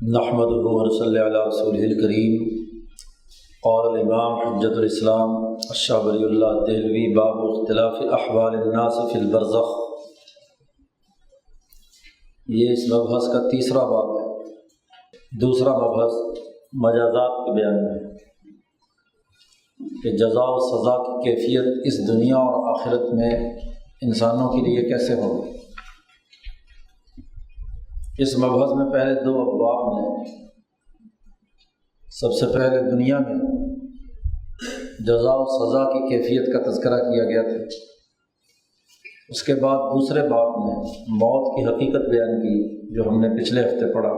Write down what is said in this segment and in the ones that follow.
نحمدہ ونصلی علی رسولہ الکریم۔ قال الامام حجۃ الاسلام الشاہ ولی اللہ دہلوی باب اختلاف احوال الناس فی البرزخ۔ یہ اس مبحث کا تیسرا باب ہے۔ دوسرا مبحث مجازات کے بیان میں ہے کہ جزا و سزا کی کیفیت اس دنیا اور آخرت میں انسانوں کے لیے کیسے ہوگی۔ اس مبحث میں پہلے دو ابواب میں سب سے پہلے دنیا میں جزا و سزا کی کیفیت کا تذکرہ کیا گیا تھا۔ اس کے بعد دوسرے باب میں موت کی حقیقت بیان کی، جو ہم نے پچھلے ہفتے پڑھا۔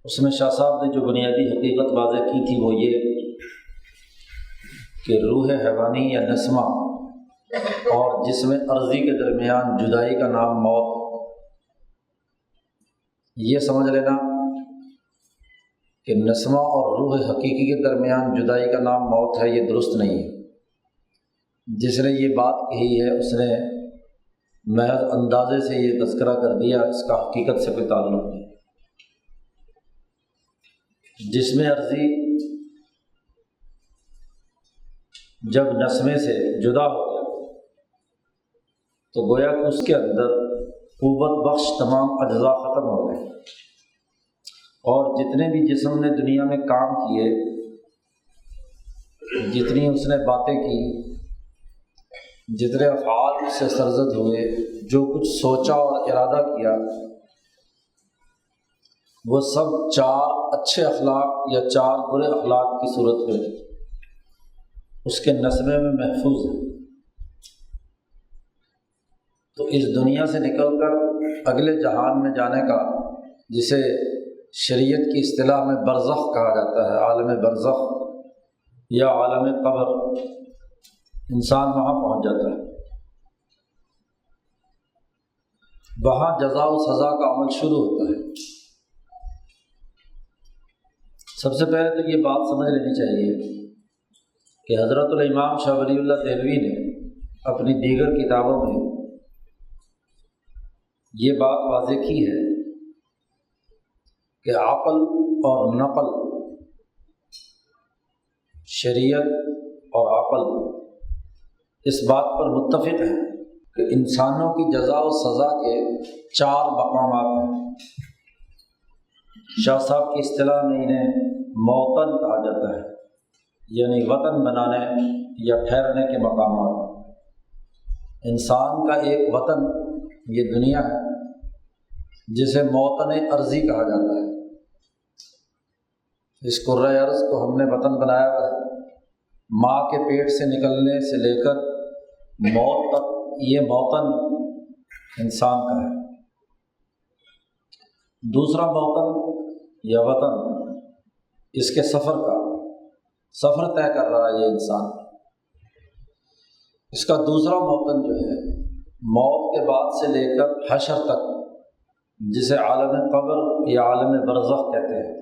اس میں شاہ صاحب نے جو بنیادی حقیقت واضح کی تھی وہ یہ کہ روح حیوانی یا نسمہ اور جسم عرضی کے درمیان جدائی کا نام موت۔ یہ سمجھ لینا کہ نسمہ اور روح حقیقی کے درمیان جدائی کا نام موت ہے، یہ درست نہیں ہے۔ جس نے یہ بات کہی ہے اس نے محض اندازے سے یہ تذکرہ کر دیا، اس کا حقیقت سے کوئی تعلق نہیں۔ جسم عرضی جب نسمے سے جدا ہو گیا تو گویا کہ اس کے اندر قوت بخش تمام اجزاء ختم ہو گئے، اور جتنے بھی جسم نے دنیا میں کام کیے، جتنی اس نے باتیں کی، جتنے افعال اس سے سرزد ہوئے، جو کچھ سوچا اور ارادہ کیا، وہ سب چار اچھے اخلاق یا چار برے اخلاق کی صورت میں اس کے نسمے میں محفوظ ہے۔ تو اس دنیا سے نکل کر اگلے جہان میں جانے کا، جسے شریعت کی اصطلاح میں برزخ کہا جاتا ہے، عالم برزخ یا عالم قبر، انسان وہاں پہنچ جاتا ہے۔ وہاں جزا و سزا کا عمل شروع ہوتا ہے۔ سب سے پہلے تو یہ بات سمجھ لینی چاہیے کہ حضرت الامام شاہ ولی اللہ دہلوی نے اپنی دیگر کتابوں میں یہ بات واضح کی ہے کہ عقل اور نقل، شریعت اور عقل اس بات پر متفق ہیں کہ انسانوں کی جزا و سزا کے چار مقامات ہیں۔ شاہ صاحب کی اصطلاح میں انہیں موطن کہا جاتا ہے، یعنی وطن بنانے یا ٹھہرنے کے مقامات۔ انسان کا ایک وطن یہ دنیا ہے، جسے موطن عرضی کہا جاتا ہے۔ اس کرۂ ارض کو ہم نے وطن بنایا ہے۔ ماں کے پیٹ سے نکلنے سے لے کر موت تک یہ موطن انسان کا ہے۔ دوسرا موطن یا وطن اس کے سفر کا، سفر طے کر رہا ہے یہ انسان۔ اس کا دوسرا موطن جو ہے موت کے بعد سے لے کر حشر تک، جسے عالم قبر یا عالم برزخ کہتے ہیں۔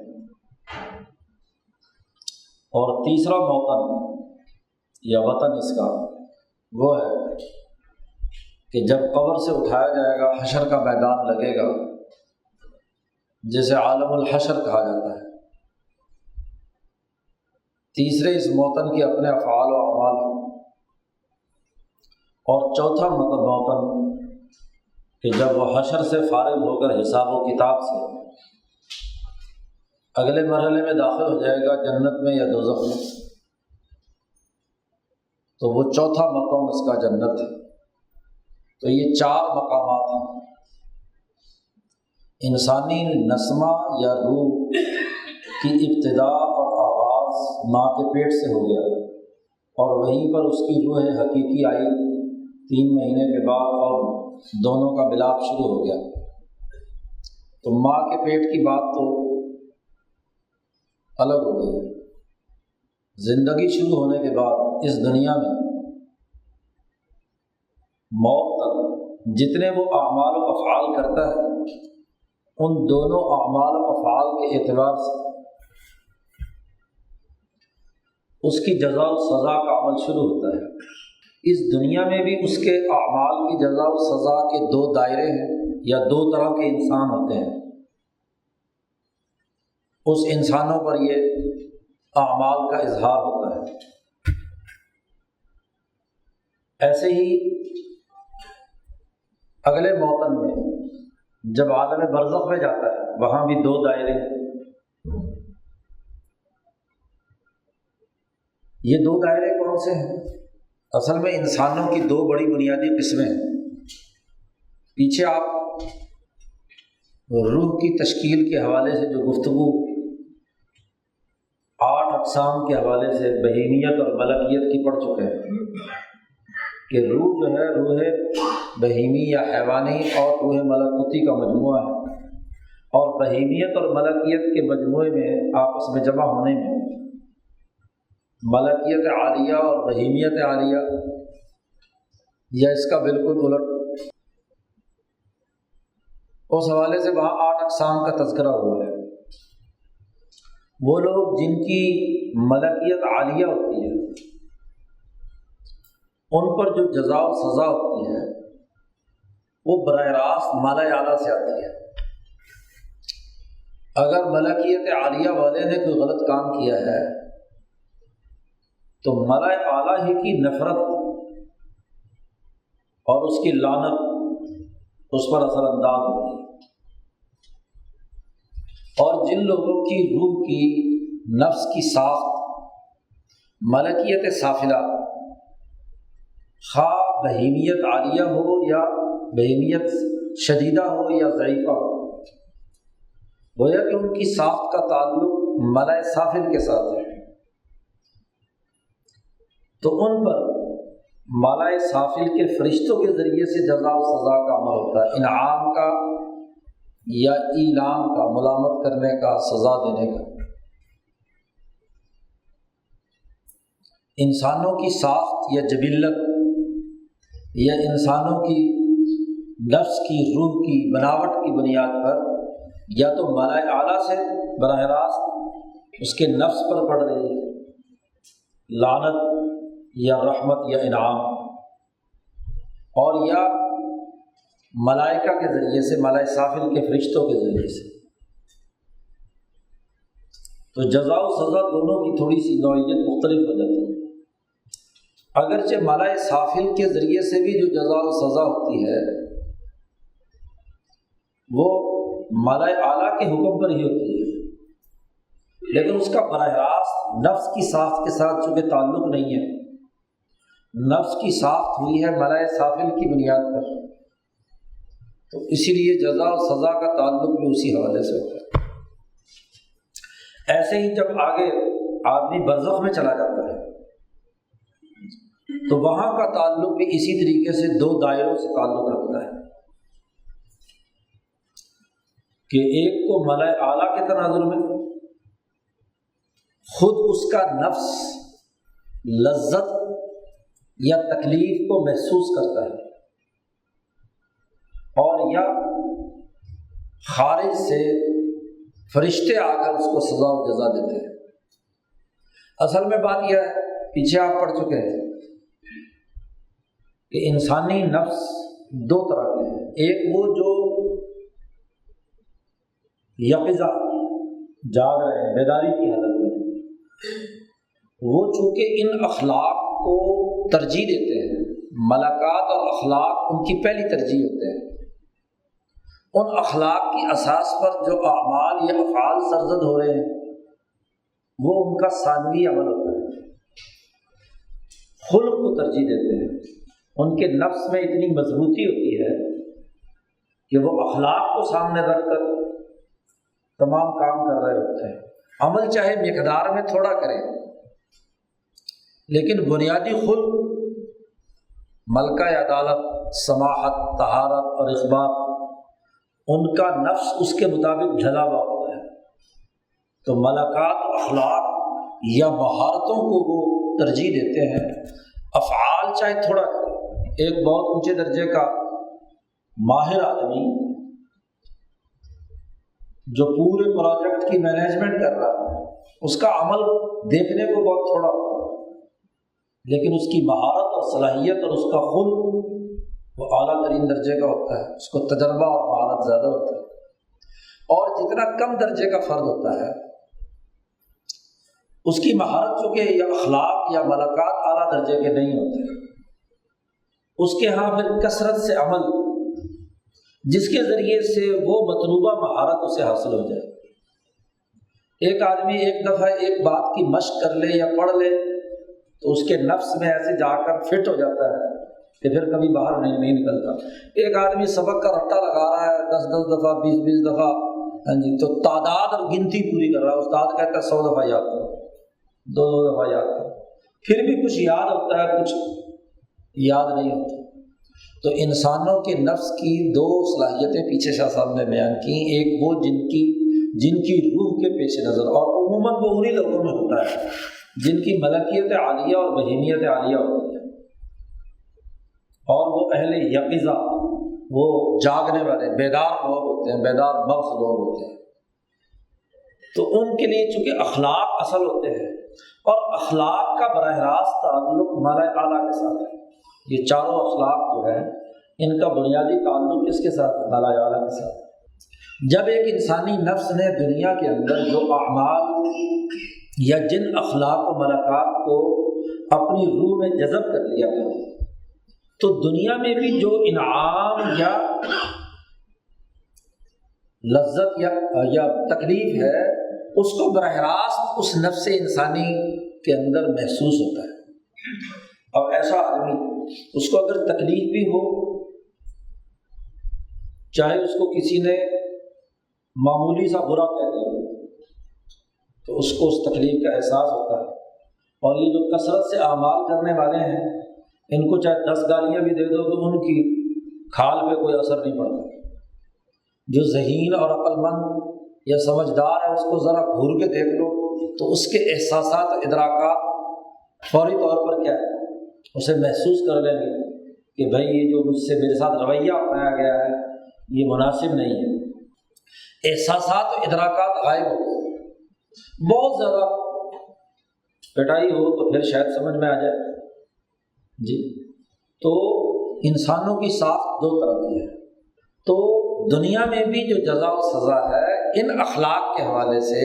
اور تیسرا موطن یا وطن اس کا وہ ہے کہ جب قبر سے اٹھایا جائے گا، حشر کا میدان لگے گا، جسے عالم الحشر کہا جاتا ہے۔ تیسرے اس موطن کے اپنے افعال و اعمال ہیں۔ اور چوتھا موطن کہ جب وہ حشر سے فارغ ہو کر حساب و کتاب سے اگلے مرحلے میں داخل ہو جائے گا، جنت میں یا دوزخ میں، تو وہ چوتھا مقام اس کا جنت ہے۔ تو یہ چار مقامات ہیں۔ انسانی نسمہ یا روح کی ابتدا اور آغاز ماں کے پیٹ سے ہو گیا، اور وہیں پر اس کی روح حقیقی آئی 3 مہینے کے بعد، اور دونوں کا ملاپ شروع ہو گیا۔ تو ماں کے پیٹ کی بات تو الگ ہو گئی۔ زندگی شروع ہونے کے بعد اس دنیا میں موت تک جتنے وہ اعمال و افعال کرتا ہے، ان دونوں اعمال و افعال کے اعتبار سے اس کی جزا و سزا کا عمل شروع ہوتا ہے۔ اس دنیا میں بھی اس کے اعمال کی جزا و سزا کے دو دائرے ہیں یا دو طرح کے انسان ہوتے ہیں۔ اس انسانوں پر یہ اعمال کا اظہار ہوتا ہے۔ ایسے ہی اگلے موطن میں جب عالم برزخ میں جاتا ہے وہاں بھی دو دائرے ہیں۔ یہ دو دائرے کون سے ہیں؟ اصل میں انسانوں کی دو بڑی بنیادی قسمیں ہیں۔ پیچھے آپ روح کی تشکیل کے حوالے سے جو گفتگو 8 اقسام کے حوالے سے بہیمیت اور ملکیت کی پڑھ چکے ہیں کہ روح جو ہے روح بہیمی یا حیوانی اور روح ملکوتی کا مجموعہ ہے، اور بہیمیت اور ملکیت کے مجموعے میں آپس میں جمع ہونے میں ملکیت عالیہ اور بہیمیت عالیہ یا اس کا بالکل الٹ، اس حوالے سے وہاں 8 اقسام کا تذکرہ ہوا ہے۔ وہ لوگ جن کی ملکیت عالیہ ہوتی ہے ان پر جو جزا و سزا ہوتی ہے وہ براہ راست مالا اعلیٰ سے آتی ہے۔ اگر ملکیت عالیہ والے نے کوئی غلط کام کیا ہے تو مالا اعلیٰ ہی کی نفرت اور اس کی لعنت اس پر اثر انداز ہوتی ہے۔ اور جن لوگوں کی روح کی نفس کی ساخت ملکیت سافلہ خواہ بہیمیت عالیہ ہو یا بہیمیت شدیدہ ہو یا ضعیفہ ہو، گویا کہ ان کی ساخت کا تعلق ملائے سافل کے ساتھ ہے، تو ان پر ملائے سافل کے فرشتوں کے ذریعے سے جزا و سزا کا عمل ہوتا ہے، انعام کا یا اعلام کا، ملامت کرنے کا، سزا دینے کا۔ انسانوں کی ساخت یا جبلت یا انسانوں کی نفس کی روح کی بناوٹ کی بنیاد پر یا تو ملائے اعلیٰ سے براہ راست اس کے نفس پر پڑ رہی ہے لعنت یا رحمت یا انعام، اور یا ملائکہ کے ذریعے سے، ملائے سافل کے فرشتوں کے ذریعے سے۔ تو جزا و سزا دونوں کی تھوڑی سی نوعیت مختلف ہو جاتی ہے۔ اگرچہ ملائے سافل کے ذریعے سے بھی جو جزا و سزا ہوتی ہے وہ ملائے اعلیٰ کے حکم پر ہی ہوتی ہے، لیکن اس کا براہ راست نفس کی ساخت کے ساتھ چونکہ تعلق نہیں ہے، نفس کی ساخت ہوئی ہے ملائے سافل کی بنیاد پر، تو اسی لیے جزا و سزا کا تعلق بھی اسی حوالے سے ہوتا ہے۔ ایسے ہی جب آگے آدمی برزخ میں چلا جاتا ہے تو وہاں کا تعلق بھی اسی طریقے سے دو دائروں سے تعلق رکھتا ہے کہ ایک کو ملائے اعلیٰ کے تناظر میں خود اس کا نفس لذت یا تکلیف کو محسوس کرتا ہے، اور یا خارج سے فرشتے آ کر اس کو سزا و جزا دیتے ہیں۔ اصل میں بات یہ ہے، پیچھے آپ پڑھ چکے ہیں کہ انسانی نفس دو طرح کے ہیں، ایک وہ جو یقظہ جاگ رہے ہیں بیداری کی حالت میں، وہ چونکہ ان اخلاق کو ترجیح دیتے ہیں، ملکات اور اخلاق ان کی پہلی ترجیح ہوتے ہیں، ان اخلاق کی اساس پر جو اعمال یا افعال سرزد ہو رہے ہیں وہ ان کا ثانوی عمل ہوتا ہے، خلق کو ترجیح دیتے ہیں۔ ان کے نفس میں اتنی مضبوطی ہوتی ہے کہ وہ اخلاق کو سامنے رکھ کر تمام کام کر رہے ہوتے ہیں، عمل چاہے مقدار میں تھوڑا کریں لیکن بنیادی خلق ملکہ عدالت، سماحت، طہارت اور اخبات ان کا نفس اس کے مطابق ڈھلا ہوا ہوتا ہے، تو ملکات اخلاق یا مہارتوں کو وہ ترجیح دیتے ہیں، افعال چاہے تھوڑا کریں۔ ایک بہت اونچے درجے کا ماہر آدمی جو پورے پروجیکٹ کی مینجمنٹ کر رہا ہے، اس کا عمل دیکھنے کو بہت تھوڑا ہوتا ہے، لیکن اس کی مہارت اور صلاحیت اور اس کا خلق وہ اعلیٰ ترین درجے کا ہوتا ہے، اس کو تجربہ اور مہارت زیادہ ہوتا ہے۔ اور جتنا کم درجے کا فرد ہوتا ہے اس کی مہارت چونکہ یا اخلاق یا ملکات اعلیٰ درجے کے نہیں ہوتے، اس کے ہاں پھر کثرت سے عمل جس کے ذریعے سے وہ مطلوبہ مہارت اسے حاصل ہو جائے۔ ایک آدمی ایک دفعہ ایک بات کی مشق کر لے یا پڑھ لے تو اس کے نفس میں ایسے جا کر فٹ ہو جاتا ہے کہ پھر کبھی باہر نہیں نکلتا۔ ایک آدمی سبق کا رٹا لگا رہا ہے 10 دفعہ 20 دفعہ، ہاں جی، تو تعداد اور گنتی پوری کر رہا ہے، استاد کہتا ہے 100 دفعہ یاد کرو، 2 دفعہ یاد کرو، پھر بھی کچھ یاد ہوتا ہے کچھ یاد نہیں ہوتا۔ تو انسانوں کے نفس کی 2 صلاحیتیں پیچھے شاہ صاحب نے بیان کی، ایک وہ جن کی روح کے پیش نظر، اور عموماً وہ انہی لوگوں میں ہوتا ہے جن کی ملکیت عالیہ اور بہیمیت عالیہ ہوتی ہے، اور وہ اہل یقظہ، وہ جاگنے والے بیدار لوگ ہوتے ہیں، بیدار مغز لوگ ہوتے ہیں۔ تو ان کے لیے چونکہ اخلاق اصل ہوتے ہیں، اور اخلاق کا براہ راست تعلق مالا اعلیٰ کے ساتھ ہے۔ یہ چاروں اخلاق جو ہے ان کا بنیادی تعلق کس کے ساتھ ہے؟ مالا اعلیٰ کے ساتھ۔ جب ایک انسانی نفس نے دنیا کے اندر جو اعمال یا جن اخلاق و ملکات کو اپنی روح میں جذب کر لیا تھا، تو دنیا میں بھی جو انعام یا لذت یا تکلیف ہے اس کو براہ راست اس نفس انسانی کے اندر محسوس ہوتا ہے۔ اب ایسا آدمی، اس کو اگر تکلیف بھی ہو، چاہے اس کو کسی نے معمولی سا برا کہہ دیا تو اس کو اس تکلیف کا احساس ہوتا ہے۔ اور یہ جو کثرت سے اعمال کرنے والے ہیں، ان کو چاہے 10 گالیاں بھی دے دو تو ان کی کھال پہ کوئی اثر نہیں پڑتا۔ جو ذہین اور عقل مند یا سمجھدار ہے اس کو ذرا گھور کے دیکھ لو تو اس کے احساسات ادراکات فوری طور پر کیا ہے، اسے محسوس کر لیں گے کہ بھائی یہ جو مجھ سے میرے ساتھ رویہ اپنایا گیا ہے یہ مناسب نہیں ہے۔ احساسات و ادراکات غائب ہو گئے۔ بہت زیادہ پٹائی ہو تو پھر شاید سمجھ میں آ جائے جی۔ تو انسانوں کی ساخت 2 طرح کی ہے۔ تو دنیا میں بھی جو جزا و سزا ہے ان اخلاق کے حوالے سے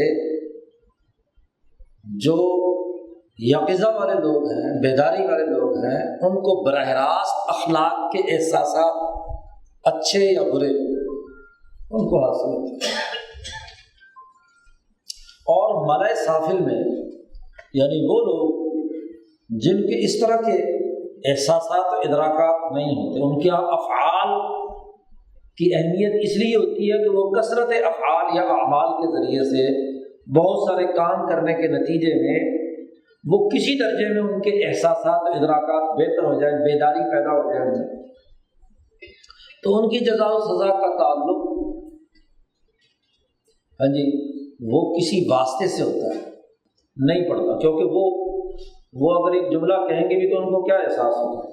جو یقظہ والے لوگ ہیں، بیداری والے لوگ ہیں، ان کو براہ راست اخلاق کے احساسات اچھے یا برے ان کو حاصل ہوتے ہیں۔ اور ملائے سافل میں یعنی وہ لوگ جن کے اس طرح کے احساسات و ادراکات نہیں ہوتے، ان کے افعال کی اہمیت اس لیے ہوتی ہے کہ وہ کثرت افعال یا اعمال کے ذریعے سے بہت سارے کام کرنے کے نتیجے میں وہ کسی درجے میں ان کے احساسات و ادراکات بہتر ہو جائیں، بیداری پیدا ہو جائے، تو ان کی جزا و سزا کا تعلق ہاں جی وہ کسی واسطے سے ہوتا ہے، نہیں پڑتا، کیونکہ وہ اگر ایک جملہ کہیں گے بھی تو ان کو کیا احساس ہوگا،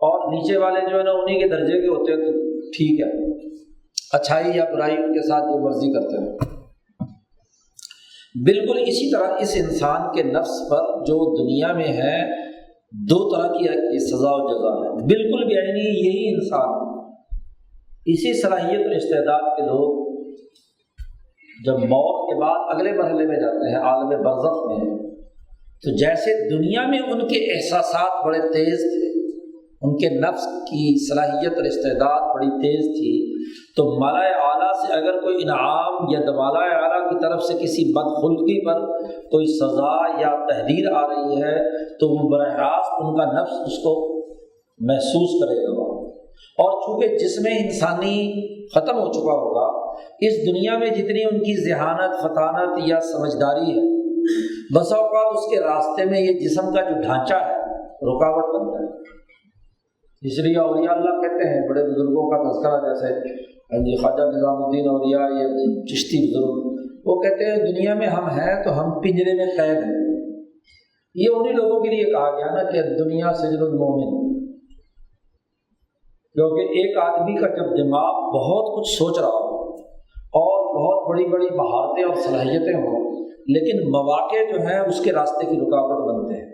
اور نیچے والے جو ہے نا انہی کے درجے کے ہوتے ہیں تو ٹھیک ہے، اچھائی یا برائی ان کے ساتھ جو مرضی کرتے ہیں۔ بالکل اسی طرح اس انسان کے نفس پر جو دنیا میں ہے 2 طرح کی سزا و جزا ہے، بالکل بھی یعنی یہی انسان اسی صلاحیت اور استعداد کے لوگ جب موت کے بعد اگلے مرحلے میں جاتے ہیں عالم برزخ میں، تو جیسے دنیا میں ان کے احساسات بڑے تیز تھے، ان کے نفس کی صلاحیت اور استعداد بڑی تیز تھی، تو ملائے اعلیٰ سے اگر کوئی انعام یا ملائے اعلیٰ کی طرف سے کسی بدخلقی پر کوئی سزا یا تحریر آ رہی ہے تو وہ براہ راست ان کا نفس اس کو محسوس کرے گا۔ اور چونکہ جسم انسانی ختم ہو چکا ہوگا، اس دنیا میں جتنی ان کی ذہانت، فطانت یا سمجھداری ہے، بسا اوقات اس کے راستے میں یہ جسم کا جو ڈھانچہ ہے رکاوٹ بنتا ہے۔ اس لیے اولیاء اللہ کہتے ہیں، بڑے بزرگوں کا تذکرہ جیسے خواجہ نظام الدین اولیاء یا چشتی بزرگ، وہ کہتے ہیں دنیا میں ہم ہیں تو ہم پنجرے میں قید ہیں۔ یہ انہی لوگوں کے لیے کہا گیا نا کہ دنیا سجن المومن، کیونکہ ایک آدمی کا جب دماغ بہت کچھ سوچ رہا ہو اور بہت بڑی بڑی مہارتیں اور صلاحیتیں ہوں، لیکن مواقع جو ہیں اس کے راستے کی رکاوٹ بنتے ہیں،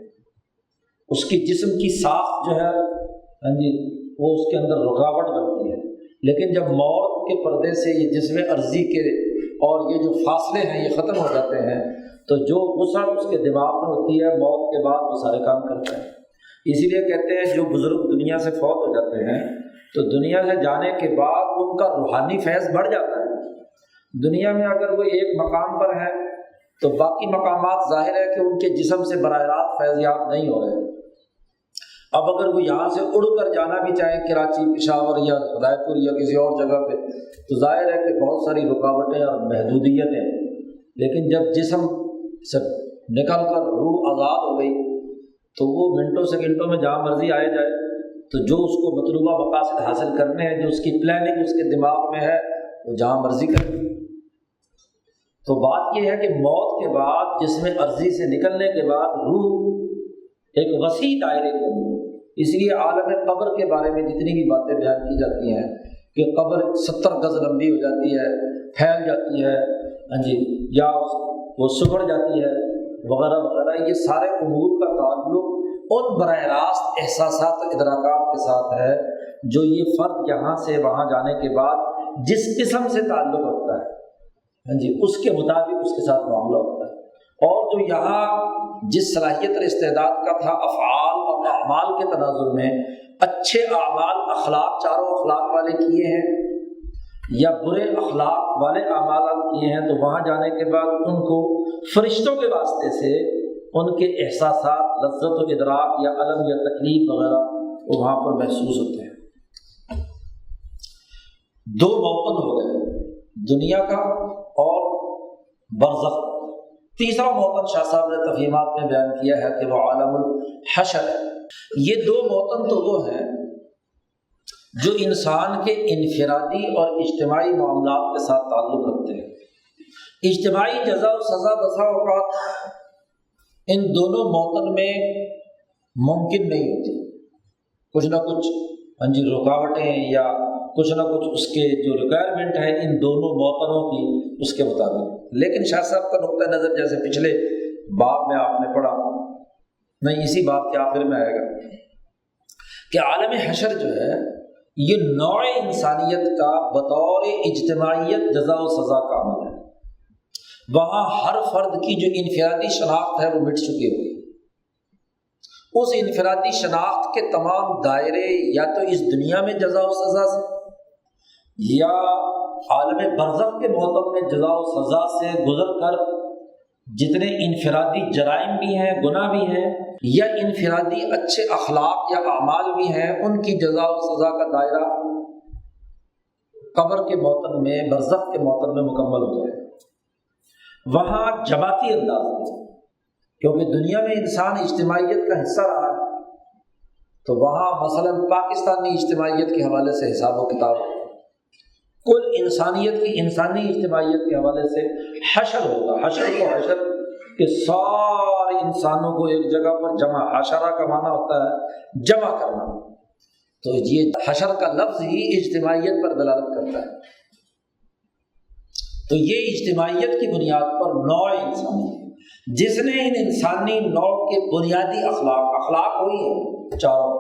اس کی جسم کی ساخت جو ہے ہاں جی وہ اس کے اندر رکاوٹ بنتی ہے، لیکن جب موت کے پردے سے یہ جسم عرضی کے اور یہ جو فاصلے ہیں یہ ختم ہو جاتے ہیں تو جو وسعت اس کے دماغ میں ہوتی ہے موت کے بعد وہ سارے کام کرتا ہے۔ اسی لیے کہتے ہیں جو بزرگ دنیا سے فوت ہو جاتے ہیں تو دنیا سے جانے کے بعد ان کا روحانی فیض بڑھ جاتا ہے۔ دنیا میں اگر وہ ایک مقام پر ہے تو باقی مقامات ظاہر ہے کہ ان کے جسم سے براہ راست فیضیاب نہیں ہو رہے۔ اب اگر وہ یہاں سے اڑ کر جانا بھی چاہے کراچی، پشاور یا رائے پور یا کسی اور جگہ پہ تو ظاہر ہے کہ بہت ساری رکاوٹیں اور محدودیتیں، لیکن جب جسم سے نکل کر روح آزاد ہو گئی تو وہ منٹوں سیکنڈوں میں جہاں مرضی آئے جائے، تو جو اس کو مطلوبہ مقاصد حاصل کرنے ہیں، جو اس کی پلاننگ اس کے دماغ میں ہے، وہ جہاں مرضی کرے۔ تو بات یہ ہے کہ موت کے بعد جسم عرضی سے نکلنے کے بعد روح ایک وسیع دائرے کو، اس لیے عالم قبر کے بارے میں جتنی بھی باتیں بیان کی جاتی ہیں کہ قبر 70 گز لمبی ہو جاتی ہے، پھیل جاتی ہے ہاں جی، یا وہ سکڑ جاتی ہے وغیرہ وغیرہ، یہ سارے امور کا تعلق ان براہ راست احساسات و ادراکات کے ساتھ ہے جو یہ فرد یہاں سے وہاں جانے کے بعد جس قسم سے تعلق رکھتا ہے ہاں جی اس کے مطابق اس کے ساتھ معاملہ ہوتا ہے۔ اور جو یہاں جس صلاحیت اور استعداد کا تھا افعال اور اعمال کے تناظر میں، اچھے اعمال اخلاق چاروں اخلاق والے کیے ہیں یا برے اخلاق والے اعمال کیے ہیں، تو وہاں جانے کے بعد ان کو فرشتوں کے واسطے سے ان کے احساسات لذت و ادراک یا الم یا تکلیف وغیرہ وہ وہاں پر محسوس ہوتے ہیں۔ دو موطن ہو گئے، دنیا کا اور برزخ۔ تیسرا موطن شاہ صاحب نے تفہیمات میں بیان کیا ہے کہ وہ عالم الحشر ہے۔ یہ دو موطن تو وہ ہیں جو انسان کے انفرادی اور اجتماعی معاملات کے ساتھ تعلق رکھتے ہیں۔ اجتماعی جزا و سزا بسا اوقات ان دونوں موطن میں ممکن نہیں ہوتی، کچھ نہ کچھ ہاں جی رکاوٹیں یا کچھ نہ کچھ اس کے جو ریکوائرمنٹ ہے ان دونوں موطنوں کی اس کے مطابق۔ لیکن شاہ صاحب کا نقطہ نظر جیسے پچھلے باب میں آپ نے پڑھا، نہیں اسی باب کے آخر میں آئے گا کہ عالم حشر جو ہے یہ نوع انسانیت کا بطور اجتماعیت جزا و سزا کا عمل ہے۔ وہاں ہر فرد کی جو انفرادی شناخت ہے وہ مٹ چکی ہوئی، اس انفرادی شناخت کے تمام دائرے یا تو اس دنیا میں جزا و سزا سے یا عالم برزخ کے موطن میں جزا و سزا سے گزر کر جتنے انفرادی جرائم بھی ہیں، گناہ بھی ہیں، یا انفرادی اچھے اخلاق یا اعمال بھی ہیں، ان کی جزا و سزا کا دائرہ قبر کے موطن میں، برزخ کے موطن میں مکمل ہو جائے۔ وہاں جماعتی انداز میں، کیونکہ دنیا میں انسان اجتماعیت کا حصہ رہا ہے، تو وہاں مثلاً پاکستانی اجتماعیت کے حوالے سے حساب و کتاب، کل انسانیت کی انسانی اجتماعیت کے حوالے سے حشر ہوگا۔ حشر کو حشر کہ سارے انسانوں کو ایک جگہ پر جمع، حشرہ کا معنی ہوتا ہے جمع کرنا، تو یہ حشر کا لفظ ہی اجتماعیت پر دلالت کرتا ہے۔ تو یہ اجتماعیت کی بنیاد پر نوع انسانی ہے جس نے ان انسانی نوع کے بنیادی اخلاق ہوئی ہیں چاروں،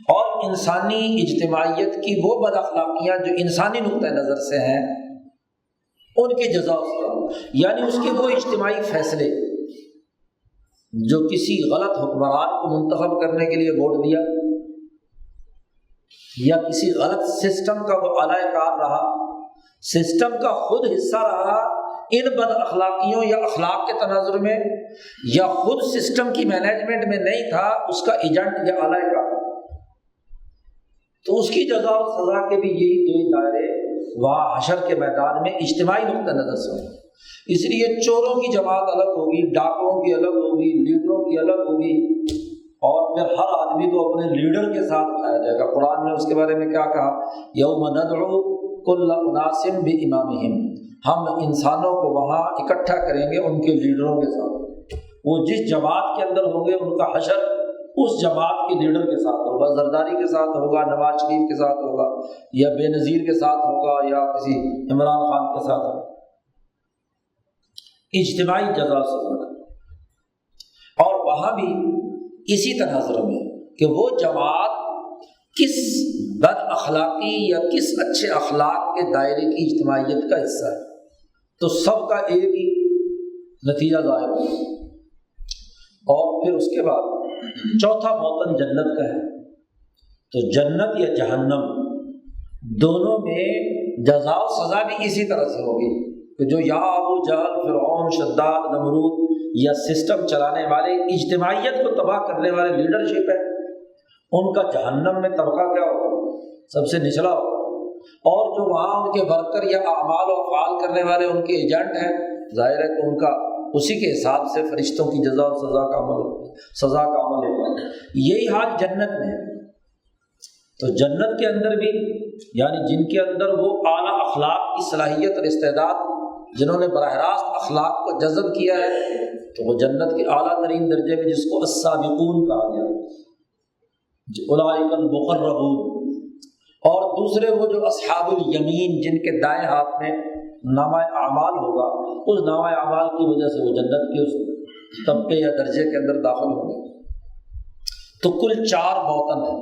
اور انسانی اجتماعیت کی وہ بد اخلاقیاں جو انسانی نقطہ نظر سے ہیں ان کی جزا و سزا، یعنی اس کے وہ اجتماعی فیصلے جو کسی غلط حکمران کو منتخب کرنے کے لیے ووٹ دیا یا کسی غلط سسٹم کا وہ اعلی کار رہا، سسٹم کا خود حصہ رہا ان بد اخلاقیوں یا اخلاق کے تناظر میں، یا خود سسٹم کی مینجمنٹ میں نہیں تھا، اس کا ایجنٹ یا اعلی کار، تو اس کی جزا و سزا کے بھی یہی دو دائرے وہاں حشر کے میدان میں اجتماعی نقطہ نظر سے ہوں۔ اس لیے چوروں کی جماعت الگ ہوگی، ڈاکوؤں کی الگ ہوگی، لیڈروں کی الگ ہوگی، اور پھر ہر آدمی کو اپنے لیڈر کے ساتھ اٹھایا جائے گا۔ قرآن نے اس کے بارے میں کیا کہا؟ یوم ندعو کل اناس بامامہم، ہم انسانوں کو وہاں اکٹھا کریں گے ان کے لیڈروں کے ساتھ۔ وہ جس جماعت کے اندر ہوں گے ان کا حشر اس جماعت کے لیڈر کے ساتھ ہوگا، زرداری کے ساتھ ہوگا، نواز شریف کے ساتھ ہوگا، یا بے نظیر کے ساتھ ہوگا، یا کسی عمران خان کے ساتھ ہوگا۔ اجتماعی جزا و سزا، اور وہاں بھی اسی تناظر میں کہ وہ جماعت کس بد اخلاقی یا کس اچھے اخلاق کے دائرے کی اجتماعیت کا حصہ ہے، تو سب کا ایک ہی نتیجہ ظاہر ہو۔ اور پھر اس کے بعد چوتھا موطن جنت کا ہے، تو جنت یا جہنم دونوں میں جزا و سزا بھی اسی طرح سے ہوگی کہ جو یا ابو جہل، فرعون، شداد، نمرود یا سسٹم چلانے والے، اجتماعیت کو تباہ کرنے والے لیڈرشپ ہے، ان کا جہنم میں طبقہ کیا ہوگا؟ سب سے نچلا ہوگا۔ اور جو وہاں ان کے ورکر یا اعمال و افعال کرنے والے ان کے ایجنٹ ہیں، ظاہر ہے کہ ان کا اسی کے حساب سے فرشتوں کی جزا و سزا کا عمل ہوگا۔ یہی حال جنت میں ہے۔ تو جنت کے اندر بھی یعنی جن کے اندر وہ اعلیٰ اخلاق کی صلاحیت اور استعداد، جنہوں نے براہ راست اخلاق کو جذب کیا ہے، تو وہ جنت کے اعلیٰ ترین درجے میں، جس کو السابقون کہا گیا، اولئک المقربون۔ اور دوسرے وہ جو اصحاب الیمین، جن کے دائیں ہاتھ میں نامہ اعمال ہوگا، اس نامہ اعمال کی وجہ سے وہ جنت کے اس طبقے یا درجے کے اندر داخل ہوں گے۔ تو کل 4 موطن ہیں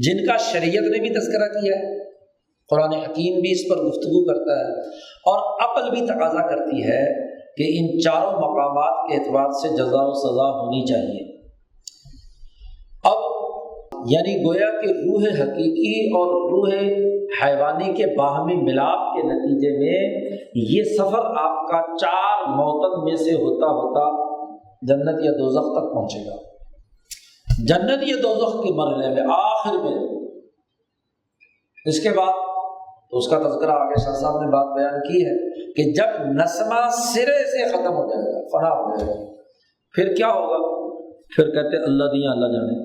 جن کا شریعت نے بھی تذکرہ کیا ہے، قرآن حکیم بھی اس پر گفتگو کرتا ہے، اور عقل بھی تقاضا کرتی ہے کہ ان 4 مقامات کے اعتبار سے جزا و سزا ہونی چاہیے۔ اب یعنی گویا کہ روح حقیقی اور روح حیوانی کے باہمی ملاپ کے نتیجے میں یہ سفر آپ کا 4 موطن میں سے ہوتا ہوتا جنت یا دوزخ تک پہنچے گا۔ جنت یا دوزخ کے مرحلے میں آخر میں، اس کے بعد تو اس کا تذکرہ آگے شاہ صاحب نے بات بیان کی ہے کہ جب نسمہ سرے سے ختم ہو جائے گا، فنا ہو جائے گا، پھر کیا ہوگا؟ پھر کہتے اللہ دیا اللہ جانے،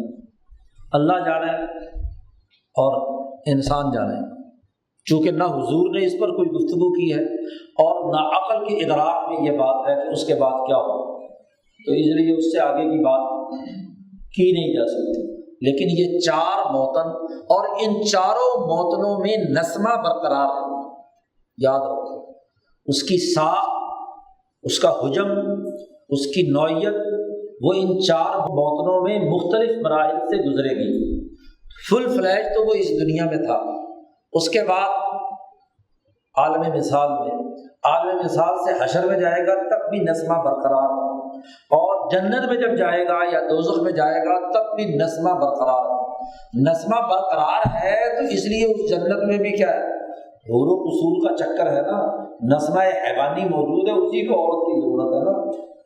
اللہ جانے اور انسان جانے۔ چونکہ نہ حضور نے اس پر کوئی گفتگو کی ہے اور نہ عقل کے ادراک میں یہ بات ہے کہ اس کے بعد کیا ہو، تو اس لیے اس سے آگے کی بات کی نہیں جا سکتی۔ لیکن یہ 4 موطن، اور ان 4 موطنوں میں نسمہ برقرار ہے، یاد رکھو، اس کی ساخت، اس کا حجم، اس کی نوعیت، وہ ان 4 موطنوں میں مختلف مراحل سے گزرے گی۔ فل فلیج تو وہ اس دنیا میں تھا، اس کے بعد عالم مثال میں، عالم مثال سے حشر میں جائے گا تب بھی نسمہ برقرار، اور جنت میں جب جائے گا یا دوزخ میں جائے گا تب بھی نسمہ برقرار۔ نسمہ برقرار ہے تو اس لیے اس جنت میں بھی کیا ہے؟ حور و قصور کا چکر ہے نا، نسمہ حیوانی موجود ہے، اسی کو عورت کی ضرورت ہے نا،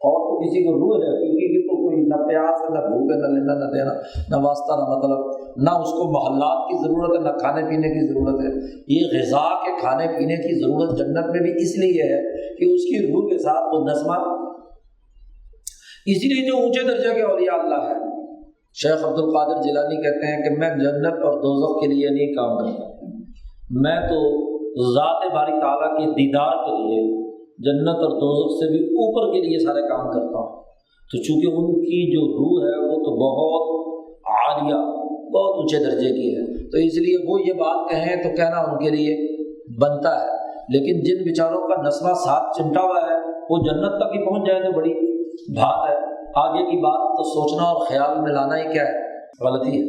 اور تو کسی کو روح ہے کیونکہ کی تو کوئی نہ پیاس ہے، نہ بھوک ہے، نہ لینا نہ دینا، نہ واسطہ نہ مطلب، نہ اس کو محلات کی ضرورت ہے، نہ کھانے پینے کی ضرورت ہے۔ یہ غذا کے کھانے پینے کی ضرورت جنت میں بھی اس لیے ہے کہ اس کی روح کے ساتھ وہ نسمہ، اسی لیے جو اونچے درجے کے اولیاء اللہ ہے، شیخ عبد القادر جیلانی کہتے ہیں کہ میں جنت اور دوزخ کے لیے نہیں کام کرتا، میں تو ذات باری تعالیٰ کے دیدار کے لیے جنت اور دوزخ سے بھی اوپر کے لیے سارے کام کرتا ہوں۔ تو چونکہ ان کی جو روح ہے وہ تو بہت عالیہ، بہت اونچے درجے کی ہے، تو اس لیے وہ یہ بات کہیں تو کہنا ان کے لیے بنتا ہے۔ لیکن جن بیچاروں کا نسمہ ساتھ چمٹا ہوا ہے وہ جنت تک ہی پہنچ جائے تو بڑی بات ہے، آگے کی بات تو سوچنا اور خیال میں لانا ہی کیا ہے؟ غلطی ہے۔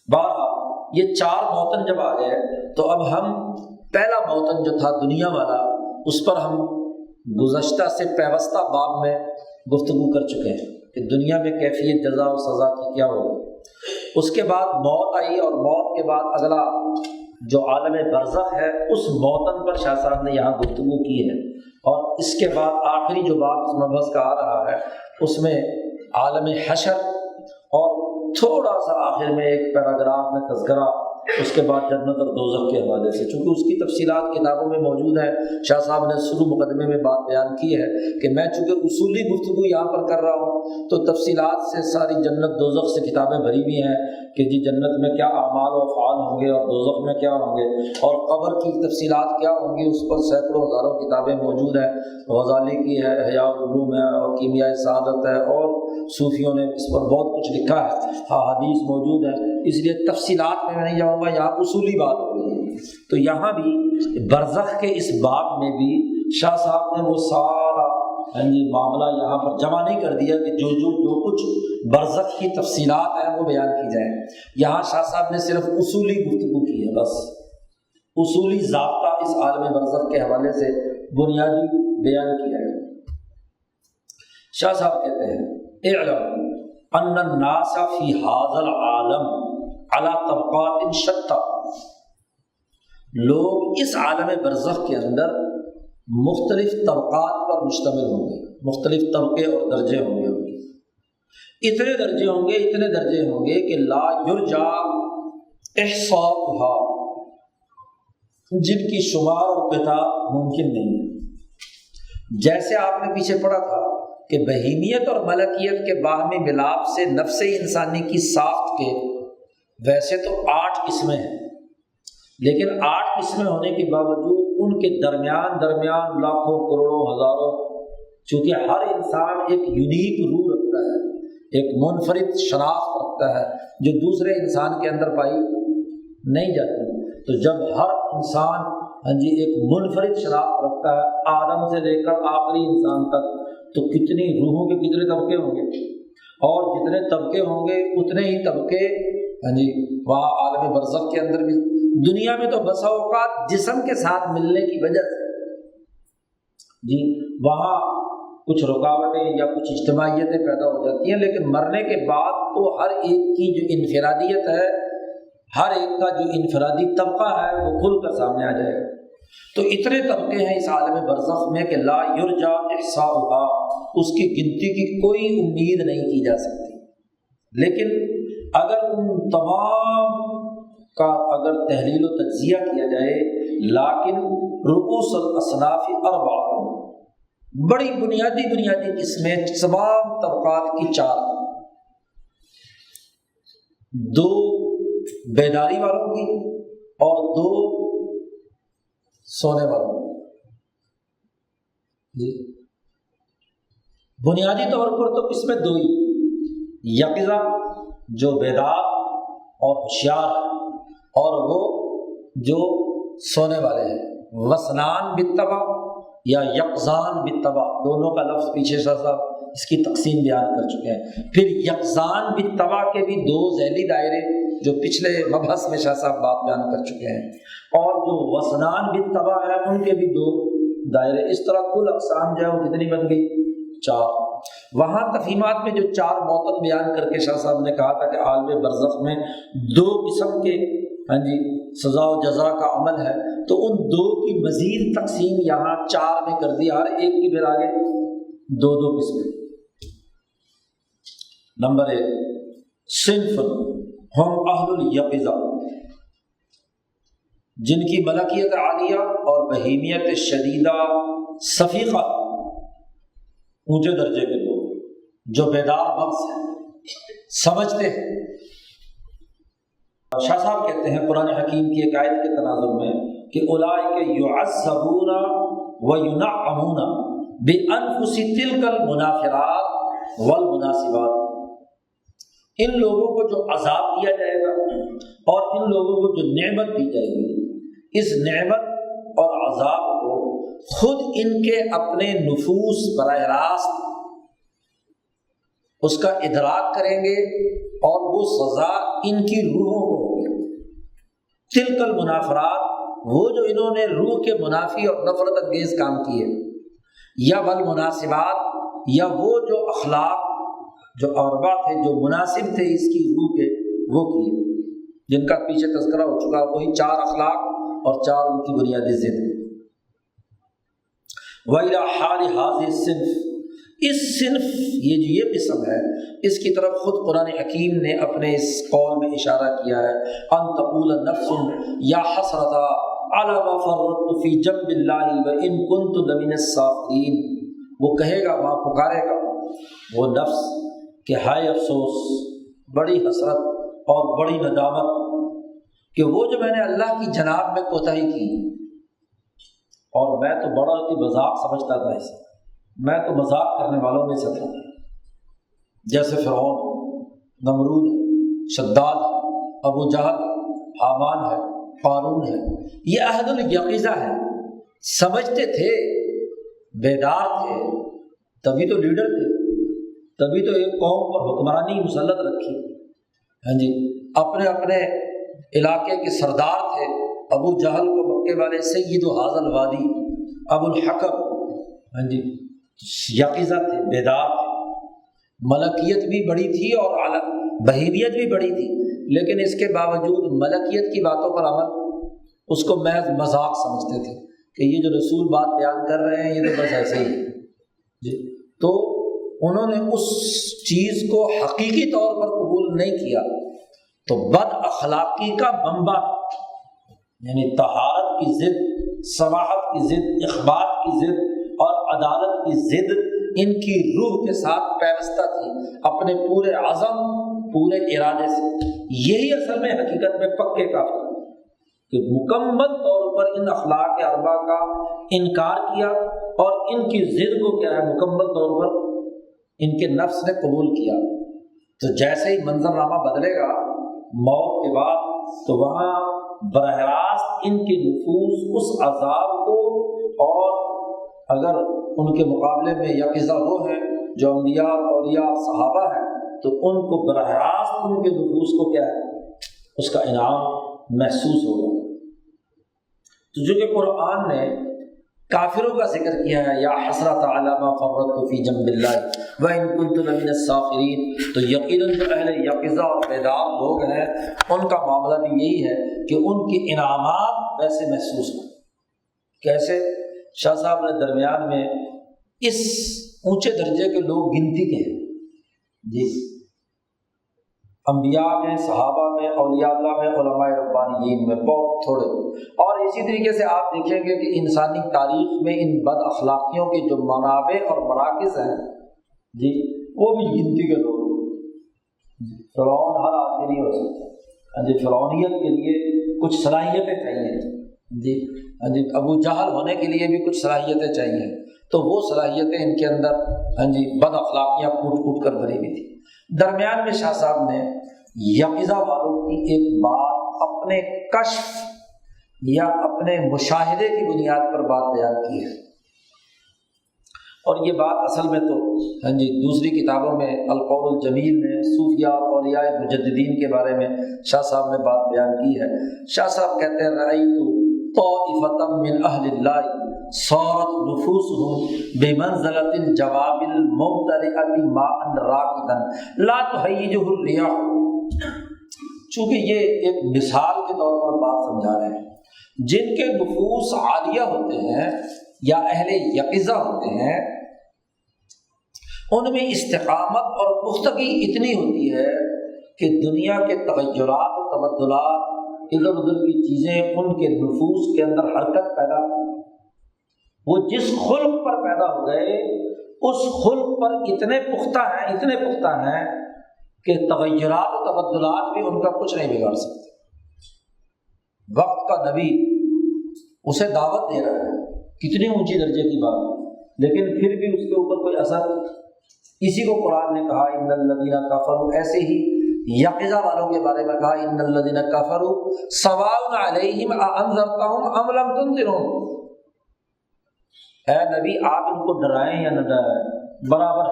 بہرحال یہ 4 موطن جب آ گئے تو اب ہم پہلا موطن جو تھا دنیا والا، اس پر ہم گزشتہ سے پیوستہ باب میں گفتگو کر چکے ہیں کہ دنیا میں کیفیت جزا و سزا کی کیا ہوگی۔ اس کے بعد موت آئی، اور موت کے بعد اگلا جو عالم برزخ ہے اس موطن پر شاہ صاحب نے یہاں گفتگو کی ہے، اور اس کے بعد آخری جو بات اس مبحث کا آ رہا ہے اس میں عالم حشر، اور تھوڑا سا آخر میں ایک پیراگراف میں تذکرہ اس کے بعد جنت اور دوزخ کے حوالے سے، چونکہ اس کی تفصیلات کتابوں میں موجود ہیں۔ شاہ صاحب نے شروع مقدمے میں بات بیان کی ہے کہ میں چونکہ اصولی گفتگو یہاں پر کر رہا ہوں تو تفصیلات سے ساری جنت دوزخ سے کتابیں بھری ہوئی ہیں کہ جی جنت میں کیا اعمال و افعال ہوں گے اور دوزخ میں کیا ہوں گے، اور قبر کی تفصیلات کیا ہوں گی، اس پر سینکڑوں ہزاروں کتابیں موجود ہیں۔ غزالی کی ہے، احیاء العلوم ہے، اور کیمیائے سعادت ہے، اور صوفیوں نے اس پر بہت کچھ لکھا ہے، حدیث موجود ہے، اس لیے تفصیلات میں نہیں جاؤں گا، یہاں اصولی بات ہو رہی ہے۔ تو یہاں بھی برزخ کے اس باب میں بھی شاہ صاحب نے وہ سارا معاملہ یہاں پر جمع نہیں کر دیا کہ جو کچھ برزخ کی تفصیلات ہیں وہ بیان کی جائیں. یہاں شاہ صاحب نے صرف اصولی گفتگو کی ہے، بس اصولی ضابطہ اس عالم برزخ کے حوالے سے بنیادی بیان کیا ہے. شاہ صاحب کہتے ہیں اعلم ان الناس فی ھذا العالم علی طبقات شتیٰ، لوگ اس عالم برزخ کے اندر مختلف طبقات پر مشتمل ہوں گے، مختلف طبقے اور درجے ہوں گے. اتنے درجے ہوں گے کہ لا یرجا احصاؤھا، جن کی شمار اور کتاب ممکن نہیں ہے. جیسے آپ نے پیچھے پڑھا تھا کہ بہیمیت اور ملکیت کے باہمی ملاپ سے نفس انسانی کی ساخت کے ویسے تو 8 قسمیں ہیں، لیکن 8 قسمیں ہونے کے باوجود ان کے درمیان لاکھوں کروڑوں ہزاروں، چونکہ ہر انسان ایک یونیک روح رکھتا ہے، ایک منفرد شناخت رکھتا ہے جو دوسرے انسان کے اندر پائی نہیں جاتی. تو جب ہر انسان ایک منفرد شناخت رکھتا ہے آدم سے لے کر آخری انسان تک، تو کتنی روحوں کے کتنے طبقے ہوں گے، اور جتنے طبقے ہوں گے اتنے ہی طبقے وہاں عالم برزخ کے اندر بھی. دنیا میں تو بسا اوقات جسم کے ساتھ ملنے کی وجہ سے وہاں کچھ رکاوٹیں یا کچھ اجتماعیتیں پیدا ہو جاتی ہیں، لیکن مرنے کے بعد تو ہر ایک کی جو انفرادیت ہے، ہر ایک کا جو انفرادی طبقہ ہے وہ کھل کر سامنے آ جائے گا. تو اتنے طبقے ہیں اس عالم برزخ میں کہ لا یرجا احصاؤھا، اس کی گنتی کی کوئی امید نہیں کی جا سکتی. لیکن اگر ان تمام کا اگر تحلیل و تجزیہ کیا جائے، لیکن رؤوس الاصناف اربعہ، بڑی بنیادی قسمیں تمام طبقات کی 4، 2 بیداری والوں کی اور 2 سونے والوں کی. بنیادی طور پر تو قسمیں 2 ہی، یقظہ جو بیدار اور ہوشیار، اور وہ جو سونے والے ہیں. وسنان بالطبع یا یقظان بالطبع، دونوں کا لفظ پیچھے صاحب اس کی تقسیم بیان کر چکے ہیں. پھر یقظان بالطبع کے بھی 2 ذیلی دائرے جو پچھلے مبحث میں شاہ صاحب بات بیان کر چکے ہیں، اور جو وسنان بالطبع ہے ان کے بھی 2 دائرے. اس طرح کل اقسام جو ہے وہ کتنی بن گئی؟ 4. وہاں تفہیمات میں جو 4 معطل بیان کر کے شاہ صاحب نے کہا تھا کہ عالم برزخ میں 2 قسم کے سزا و جزا کا عمل ہے، تو ان 2 کی مزید تقسیم یہاں 4 میں کر دی، ہر ایک کی پھر آگے 2 قسمیں. نمبر 1 صنف ہم اہل الیقظہ، جن کی ملکیت عالیہ اور بہیمیت شدیدہ سفیقہ، اونچے درجے کے لوگ جو بیدار مغز ہیں، سمجھتے ہیں. شاہ صاحب کہتے ہیں قرآن حکیم کی ایک آیت کے تناظر میں کہ اولئک یعذبون وینعمون بانفس تلک المنافرات والمناسبات، ان لوگوں کو جو عذاب دیا جائے گا اور ان لوگوں کو جو نعمت دی جائے گی، اس نعمت اور عذاب کو خود ان کے اپنے نفوس براہ راست اس کا ادراک کریں گے، اور وہ سزا ان کی روحوں کو ہوگی. تلک المنافرات، وہ جو انہوں نے روح کے منافی اور نفرت انگیز کام کیے، یا والمناسبات، یا وہ جو اخلاق جو اربع تھے جو مناسب تھے اس کی روح کے، وہ کیے، جن کا پیچھے تذکرہ ہو چکا. وہی 4 اخلاق اور 4 ان کی بنیادی ضد. وَإِلَى حَالِ هَذِهِ الصِّنْفِ، اس صنف یہ قسم ہے، اس کی طرف خود قرآن حکیم نے اپنے اس قول میں اشارہ کیا ہے، ان تقول نفس یا حسرتا علی ما فرطت فی جنب اللہ وان کنت لمن الساخرین. وہ کہے گا، وہاں پکارے گا وہ نفس کہ ہائے افسوس، بڑی حسرت اور بڑی ندامت کہ وہ جو میں نے اللہ کی جناب میں کوتاہی کی، اور میں تو بڑا ہی مذاق سمجھتا تھا اسے، میں تو مذاق کرنے والوں میں سے تھا، جیسے فرعون، نمرود، شداد، ابو جہل، حامان ہے، قارون ہے. یہ اہل الیقظہ ہے، سمجھتے تھے، بیدار تھے، تبھی تو لیڈر تھے، تبھی تو ایک قوم پر حکمرانی مسلط رکھی۔ ہاں جی، اپنے اپنے علاقے کے سردار تھے۔ ابو جہل کو مکے والے سید حاضر الوادی ابو الحکم، ہاں جی، یقظہ تھے، بیدار تھے، ملکیت بھی بڑی تھی اور بہیمیت بھی بڑی تھی، لیکن اس کے باوجود ملکیت کی باتوں پر عمل اس کو محض مذاق سمجھتے تھے کہ یہ جو رسول بات بیان کر رہے ہیں یہ تو بس ایسے ہی جی۔ تو انہوں نے اس چیز کو حقیقی طور پر قبول نہیں کیا، تو بد اخلاقی کا منبع یعنی طہارت کی ضد، سماحت کی ضد، اخبات کی ضد اور عدالت کی ضد ان کی روح کے ساتھ پیوستہ تھی، اپنے پورے عزم، پورے ارادے سے۔ یہی اصل میں حقیقت میں پکے کافر کہ مکمل طور پر ان اخلاق اربع کا انکار کیا اور ان کی ضد کو کیا ہے مکمل طور پر ان کے نفس نے قبول کیا۔ تو جیسے ہی منظرنامہ بدلے گا موت کے بعد، تو وہاں براہ راست ان کے نفوس اس عذاب کو، اور اگر ان کے مقابلے میں یقظہ وہ ہیں جو انبیاء اولیاء صحابہ ہیں، تو ان کو براہ راست ان کے نفوس کو کیا ہے اس کا انعام محسوس ہوگا۔ تو جو کہ قرآن نے کافروں کا ذکر کیا ہے، یا حسرۃ علی ما فرطت فی جنب اللہ وان کنت لمن الساخرین، تو یقیناً جو اہل یقظہ اور بیدار لوگ ہیں ان کا معاملہ بھی یہی ہے کہ ان کے انعامات ویسے محسوس ہوں۔ کیسے؟ شاہ صاحب نے درمیان میں اس اونچے درجے کے لوگ گنتی کے ہیں جی، انبیاء میں، صحابہ میں، اولیاء اللہ میں، علماء ربانیین میں بہت تھوڑے۔ اور اسی طریقے سے آپ دیکھیں گے کہ انسانی تاریخ میں ان بد اخلاقیوں کے جو منابع اور مراکز ہیں جی، وہ بھی گنتی کے لوگ۔ فرعون ہر آدمی نہیں ہو سکتا جی، فرعونیت کے لیے کچھ صلاحیتیں چاہیے جی، ابو جہل ہونے کے لیے بھی کچھ صلاحیتیں چاہیے، تو وہ صلاحیتیں ان کے اندر بد اخلاقیاں کوٹ کوٹ کر بھری ہوئی تھی۔ درمیان میں شاہ صاحب نے یقظہ والوں کی ایک بات اپنے کشف یا اپنے مشاہدے کی بنیاد پر بات بیان کی ہے، اور یہ بات اصل میں تو دوسری کتابوں میں القول الجمیل میں صوفیاء اور اولیاء مجددین کے بارے میں شاہ صاحب نے بات بیان کی ہے۔ شاہ صاحب کہتے ہیں رأیت طائفة من اہل اللہ صارت نفوسهم بمنزلة الجواب الممتلئة ماء راکدا لا تهیجه الرياح۔ چونکہ یہ ایک مثال کے طور پر بات سمجھا رہے ہیں، جن کے نفوس عالیہ ہوتے ہیں یا اہل یقظہ ہوتے ہیں، ان میں استقامت اور پختگی اتنی ہوتی ہے کہ دنیا کے تغیرات و تبدلات، ادھر ادھر کی چیزیں ان کے نفوس کے اندر حرکت پیدا، وہ جس خلق پر پیدا ہو گئے اس خلق پر اتنے پختہ ہیں کہ تغیرات و تبدلات بھی ان کا کچھ نہیں بگاڑ سکتے۔ وقت کا نبی اسے دعوت دے رہا ہے، کتنی اونچی درجے کی بات، لیکن پھر بھی اس کے اوپر کوئی اثر۔ اسی کو قرآن نے کہا ان الذین کفروا، ایسے ہی یقظہ والوں کے بارے میں کہا ان الذین کفروا سواء علیہم اانذرتہم ام لم تنذرہم۔ اے نبی آپ ان کو ڈرائیں یا نہ ڈرائیں برابر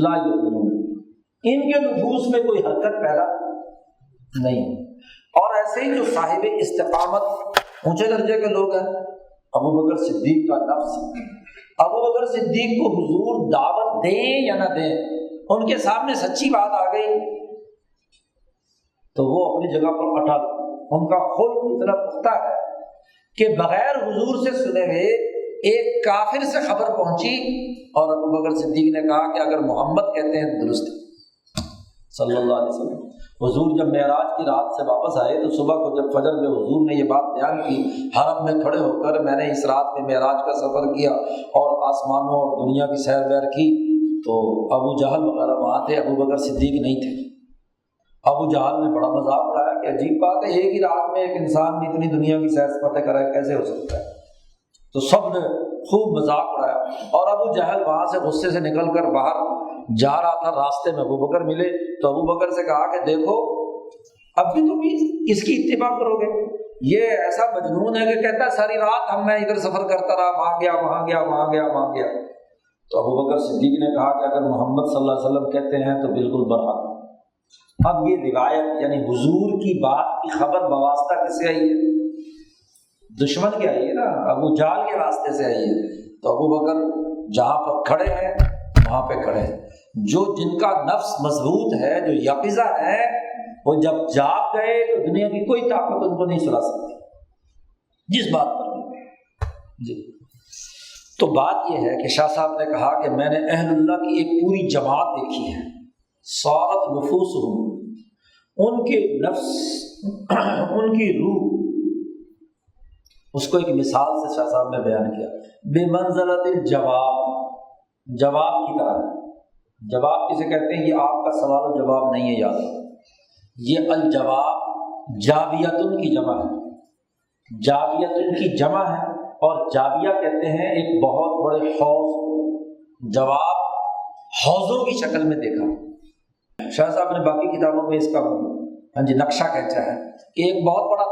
لا یؤمنون، ان کے نفوس میں کوئی حرکت پیدا نہیں۔ اور ایسے ہی جو صاحب استقامت اونچے درجے کے لوگ ہیں، ابو بکر صدیق کا نفس، ابو بکر صدیق کو حضور دعوت دیں یا نہ دیں، ان کے سامنے سچی بات آ گئی تو وہ اپنی جگہ پر اٹل، ان کا خلق اتنا پختہ ہے کہ بغیر حضور سے سنے ہوئے ایک کافر سے خبر پہنچی اور ابو بکر صدیق نے کہا کہ اگر محمد کہتے ہیں درست صلی اللہ علیہ وسلم۔ حضور جب معراج کی رات سے واپس آئے تو صبح کو جب فجر میں حضور نے یہ بات بیان کی، حرم میں کھڑے ہو کر میں نے اس رات میں معراج کا سفر کیا اور آسمانوں اور دنیا کی سیر ویر کی، تو ابو جہل وغیرہ وہاں تھے، ابو بکر صدیق نہیں تھے۔ ابو جہل نے بڑا مذاق اڑایا کہ عجیب بات ہے، ایک ہی رات میں ایک انسان نے اتنی دنیا کی سیر سپاٹے کرا، کیسے ہو سکتا ہے؟ تو سب نے خوب مذاق اڑایا، اور ابو جہل وہاں سے غصے سے نکل کر باہر جا رہا تھا، راستے میں ابو بکر ملے تو ابو بکر سے کہا کہ دیکھو اب بھی تم اس کی اتباع کرو گے، یہ ایسا مجنون ہے کہ کہتا ہے ساری رات میں ادھر سفر کرتا رہا، وہاں گیا وہاں گیا وہاں گیا وہاں گیا۔ تو ابو بکر صدیق نے کہا کہ اگر محمد صلی اللہ علیہ وسلم کہتے ہیں تو بالکل برحق۔ اب یہ روایت یعنی حضور کی بات کی خبر بواسطہ کس سے آئی ہے؟ دشمن کے آئی ہے نا، ابو جہل کے راستے سے آئی ہے۔ تو ابو بکر جہاں پر کھڑے ہیں وہاں پہ کھڑے ہیں۔ جو جن کا نفس مضبوط ہے، جو یقظہ ہے، وہ جب جاگ گئے تو دنیا کی کوئی طاقت ان کو نہیں سلا سکتی جس بات پر بھی۔ جی تو بات یہ ہے کہ شاہ صاحب نے کہا کہ میں نے اہل اللہ کی ایک پوری جماعت دیکھی ہے، صارت نفوسہم، ان کے نفس ان کی روح، اس کو ایک مثال سے شاہ صاحب نے بیان کیا، بے منزلت الجواب، جواب کی طرح۔ جواب کسے کہتے ہیں؟ یہ آپ کا سوال و جواب نہیں ہے، یاد رکھو۔ یہ الجواب جاویتن کی جمع ہے، جاویتن کی جمع ہے، اور جاویہ کہتے ہیں ایک بہت بڑے حوض، جواب حوضوں کی شکل میں دیکھا۔ شاہ صاحب نے باقی کتابوں میں اس کا نقشہ کھینچا ہے کہ ایک بہت بڑا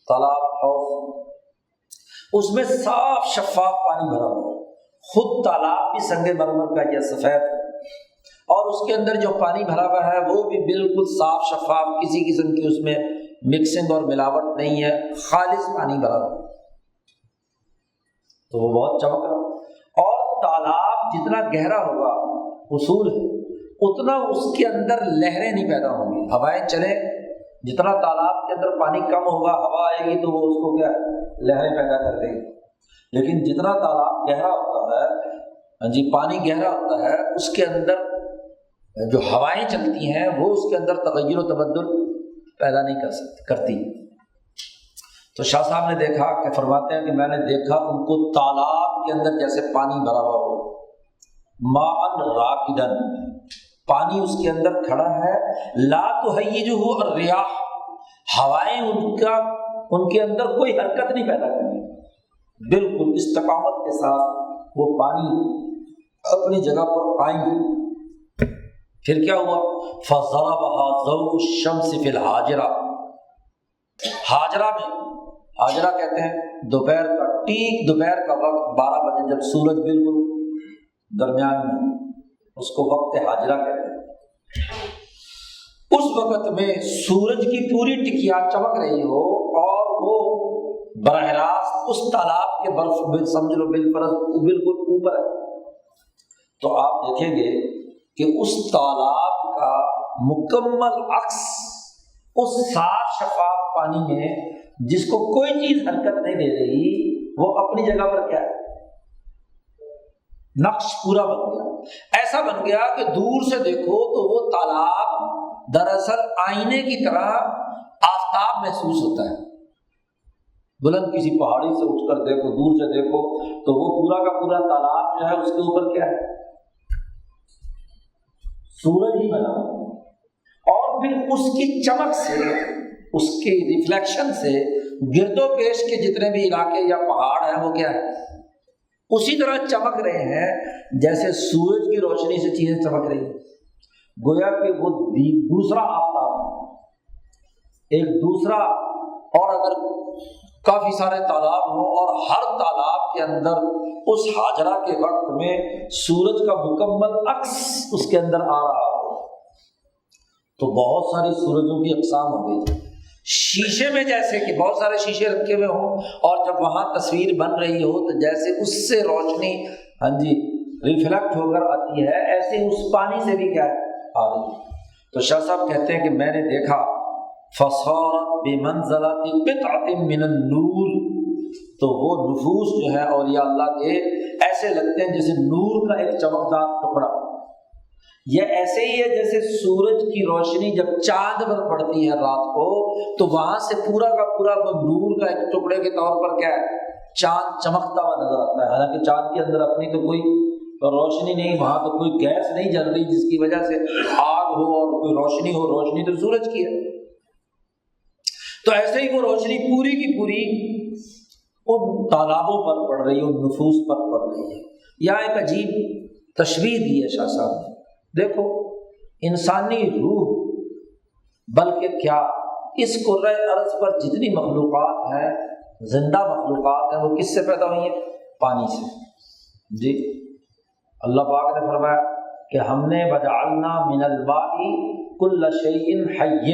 تالاب حوض، اس میں صاف شفاف پانی بھرا ہوا، خود تالاب بھی سنگ مرمر کا یا سفید، اور اس کے اندر جو پانی بھرا ہوا ہے وہ بھی بالکل صاف شفاف، کسی قسم کی اس میں مکسنگ اور ملاوٹ نہیں ہے، خالص پانی بھرا ہوا، تو وہ بہت چمک رہا۔ اور تالاب جتنا گہرا ہوگا، اصول ہے، اتنا اس کے اندر لہریں نہیں پیدا ہوں گی، ہوائیں چلے، جتنا تالاب کے اندر پانی کم ہوگا، ہوا آئے گی تو وہ اس کو کیا لہریں پیدا کر دے گی۔ لیکن جتنا تالاب گہرا ہوتا ہے، پانی گہرا ہوتا ہے، اس کے اندر جو ہوائیں چلتی ہیں وہ اس کے اندر تغیر و تبدل پیدا نہیں کرتی۔ تو شاہ صاحب نے دیکھا کہ فرماتے ہیں کہ میں نے دیکھا ان کو تالاب کے اندر جیسے پانی بھرا ہوا ہو، ماءً راکداً، پانی اس کے اندر کھڑا ہے، لا تہیجہ الریاح، ہوائیں ان کے اندر کوئی حرکت نہیں پیدا کرتی، بالکل استقامت کے ساتھ وہ پانی اپنی جگہ پر آئیں گے۔ پھر کیا ہوا؟ فَضَرَبَهَا ضَوْءُ الشَّمْسِ فِي الْحَاجِرَةِ، حاجرہ میں، حاجرہ کہتے ہیں دوپہر کا، ٹھیک دوپہر کا وقت 12 بجے جب سورج بالکل درمیان میں، اس کو وقت حاجرہ کہتے ہیں۔ اس وقت میں سورج کی پوری ٹکیا چمک رہی ہو اور وہ براہ راست اس تالاب کے برف سمجھ لو بالفرض بالکل اوپر ہے، تو آپ دیکھیں گے کہ اس تالاب کا مکمل عکس اس صاف شفاف پانی میں، جس کو کوئی چیز حرکت نہیں دے رہی، وہ اپنی جگہ پر کیا ہے، نقش پورا بن گیا۔ ایسا بن گیا کہ دور سے دیکھو تو وہ تالاب دراصل آئینے کی طرح آفتاب محسوس ہوتا ہے۔ بلند کسی پہاڑی سے اٹھ کر دیکھو، دور سے دیکھو تو وہ پورا کا پورا تالاب جو ہے اس کے اوپر کیا ہے، سورج ہی بنا، اور پھر اس کی چمک سے، اس کے ریفلیکشن سے گرد و پیش کے جتنے بھی علاقے یا پہاڑ ہیں وہ کیا ہے، اسی طرح چمک رہے ہیں جیسے سورج کی روشنی سے چیزیں چمک رہی ہیں۔ گویا کہ وہ دوسرا آفتاب، ایک دوسرا، اور اگر کافی سارے تالاب ہوں اور ہر تالاب کے اندر اس حاجرہ کے وقت میں سورج کا مکمل عکس اس کے اندر آ رہا ہو، تو بہت ساری سورجوں کی اقسام ہو گئی۔ شیشے میں جیسے کہ بہت سارے شیشے رکھے ہوئے ہوں اور جب وہاں تصویر بن رہی ہو تو جیسے اس سے روشنی ریفلیکٹ ہو کر آتی ہے، ایسے اس پانی سے بھی کیا آ رہی ہے۔ تو شاہ صاحب کہتے ہیں کہ میں نے دیکھا فَصَارَتْ بِمَنْزَلَةِ قِطْعَةٍ مِّنَ النُّورِ، تو وہ نفوس جو ہے اولیاء اللہ کے ایسے لگتے ہیں جیسے نور کا ایک چمکدار ٹکڑا۔ یہ ایسے ہی ہے جیسے سورج کی روشنی جب چاند پر پڑتی ہے رات کو تو وہاں سے پورا کا پورا وہ نور کا ایک ٹکڑے کے طور پر کیا ہے، چاند چمکتا ہوا نظر آتا ہے۔ حالانکہ چاند کے اندر اپنی تو کوئی روشنی نہیں، وہاں تو کوئی گیس نہیں جل رہی جس کی وجہ سے آگ ہو اور کوئی روشنی ہو، روشنی تو سورج کی ہے۔ تو ایسے ہی وہ روشنی پوری کی پوری ان تالابوں پر پڑ رہی ہے، ان نفوس پر پڑ رہی ہے۔ یہاں ایک عجیب تشبیہ دی ہے شاہ صاحب نے، دیکھو انسانی روح، بلکہ کیا اس کرۂ ارض پر جتنی مخلوقات ہیں، زندہ مخلوقات ہیں، وہ کس سے پیدا ہوئی ہیں؟ پانی سے۔ جی اللہ پاک نے فرمایا کہ ہم نے وجعلنا من الماء کل شیء حی،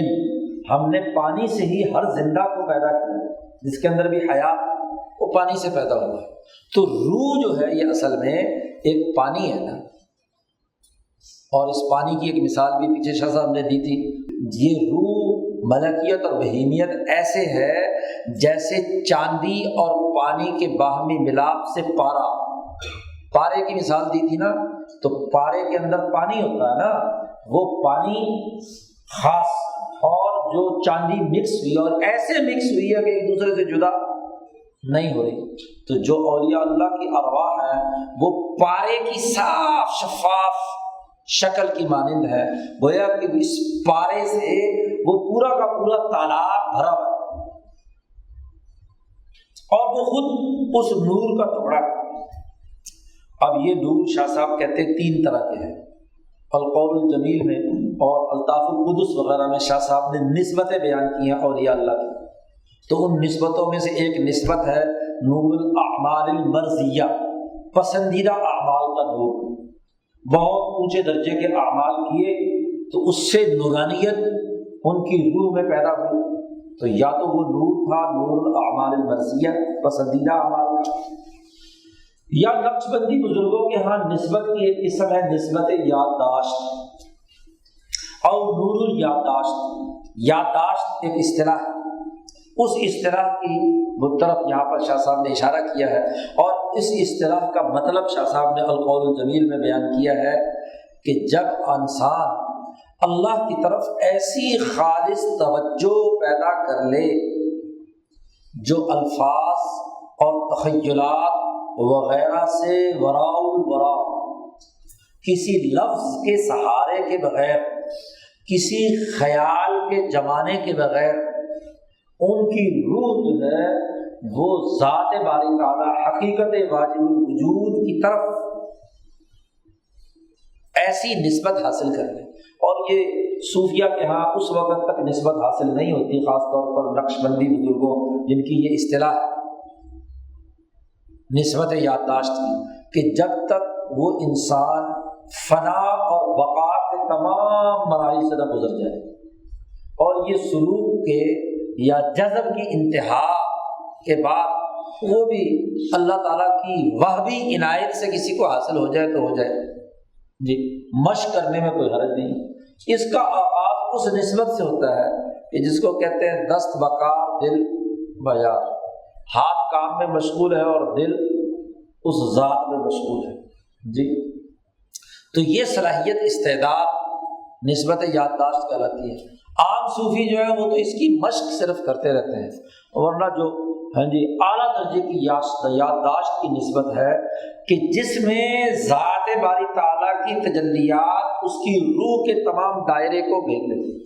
ہم نے پانی سے ہی ہر زندہ کو پیدا کیا، جس کے اندر بھی حیات وہ پانی سے پیدا ہوا ہے۔ تو روح جو ہے یہ اصل میں ایک پانی ہے نا، اور اس پانی کی ایک مثال بھی پیچھے شاہ صاحب نے دی تھی۔ یہ روح ملکیت اور بہیمیت ایسے ہے جیسے چاندی اور پانی کے باہمی ملاپ سے پارے کی مثال دی تھی نا، تو پارے کے اندر پانی ہوتا ہے نا، وہ پانی خاص اور جو چاندی مکس ہوئی اور ایسے مکس ہوئی ہے کہ ایک دوسرے سے جدا نہیں ہو رہی۔ تو جو اولیاء اللہ کی ارواح ہیں وہ پارے کی صاف شفاف شکل کی مانند ہے، گویا کہ اس پارے سے وہ پورا کا پورا تالاب بھرا ہوا ہے اور وہ خود اس نور کا ٹکڑا ہے۔ اب یہ نور شاہ صاحب کہتے ہیں 3 طرح کے ہیں۔ القول الجمیل میں اور الطاف القدس وغیرہ میں شاہ صاحب نے نسبتیں بیان کی ہیں اولیاء اللہ کی، تو ان نسبتوں میں سے ایک نسبت ہے نور الاعمال المرضیہ، پسندیدہ اعمال کا نور۔ بہت اونچے درجے کے اعمال کیے تو اس سے نورانیت ان کی روح میں پیدا ہوئی، تو یا تو وہ نور تھا نور الاعمال المرضیہ پسندیدہ اعمال کا، یا نقشبندی بزرگوں کے ہاں نسبت کی ایک قسم ہے نسبت یادداشت اور نور الیادداشت۔ یادداشت ایک اصطلاح ہے، اس اصطلاح کی طرف یہاں پر شاہ صاحب نے اشارہ کیا ہے، اور اس اصطلاح کا مطلب شاہ صاحب نے القول الجمیل میں بیان کیا ہے کہ جب انسان اللہ کی طرف ایسی خالص توجہ پیدا کر لے جو الفاظ اور تخیلات وغیرہ سے وراء الوراء، کسی لفظ کے سہارے کے بغیر، کسی خیال کے جمانے کے بغیر ان کی روح جو ہے وہ ذات باری تعالیٰ حقیقت واجب الوجود کی طرف ایسی نسبت حاصل کر لیں۔ اور یہ صوفیہ کے ہاں اس وقت تک نسبت حاصل نہیں ہوتی، خاص طور پر نقشبندی بزرگوں جن کی یہ اصطلاح ہے نسبت یادداشت کی، کہ جب تک وہ انسان فنا اور بقا کے تمام مراحل سے نہ گزر جائے اور یہ سلوک کے یا جذب کی انتہا کے بعد وہ بھی اللہ تعالیٰ کی وہبی عنایت سے کسی کو حاصل ہو جائے تو ہو جائے جی، مشق کرنے میں کوئی حرج نہیں۔ اس کا آغاز اس نسبت سے ہوتا ہے کہ جس کو کہتے ہیں دست بکار دل بیار، ہاتھ کام میں مشغول ہے اور دل اس ذات میں مشغول ہے جی۔ تو یہ صلاحیت استعداد نسبت یادداشت کہلاتی ہے۔ عام صوفی جو ہے وہ تو اس کی مشق صرف کرتے رہتے ہیں، ورنہ جو اعلیٰ درجے کی یادداشت کی نسبت ہے کہ جس میں ذات باری تعالیٰ کی تجلیات اس کی روح کے تمام دائرے کو گھیر لیتے ہیں۔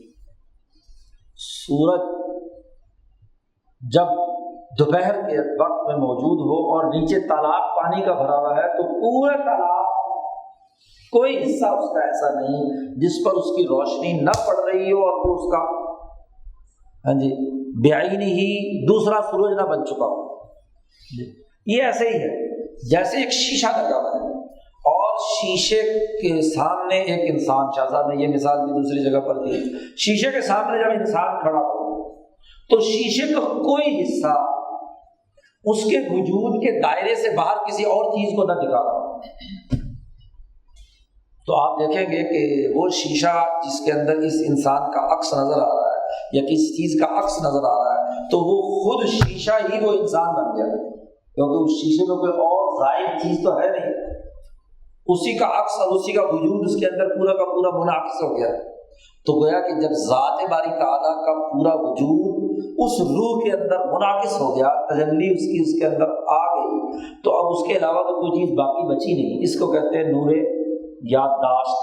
سورج جب دوپہر کے وقت میں موجود ہو اور نیچے تالاب پانی کا بھرا ہوا ہے تو پورے تالاب کوئی حصہ اس کا ایسا نہیں جس پر اس کی روشنی نہ پڑ رہی ہو اور وہ اس کا بعینی ہی دوسرا سورج نہ بن چکا ہو۔ یہ ایسے ہی ہے جیسے ایک شیشہ لگا ہوا ہے اور شیشے کے سامنے ایک انسان، شاہ صاحب نے یہ مثال بھی دوسری جگہ پر دی، شیشے کے سامنے جب انسان کھڑا ہو تو شیشے کا کوئی حصہ اس کے وجود کے دائرے سے باہر کسی اور چیز کو نہ دکھا رہا، تو آپ دیکھیں گے کہ وہ شیشہ جس کے اندر اس انسان کا عکس نظر آ رہا ہے یا کسی چیز کا عکس نظر آ رہا ہے تو وہ خود شیشہ ہی وہ انسان بن گیا، کیونکہ اس شیشے میں کوئی اور زائد چیز تو ہے نہیں، اسی کا عکس اور اسی کا وجود اس کے اندر پورا کا پورا منعکس ہو گیا۔ تو گویا کہ جب ذات باری تعالیٰ کا پورا وجود اس روح کے اندر منعکس ہو گیا، تجلی اس کی اس کے اندر آ گئی، تو اب اس کے علاوہ تو کوئی چیز باقی بچی نہیں۔ اس کو کہتے ہیں نور یادداشت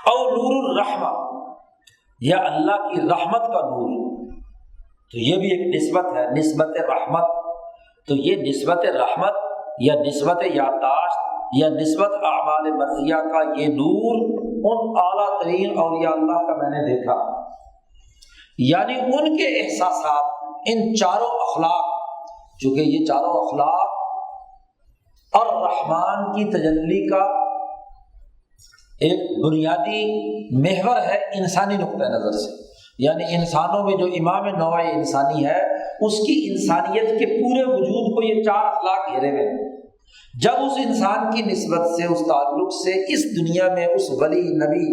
اور نور الرحمہ یا اللہ کی رحمت کا نور، تو یہ بھی ایک نسبت ہے، نسبت رحمت۔ تو یہ نسبت رحمت یا نسبت یادداشت یا نسبت اعمال مرضیہ کا یہ نور ان اعلیٰ ترین اولیاء اللہ کا میں نے دیکھا، یعنی ان کے احساسات، ان چاروں اخلاق، چونکہ یہ چاروں اخلاق اور رحمان کی تجلی کا ایک بنیادی محور ہے انسانی نقطہ نظر سے، یعنی انسانوں میں جو امام نوع انسانی ہے اس کی انسانیت کے پورے وجود کو یہ 4 اخلاق گھیرے ہوئے ہیں۔ جب اس انسان کی نسبت سے، اس تعلق سے اس دنیا میں اس ولی، نبی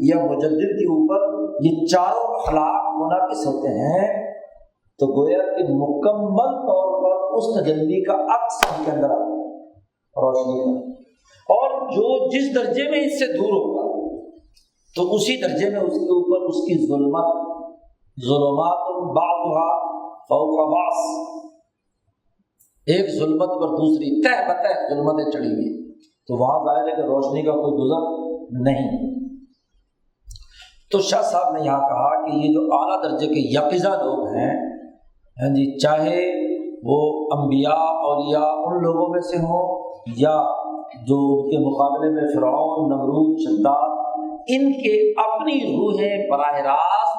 یا مجدد کے اوپر یہ 4 اخلاق منعکس ہوتے ہیں تو گویا کہ مکمل طور پر اس تجلی کا عکس ان کے اندر آتا ہے، روشنی کا، اور جو جس درجے میں اس سے دور ہوگا تو اسی درجے میں اس کے اوپر اس کی ظلمات بعضها فوق بعض، ایک ظلمت پر دوسری تہ بتہ ظلمتیں چڑھی ہوئی، تو وہاں ظاہر ہے کہ روشنی کا کوئی گزر نہیں۔ تو شاہ صاحب نے یہاں کہا کہ یہ جو اعلیٰ درجے کے یقظہ لوگ ہیں جی، چاہے وہ انبیاء اولیاء ان لوگوں میں سے ہوں یا جو ان کے مقابلے میں فرعون، نمرود، شداد، ان کے اپنی روحیں براہ راست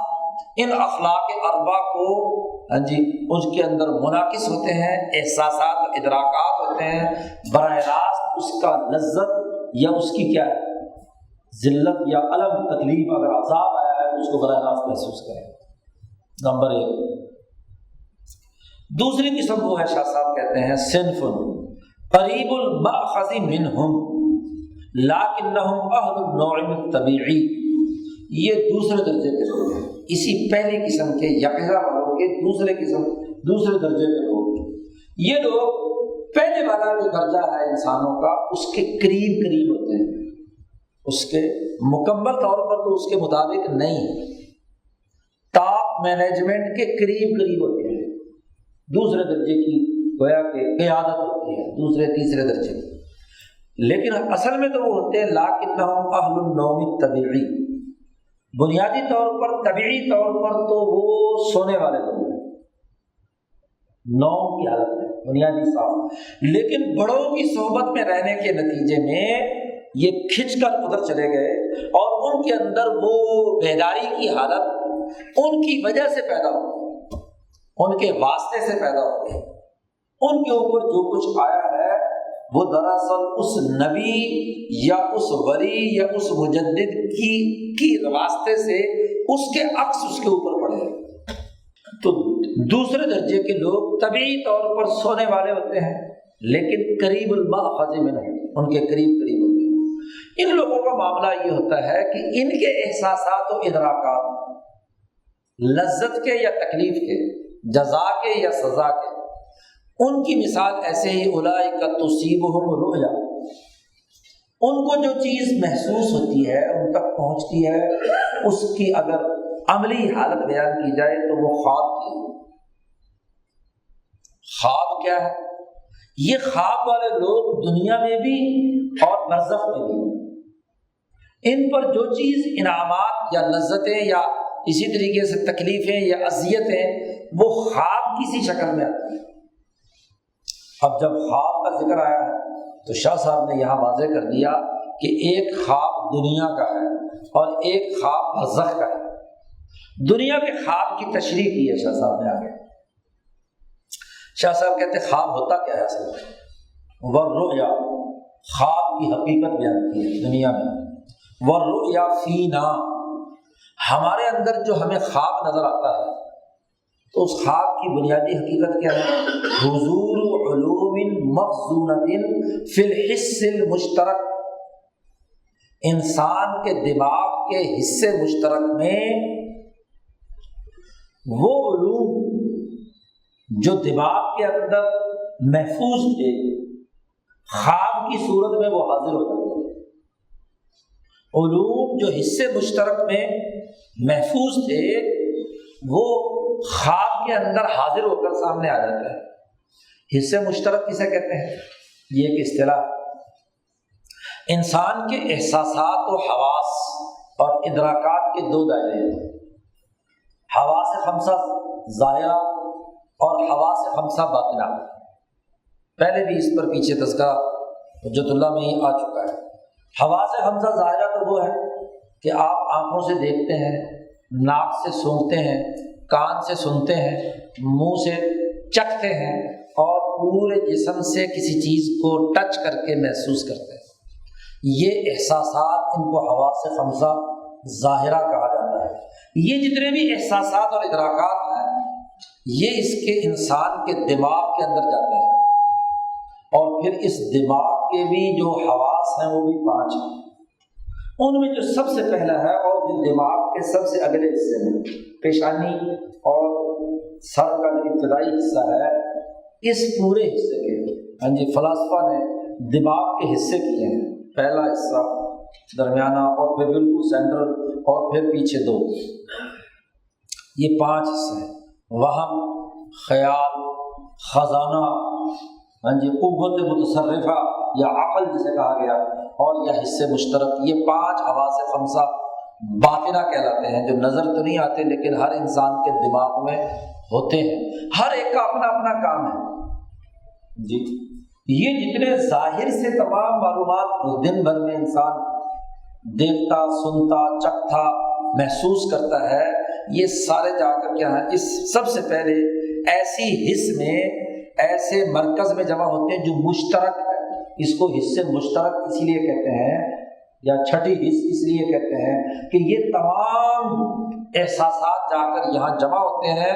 ان اخلاق اربع کو جی اس کے اندر منعکس ہوتے ہیں، احساسات و ادراکات ہوتے ہیں، براہ راست اس کا لذت یا اس کی کیا ہے ذلت یا الم، تکلیف، اگر عذاب آیا ہے تو اس کو براہ راست محسوس کریں۔ نمبر 1۔ دوسری قسم وہ ہے، شاہ صاحب کہتے ہیں صنف قریب المأخذ منہم لیکنہم اہل النوع الطبیعی، یہ دوسرے درجے کے لوگ ہیں، اسی پہلی قسم کے یقظہ والوں کے دوسرے درجے کے لوگ، یہ لوگ پہلے والا جو درجہ ہے انسانوں کا اس کے قریب ہوتے ہیں، اس کے مکمل طور پر تو اس کے مطابق نہیں، ٹاپ مینجمنٹ کے قریب ہوتے ہیں، دوسرے درجے کی گویا کہ قیادت ہوتی ہے، دوسرے تیسرے درجے کی، لیکن اصل میں تو وہ ہوتے ہیں لیکنہم اہل النوم الطبیعی، بنیادی طور پر طبیعی طور پر تو وہ سونے والے لوگ ہیں، نوم کی حالت میں بنیادی صاف، لیکن بڑوں کی صحبت میں رہنے کے نتیجے میں یہ کھنچ کر ادھر چلے گئے اور ان کے اندر وہ بیداری کی حالت ان کی وجہ سے پیدا ہو گئی، ان کے واسطے سے پیدا ہو گئی، ان کے اوپر جو کچھ آیا ہے وہ دراصل اس نبی یا اس ولی یا اس مجدد کی واسطے سے اس کے عکس اس کے اوپر پڑے۔ تو دوسرے درجے کے لوگ طبعی طور پر سونے والے ہوتے ہیں لیکن قریب المأخذ منہ، ان کے قریب ہوتے ہیں۔ ان لوگوں کا معاملہ یہ ہوتا ہے کہ ان کے احساسات و ادراکات لذت کے یا تکلیف کے، جزا کے یا سزا کے، ان کی مثال ایسے ہی اولئک تصیبہم رؤیا، ان کو جو چیز محسوس ہوتی ہے، ان تک پہنچتی ہے، اس کی اگر عملی حالت بیان کی جائے تو وہ خواب کی ہے۔ خواب کیا ہے؟ یہ خواب والے لوگ دنیا میں بھی اور برزخ میں بھی، ان پر جو چیز انعامات یا لذتیں یا اسی طریقے سے تکلیفیں یا اذیتیں وہ خواب کسی شکل میں آتی ہیں۔ اب جب خواب کا ذکر آیا ہے تو شاہ صاحب نے یہاں واضح کر دیا کہ ایک خواب دنیا کا ہے اور ایک خواب برزخ کا ہے۔ دنیا کے خواب کی تشریح کی ہے شاہ صاحب نے آگے۔ شاہ صاحب کہتے ہیں خواب ہوتا کیا ہے اصل میں؟ والرؤیا، خواب کی حقیقت بیان کی ہے دنیا میں۔ والرؤیا فینا، ہمارے اندر جو ہمیں خواب نظر آتا ہے تو اس خواب کی بنیادی حقیقت کیا ہے؟ حضور علوم مخزونۃ فی الحس المشترک، انسان کے دماغ کے حصے مشترک میں وہ علوم جو دماغ کے اندر محفوظ تھے خواب کی صورت میں وہ حاضر ہو جاتے ہیں۔ علوم جو حصے مشترک میں محفوظ تھے وہ خواب کے اندر حاضر ہو کر سامنے آ جاتا ہے۔ حصے مشترک کسے کہتے ہیں؟ یہ ایک اصطلاح، انسان کے احساسات و حواس اور ادراکات کے 2 دائرے ہیں، حواس خمسہ ظاہرہ اور حواس خمسہ باطنہ۔ پہلے بھی اس پر پیچھے تذکرہ حجت اللہ میں ہی آ چکا ہے۔ حواس خمسہ ظاہرہ تو وہ ہے کہ آپ آنکھوں سے دیکھتے ہیں، ناک سے سونگھتے ہیں، کان سے سنتے ہیں، منہ سے چکھتے ہیں اور پورے جسم سے کسی چیز کو ٹچ کر کے محسوس کرتے ہیں۔ یہ احساسات ان کو حواس خمسہ ظاہرہ کہا جاتا ہے۔ یہ جتنے بھی احساسات اور ادراکات ہیں یہ اس کے انسان کے دماغ کے اندر جاتے ہیں، اور پھر اس دماغ کے بھی جو حواس ہیں وہ بھی 5 ہیں۔ ان میں جو سب سے پہلا ہے اور جو دماغ کے سب سے اگلے حصے میں پیشانی اور سر کا جو ابتدائی حصہ ہے، اس پورے حصے کے فلاسفہ نے دماغ کے حصے کیے ہیں، پہلا حصہ، درمیانہ، اور پھر بالکل سینٹرل، اور پھر پیچھے 2۔ یہ 5 حصے ہیں، وہم، خیال، خزانہ، قوت متصرفہ یا عقل جسے کہا گیا، اور یا حصے مشترک۔ یہ 5 حواس خمسہ باطنہ کہلاتے ہیں، جو نظر تو نہیں آتے لیکن ہر انسان کے دماغ میں ہوتے ہیں، ہر ایک کا اپنا اپنا کام ہے جی۔ یہ جتنے ظاہر سے تمام معلومات دن بھر میں انسان دیکھتا، سنتا، چکھتا، محسوس کرتا ہے، یہ سارے جا کر کیا ہیں، اس سب سے پہلے ایسی حص میں، ایسے مرکز میں جمع ہوتے ہیں جو مشترک ہے۔ اس کو حصے مشترک اسی لیے کہتے ہیں، یا چھٹی حص اس لیے کہتے ہیں کہ یہ تمام احساسات جا کر یہاں جمع ہوتے ہیں،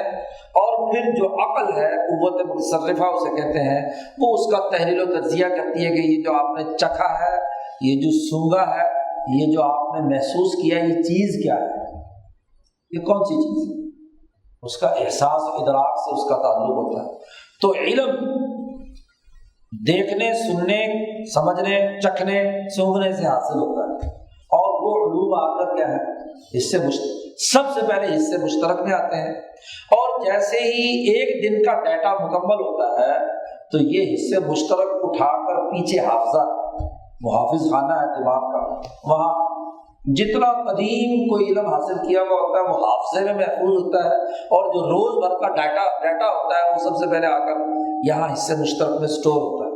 اور پھر جو عقل ہے، قوت متصرفہ اسے کہتے ہیں، وہ اس کا تحلیل و تجزیہ کرتی ہے کہ یہ جو آپ نے چکھا ہے، یہ جو سونگھا ہے، یہ جو آپ نے محسوس کیا، یہ چیز کیا ہے، یہ کون سی چیز ہے، اس کا احساس و ادراک سے اس کا تعلق ہوتا ہے۔ تو علم دیکھنے، سننے، سمجھنے، چکھنے، سونگھنے سے حاصل ہوتا ہے، اور وہ علوم آ کر کیا ہے، حصے سب سے پہلے حصے مشترک میں آتے ہیں، اور جیسے ہی ایک دن کا ڈیٹا مکمل ہوتا ہے تو یہ حصے مشترک اٹھا کر پیچھے حافظہ، محافظ خانہ ہے دماغ کا، وہاں جتنا قدیم کوئی علم حاصل کیا ہوا ہوتا ہے وہ حافظے میں محفوظ ہوتا ہے، اور جو روز بھر کا ڈیٹا ہوتا ہے وہ سب سے پہلے آ کر یہاں حصے مشترک میں سٹور ہوتا ہے۔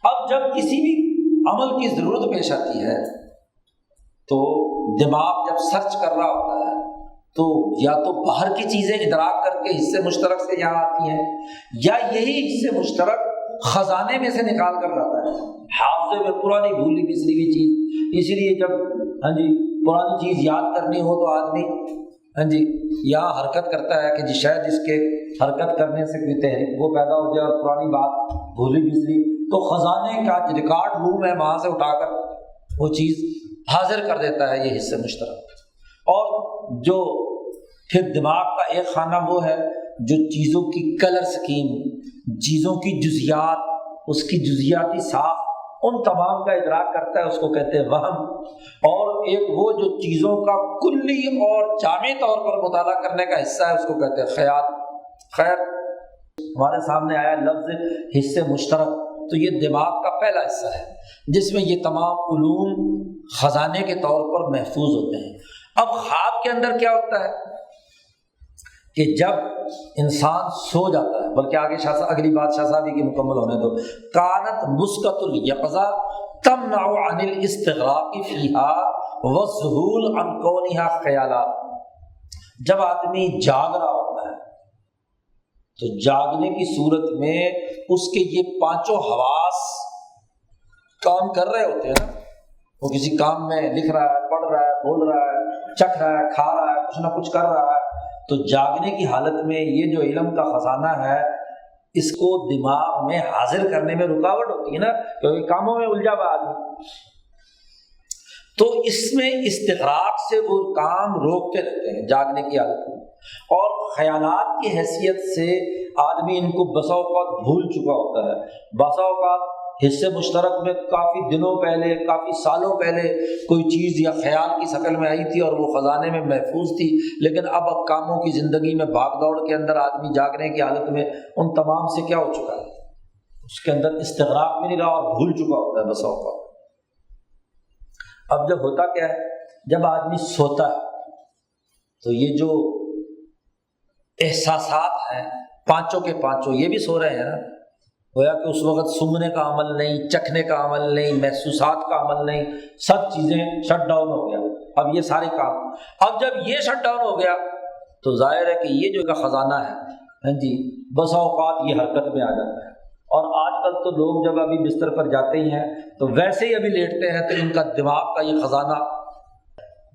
اب جب کسی بھی عمل کی ضرورت پیش آتی ہے تو دماغ جب سرچ کر رہا ہوتا ہے تو یا تو باہر کی چیزیں ادراک کر کے حصے مشترک سے یہاں آتی ہیں، یا یہی حصے مشترک خزانے میں سے نکال کر لاتا ہے، حافظے میں پرانی بھولی بسری ہوئی چیز۔ اسی لیے جب پرانی چیز یاد کرنی ہو تو آدمی یہاں حرکت کرتا ہے کہ شاید اس کے حرکت کرنے سے کوئی تحریک وہ پیدا ہو جائے اور پرانی بات بھولی بسری، تو خزانے کا ریکارڈ روم ہے، وہاں سے اٹھا کر وہ چیز حاضر کر دیتا ہے، یہ حصے مشترک۔ اور جو پھر دماغ کا ایک خانہ وہ ہے جو چیزوں کی کلر سکیم، چیزوں کی جزیات، اس کی جزیاتی ساخت، ان تمام کا ادراک کرتا ہے، اس کو کہتے ہیں وہم۔ اور ایک وہ جو چیزوں کا کلی اور جامع طور پر مطالعہ کرنے کا حصہ ہے، اس کو کہتے ہیں خیال۔ خیر، ہمارے سامنے آیا لفظ حصے مشترک، تو یہ دماغ کا پہلا حصہ ہے جس میں یہ تمام علوم خزانے کے طور پر محفوظ ہوتے ہیں۔ اب خواب کے اندر کیا ہوتا ہے کہ جب انسان سو جاتا ہے، بلکہ آگے اگلی بات شاہ صاحب کی مکمل ہونے دو، کانت مسکۃ الیقظہ تمنع عن الاستغراق فیها والذہول عن کونها خیالات۔ جب آدمی جاگ رہا ہوتا ہے تو جاگنے کی صورت میں اس کے یہ 5 حواس کام کر رہے ہوتے ہیں نا، وہ کسی کام میں لکھ رہا ہے، پڑھ رہا ہے، بول رہا ہے، چکھ رہا ہے، کھا رہا ہے، کچھ نہ کچھ کر رہا ہے۔ تو جاگنے کی حالت میں یہ جو علم کا خزانہ ہے، اس کو دماغ میں حاضر کرنے میں رکاوٹ ہوتی ہے نا، کیونکہ کاموں میں الجھا ہوا آدمی، تو اس میں استغراق سے وہ کام روکتے رہتے ہیں جاگنے کی حالت میں۔ اور خیالات کی حیثیت سے آدمی ان کو بسا اوقات بھول چکا ہوتا ہے، بسا اوقات حصے مشترک میں کافی دنوں پہلے، کافی سالوں پہلے کوئی چیز یا خیال کی شکل میں آئی تھی اور وہ خزانے میں محفوظ تھی، لیکن اب کاموں کی زندگی میں بھاگ دوڑ کے اندر آدمی جاگنے کی حالت میں ان تمام سے کیا ہو چکا ہے، اس کے اندر استغراق میں نہیں رہا اور بھول چکا ہوتا ہے بسا اوقات۔ اب جب ہوتا کیا ہے، جب آدمی سوتا ہے تو یہ جو احساسات ہیں 5 کے 5 یہ بھی سو رہے ہیں نا، گویا کہ اس وقت سونگھنے کا عمل نہیں، چکھنے کا عمل نہیں، محسوسات کا عمل نہیں، سب چیزیں شٹ ڈاؤن ہو گیا۔ اب یہ سارے کام، اب جب یہ شٹ ڈاؤن ہو گیا تو ظاہر ہے کہ یہ جو کا خزانہ ہے جی بسا اوقات یہ حرکت میں آ جاتا ہے۔ اور آج کل تو لوگ جب ابھی بستر پر جاتے ہی ہیں تو ویسے ہی ابھی لیٹتے ہیں تو ان کا دماغ کا یہ خزانہ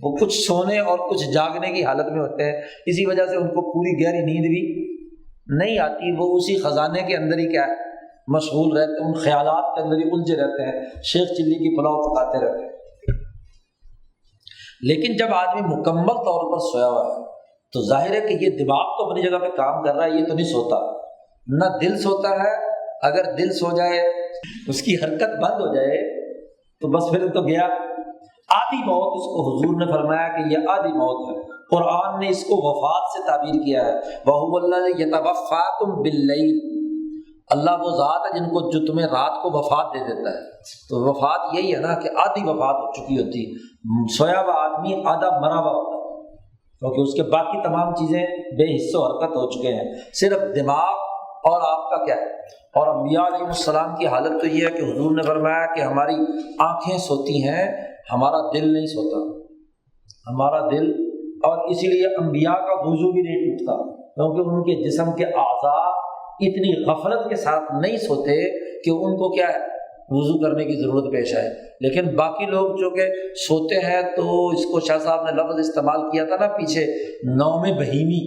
وہ کچھ سونے اور کچھ جاگنے کی حالت میں ہوتے ہیں، اسی وجہ سے ان کو پوری گہری نیند بھی نہیں آتی، وہ اسی خزانے کے اندر ہی کیا ہے مشغول رہتے ہیں، ان خیالات کے اندر ہی الجھے رہتے ہیں، شیخ چلی کی پلاؤ پکاتے رہتے ہیں۔ لیکن جب آدمی مکمل طور پر سویا ہوا ہے تو ظاہر ہے کہ یہ دماغ تو اپنی جگہ پہ کام کر رہا ہے، یہ تو نہیں سوتا، نہ دل سوتا ہے۔ اگر دل سو جائے، اس کی حرکت بند ہو جائے تو بس پھر تو گیا آدھی موت۔ اس کو حضور نے فرمایا کہ یہ آدھی موت ہے۔ قرآن نے اس کو وفات سے تعبیر کیا ہے، وَهُوَ الَّذِي يَتَوَفَّاكُم بِاللَّيْلِ، اللہ وہ ذات ہے جن کو جو تمہیں رات کو وفات دے دیتا ہے۔ تو وفات یہی ہے نا کہ آدھی وفات ہو چکی ہوتی ہے، سویا ہوا آدمی آدھا مرا ہوا ہوتا ہے، کیونکہ اس کے باقی تمام چیزیں بے حص و حرکت ہو چکے ہیں، صرف دماغ اور آپ کا کیا ہے۔ اور انبیاء علیہ السلام کی حالت تو یہ ہے کہ حضور نے فرمایا کہ ہماری آنکھیں سوتی ہیں، ہمارا دل نہیں سوتا، ہمارا دل، اور اسی لیے انبیاء کا وضو بھی نہیں ٹوٹتا، کیونکہ ان کے جسم کے اعضاء اتنی غفلت کے ساتھ نہیں سوتے کہ ان کو کیا ہے وضو کرنے کی ضرورت پیش آئے۔ لیکن باقی لوگ جو کہ سوتے ہیں تو اس کو شاہ صاحب نے لفظ استعمال کیا تھا نا پیچھے، نوم بہیمی،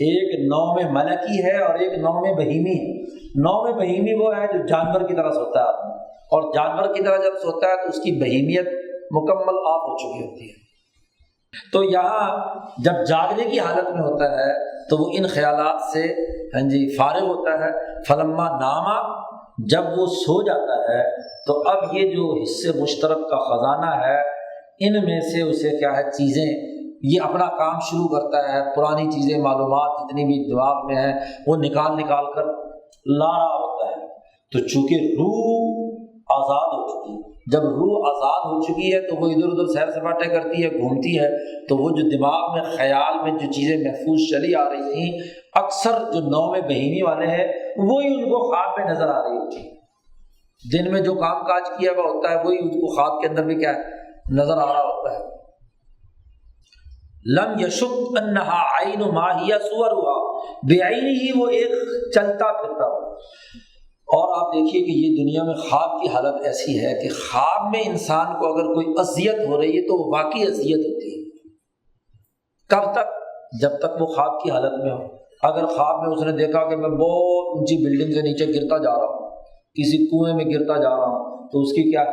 ایک نوم ملکی ہے اور ایک نوم بہیمی ہے۔ نوم بہیمی وہ ہے جو جانور کی طرح سوتا ہے آدمی، اور جانور کی طرح جب سوتا ہے تو اس کی بہیمیت مکمل آف ہو چکی ہوتی ہے۔ تو یہاں جب جاگنے کی حالت میں ہوتا ہے تو وہ ان خیالات سے فارغ ہوتا ہے۔ فلما ناما، جب وہ سو جاتا ہے تو اب یہ جو حصے مشترک کا خزانہ ہے ان میں سے اسے کیا ہے چیزیں، یہ اپنا کام شروع کرتا ہے، پرانی چیزیں معلومات جتنی بھی دماغ میں ہیں وہ نکال کر لا رہا ہوتا ہے۔ تو چونکہ روح آزاد ہو چکی ہے، جب روح آزاد ہو چکی ہے تو وہ ادھر ادھر سیر سپاٹے کرتی ہے، گھومتی ہے، تو وہ جو دماغ میں خیال میں جو چیزیں محفوظ چلی آ رہی تھیں، اکثر جو نوم بہیمی والے ہیں وہی ان کو خواب میں نظر آ رہی ہوتی ہے۔ دن میں جو کام کاج کیا ہوا ہوتا ہے وہی ان کو خواب کے اندر بھی کیا ہے نظر آ رہا ہوتا ہے۔ لم یشک انہا عین ما ہی صورھا، بعینہ ہی وہ ایک چلتا پھرتا ہو۔ اور آپ دیکھیے کہ یہ دنیا میں خواب کی حالت ایسی ہے کہ خواب میں انسان کو اگر کوئی اذیت ہو رہی ہے تو وہ واقعی اذیت ہوتی ہے۔ کب تک؟ جب تک وہ خواب کی حالت میں ہو۔ اگر خواب میں اس نے دیکھا کہ میں بہت اونچی بلڈنگ سے نیچے گرتا جا رہا ہوں، کسی کنویں میں گرتا جا رہا ہوں، تو اس کی کیا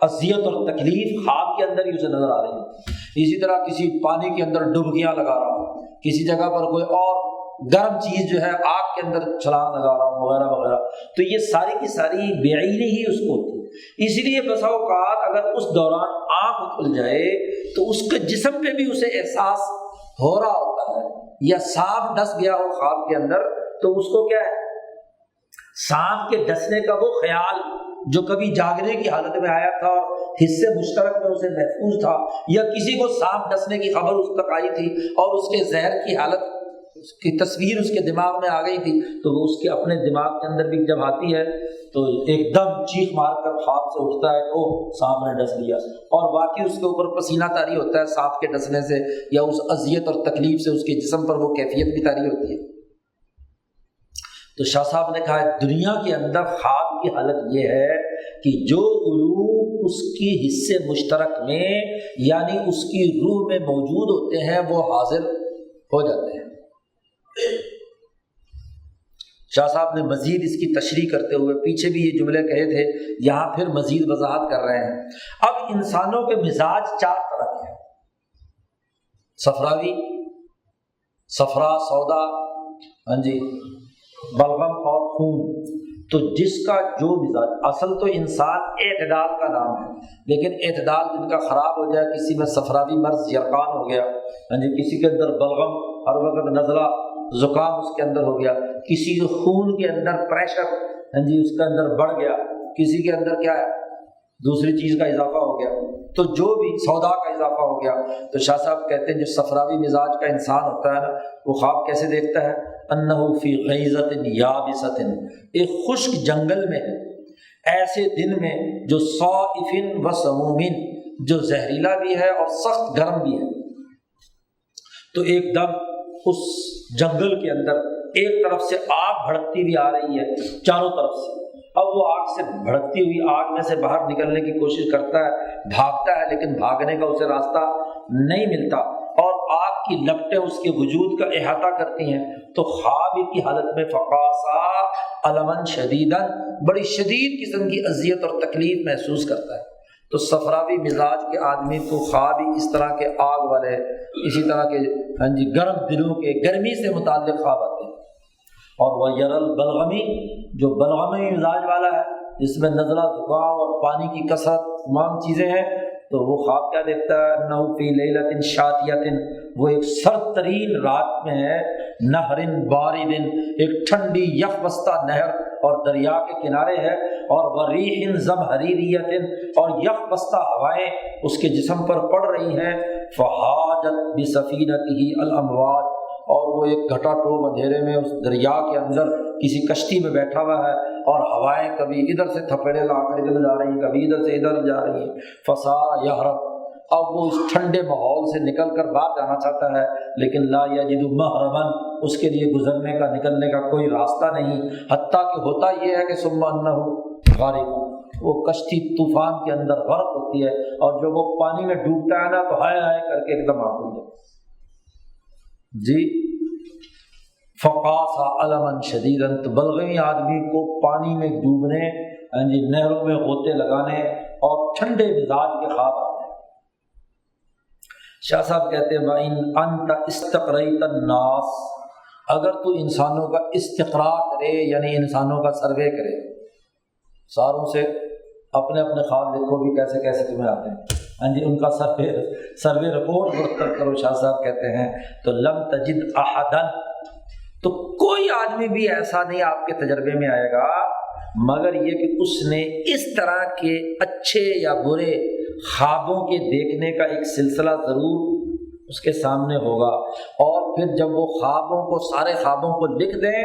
اذیت اور تکلیف خواب کے اندر ہی اسے نظر آ رہی ہے۔ اسی طرح کسی پانی کے اندر ڈبکیاں لگا رہا ہوں، کسی جگہ پر کوئی اور گرم چیز جو ہے آگ کے اندر چھلانگ لگا رہا ہوں وغیرہ وغیرہ، تو یہ ساری کی ساری بےعینی ہی اس کو ہوتی ہے۔ اسی لیے بسا اوقات اگر اس دوران آنکھ کھل جائے تو اس کے جسم پہ بھی اسے احساس ہو رہا ہوتا ہے، یا سانپ ڈس گیا ہو خواب کے اندر تو اس کو کیا ہے سانپ کے ڈسنے کا وہ خیال جو کبھی جاگنے کی حالت میں آیا تھا اور حصے مشترک میں اسے محفوظ تھا، یا کسی کو سانپ ڈسنے کی خبر اس تک آئی تھی اور اس کے زہر کی حالت اس کی تصویر اس کے دماغ میں آ گئی تھی، تو وہ اس کے اپنے دماغ کے اندر بھی جب آتی ہے تو ایک دم چیخ مار کر خواب سے اٹھتا ہے، او سانپ نے ڈس لیا، اور واقعی اس کے اوپر پسینہ طاری ہوتا ہے سانپ کے ڈسنے سے، یا اس اذیت اور تکلیف سے اس کے جسم پر وہ کیفیت بھی طاری ہوتی ہے۔ تو شاہ صاحب نے کہا دنیا کے اندر خواب کی حالت یہ ہے کہ جو علوم اس کی حصے مشترک میں یعنی اس کی روح میں موجود ہوتے ہیں وہ حاضر ہو جاتے ہیں۔ شاہ صاحب نے مزید اس کی تشریح کرتے ہوئے پیچھے بھی یہ جملے کہے تھے، یہاں پھر مزید وضاحت کر رہے ہیں۔ اب انسانوں کے مزاج 4 طرح کے ہیں، صفراوی، صفرا، سودا، بلغم اور خون۔ تو جس کا جو مزاج، اصل تو انسان اعتدال کا نام ہے، لیکن اعتدال جن کا خراب ہو جائے، کسی میں صفراوی مرض یرقان ہو گیا، کسی کے اندر بلغم ہر وقت نزلہ زکام اس کے اندر ہو گیا، کسی کے خون کے اندر پریشر اس کے اندر بڑھ گیا، کسی کے اندر کیا ہے دوسری چیز کا اضافہ ہو گیا، تو جو بھی سودا کا اضافہ ہو گیا۔ تو شاہ صاحب کہتے ہیں جو صفراوی مزاج کا انسان ہوتا ہے نا، وہ خواب کیسے دیکھتا ہے؟ انہ فی غیظۃ یابسۃ، ایک خشک جنگل میں ایسے دن میں جو صائف و سموم، جو زہریلا بھی ہے اور سخت گرم بھی ہے، تو ایک دم اس جنگل کے اندر ایک طرف سے آگ بھڑکتی ہوئی آ رہی ہے چاروں طرف سے، اب وہ آگ سے بھڑکتی ہوئی آگ میں سے باہر نکلنے کی کوشش کرتا ہے، بھاگتا ہے، لیکن بھاگنے کا اسے راستہ نہیں ملتا، اور آگ کی لپٹیں اس کے وجود کا احاطہ کرتی ہیں، تو خواب کی حالت میں فقاسا المن شدیداً، بڑی شدید قسم کی اذیت اور تکلیف محسوس کرتا ہے۔ تو صفراوی مزاج کے آدمی کو خواب ہی اس طرح کے آگ والے، اسی طرح کے گرم دلوں کے گرمی سے متعلق خواب آتے ہیں۔ اور وہ یرل بلغمی، جو بلغمی مزاج والا ہے، جس میں نزلہ زکام اور پانی کی کثرت تمام چیزیں ہیں، تو وہ خواب کیا دیکھتا ہے؟ انہ فی لیلۃ شاتیۃ، وہ ایک سرد ترین رات میں ہے، نہر بارد، ایک ٹھنڈی یخ بستہ نہر اور دریا کے کنارے ہے، اور وریح زمہریریۃ، اور یخ بستہ ہوائیں اس کے جسم پر پڑ رہی ہیں، فحاجت بسفینتہ الامواج، اور وہ ایک گھٹا ٹوب اندھیرے میں اس دریا کے اندر کسی کشتی میں بیٹھا ہوا ہے، اور ہوائیں کبھی ادھر سے تھپڑے لا کر ادھر جا رہی ہیں، کبھی ادھر سے ادھر جا رہی ہیں، فصار یہرب، اب وہ اس ٹھنڈے ماحول سے نکل کر باہر جانا چاہتا ہے، لیکن لا یجد مہربا، اس کے لیے گزرنے کا نکلنے کا کوئی راستہ نہیں، حتیٰ کہ ہوتا یہ ہے کہ ثم انہ غارق، وہ کشتی طوفان کے اندر غرق ہوتی ہے، اور جب وہ پانی میں ڈوبتا ہے نا تو ہائے ہائے کر کے ایک دم آ جائے جی۔ فقاسا علما شدیدا، تو بلغمی آدمی کو پانی میں ڈوبنے، نہروں میں غوطے لگانے اور ٹھنڈے مزاج کے خواب آتے ہیں۔ شاہ صاحب کہتے ہیں وَإِنْ أَنْتَ اسْتَقْرَيْتَ النَّاسَ، اگر تو انسانوں کا استقراء کرے، یعنی انسانوں کا سروے کرے، ساروں سے اپنے اپنے خواب لکھو بھی کیسے کیسے تمہیں آتے ہیں، ان کا سروے رپورٹ مرتب کرو، شاہ صاحب کہتے ہیں، تو لم تجد احدا، تو کوئی آدمی بھی ایسا نہیں آپ کے تجربے میں آئے گا مگر یہ کہ اس نے اس طرح کے اچھے یا برے خوابوں کے دیکھنے کا ایک سلسلہ ضرور اس کے سامنے ہوگا، اور پھر جب وہ خوابوں کو، سارے خوابوں کو لکھ دیں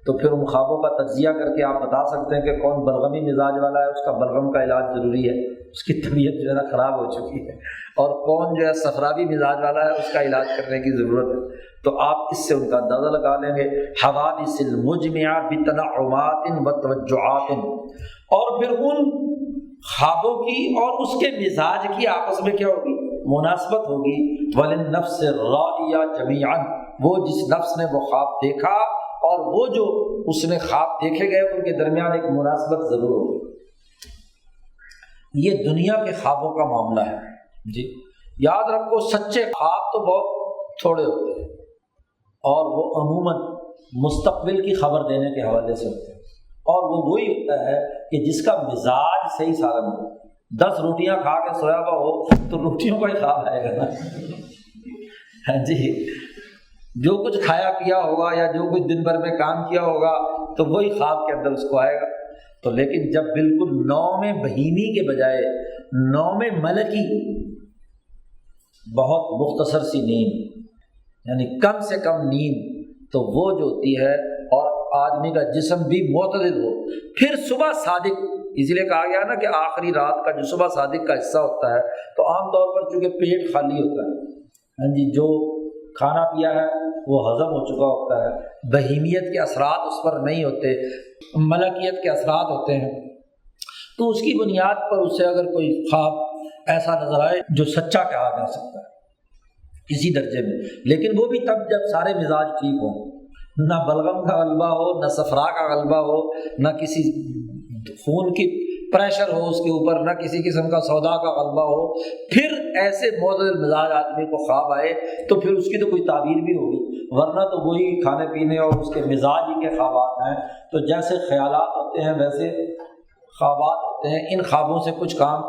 تو پھر ان خوابوں کا تجزیہ کر کے آپ بتا سکتے ہیں کہ کون بلغمی مزاج والا ہے، اس کا بلغم کا علاج ضروری ہے، اس کی طبیعت جو ہے نا خراب ہو چکی ہے، اور کون جو ہے صفراوی مزاج والا ہے، اس کا علاج کرنے کی ضرورت ہے، تو آپ اس سے ان کا اندازہ لگا لیں گے۔ حوادث المجمعہ بتنعمات وتوجعات، اور پھر ان خوابوں کی اور اس کے مزاج کی آپس میں کیا ہوگی؟ مناسبت ہوگی۔ وللنفس الرائیہ جمیعا، وہ جس نفس نے وہ خواب دیکھا اور وہ جو اس نے خواب دیکھے گئے ان کے درمیان ایک مناسبت ضرور ہوگی۔ یہ دنیا کے خوابوں کا معاملہ ہے جی۔ یاد رکھو سچے خواب تو بہت تھوڑے ہوتے ہیں، اور وہ عموماً مستقبل کی خبر دینے کے حوالے سے ہوتے ہیں، اور وہ وہی ہوتا ہے کہ جس کا مزاج صحیح سالم ہو۔ 10 روٹیاں کھا کے سویا ہوا ہو تو روٹیوں کا ہی خواب آئے گا نا ہاں جی، جو کچھ کھایا پیا ہوگا یا جو کچھ دن بھر میں کام کیا ہوگا تو وہی خواب کے اندر اس کو آئے گا۔ تو لیکن جب بالکل نوم بہیمی کے بجائے نوم ملکی، بہت مختصر سی نیند، یعنی کم سے کم نیند، تو وہ جو ہوتی ہے، اور آدمی کا جسم بھی معتدل ہو، پھر صبح صادق، اسی لیے کہا گیا نا کہ آخری رات کا جو صبح صادق کا حصہ ہوتا ہے، تو عام طور پر چونکہ پیٹ خالی ہوتا ہے، ہاں جی، جو کھانا پیا ہے وہ ہضم ہو چکا ہوتا ہے، بہیمیت کے اثرات اس پر نہیں ہوتے، ملکیت کے اثرات ہوتے ہیں، تو اس کی بنیاد پر اسے اگر کوئی خواب ایسا نظر آئے جو سچا کہا جا سکتا ہے اسی درجے میں، لیکن وہ بھی تب جب سارے مزاج ٹھیک ہوں، نہ بلغم کا غلبہ ہو، نہ صفرا کا غلبہ ہو، نہ کسی خون کی پریشر ہو اس کے اوپر، نہ کسی قسم کا سودا کا غلبہ ہو، پھر ایسے معتدل مزاج آدمی کو خواب آئے تو پھر اس کی تو کوئی تعبیر بھی ہوگی، ورنہ تو وہی کھانے پینے اور اس کے مزاج ہی کے خوابات ہیں۔ تو جیسے خیالات ہوتے ہیں ویسے خوابات ہوتے ہیں، ان خوابوں سے کچھ کام،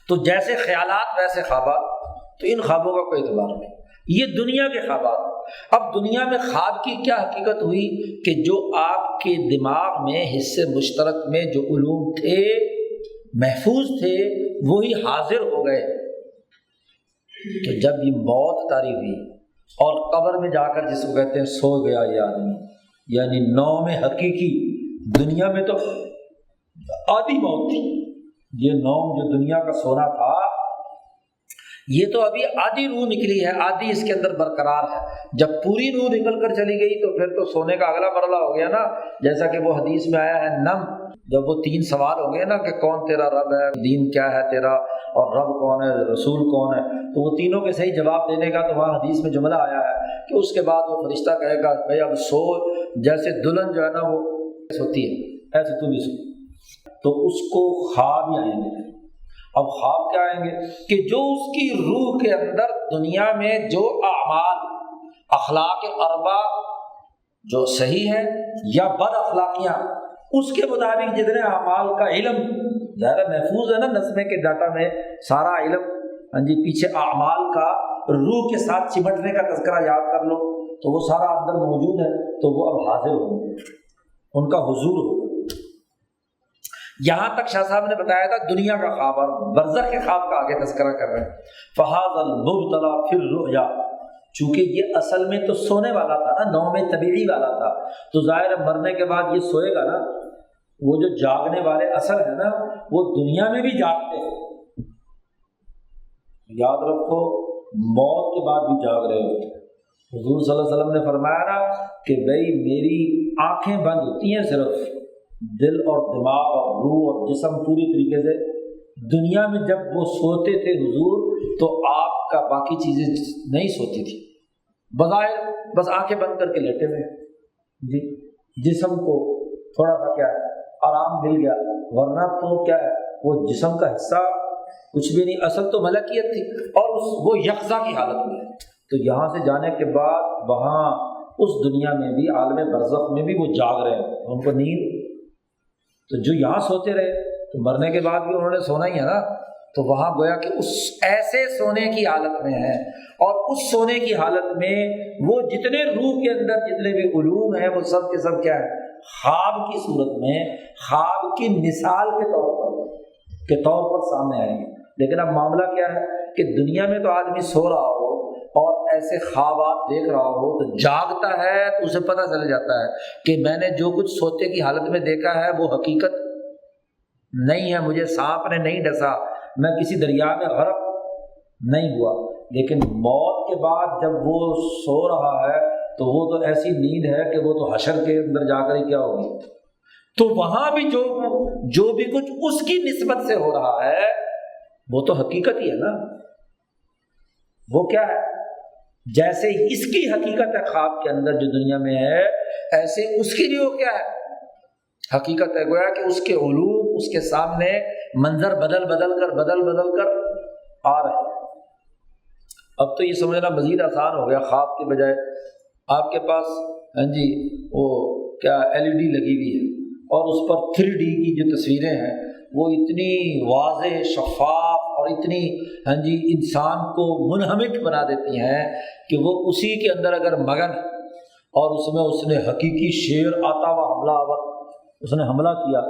تو جیسے خیالات ویسے خوابات، تو ان خوابوں کا کوئی اعتبار نہیں، یہ دنیا کے خوابات۔ اب دنیا میں خواب کی کیا حقیقت ہوئی کہ جو آپ کے دماغ میں حصے مشترک میں جو علوم تھے، محفوظ تھے، وہی حاضر ہو گئے، تو جب یہ موت طاری ہوئی اور قبر میں جا کر جس کو کہتے ہیں سو گیا یہ آدمی، یعنی نوم حقیقی، دنیا میں تو آدھی موت تھی، یہ نوم جو دنیا کا سونا تھا یہ تو ابھی آدھی روح نکلی ہے، آدھی اس کے اندر برقرار ہے، جب پوری روح نکل کر چلی گئی تو پھر تو سونے کا اگلا مرحلہ ہو گیا نا، جیسا کہ وہ حدیث میں آیا ہے نم، جب وہ 3 سوال ہو گئے نا کہ کون تیرا رب ہے، دین کیا ہے تیرا، اور رب کون ہے، رسول کون ہے، تو وہ تینوں کے صحیح جواب دینے کا تو وہاں حدیث میں جملہ آیا ہے کہ اس کے بعد وہ فرشتہ کہے گا بھائی اب سو، جیسے دلہن جو ہے نا وہ سوتی ہے ایسے تو بھی سو، تو اس کو خواب ہی آئیں گے۔ اب خواب کیا آئیں گے کہ جو اس کی روح کے اندر دنیا میں جو اعمال، اخلاق اربع جو صحیح ہے یا بد اخلاقیاں، اس کے مطابق جتنے اعمال کا علم ظاہر محفوظ ہے نا نسمے کے ڈاٹا میں سارا علم، ہاں جی پیچھے اعمال کا روح کے ساتھ چمٹنے کا تذکرہ یاد کر لو تو وہ سارا اندر موجود ہے، تو وہ اب حاضر ہوں گے، ان کا حضور ہوگا۔ یہاں تک شاہ صاحب نے بتایا تھا دنیا کا خواب، اور برزخ کے خواب کا آگے تذکرہ کر رہے ہیں۔ فَهَذَا الْمُبْتَلَى فِي الرُّؤْيَا، چونکہ یہ اصل میں تو سونے والا تھا نا، نوم طبیعی والا تھا، تو ظاہر ہے مرنے کے بعد یہ سوئے گا نا، وہ جو جاگنے والے اصل ہے نا وہ دنیا میں بھی جاگتے ہیں، یاد رکھو موت کے بعد بھی جاگ رہے ہوتے ہیں۔ حضور صلی اللہ علیہ وسلم نے فرمایا نا کہ بھئی میری آنکھیں بند ہوتی ہیں صرف، دل اور دماغ اور روح اور جسم پوری طریقے سے، دنیا میں جب وہ سوتے تھے حضور تو آپ کا باقی چیزیں نہیں سوتی تھی، بظاہر بس آنکھیں بند کر کے لیٹے ہوئے جی، جسم کو تھوڑا سا کیا ہے آرام مل گیا، ورنہ تو کیا ہے وہ جسم کا حصہ کچھ بھی نہیں، اصل تو ملکیت تھی، اور وہ یقظہ کی حالت میں۔ تو یہاں سے جانے کے بعد وہاں اس دنیا میں بھی عالم برزخ میں بھی وہ جاگ رہے ہیں، ان کو نیند، تو جو یہاں سوتے رہے تو مرنے کے بعد بھی انہوں نے سونا ہی ہے نا، تو وہاں گویا کہ اس ایسے سونے کی حالت میں ہے، اور اس سونے کی حالت میں وہ جتنے روح کے اندر جتنے بھی علوم ہیں وہ سب کے سب کیا ہے خواب کی صورت میں، خواب کی مثال کے طور پر سامنے آئیں گے۔ لیکن اب معاملہ کیا ہے کہ دنیا میں تو آدمی سو رہا ہو اور ایسے خوابات دیکھ رہا ہو تو جاگتا ہے تو اسے پتہ چل جاتا ہے کہ میں نے جو کچھ سوتے کی حالت میں دیکھا ہے وہ حقیقت نہیں ہے، مجھے سانپ نے نہیں ڈسا، میں کسی دریا میں غرق نہیں ہوا۔ لیکن موت کے بعد جب وہ سو رہا ہے تو وہ تو ایسی نیند ہے کہ وہ تو حشر کے اندر جا کر ہی کیا ہوگی، تو وہاں بھی جو بھی کچھ اس کی نسبت سے ہو رہا ہے وہ تو حقیقت ہی ہے نا، وہ کیا ہے جیسے اس کی حقیقت ہے خواب کے اندر جو دنیا میں ہے، ایسے اس کی بھی وہ کیا ہے حقیقت ہے، گویا کہ اس کے علوم اس کے سامنے منظر بدل بدل کر آ رہے ہیں۔ اب تو یہ سمجھنا مزید آسان ہو گیا، خواب کے بجائے آپ کے پاس ہاں جی وہ کیا LED لگی ہوئی ہے، اور اس پر 3D کی جو تصویریں ہیں وہ اتنی واضح، شفاف اور اتنی ہاں جی انسان کو منہمک بنا دیتی ہیں کہ وہ اسی کے اندر اگر مگن، اور اس میں اس نے حقیقی شیر آتا ہوا حملہ آور اس نے حملہ کیا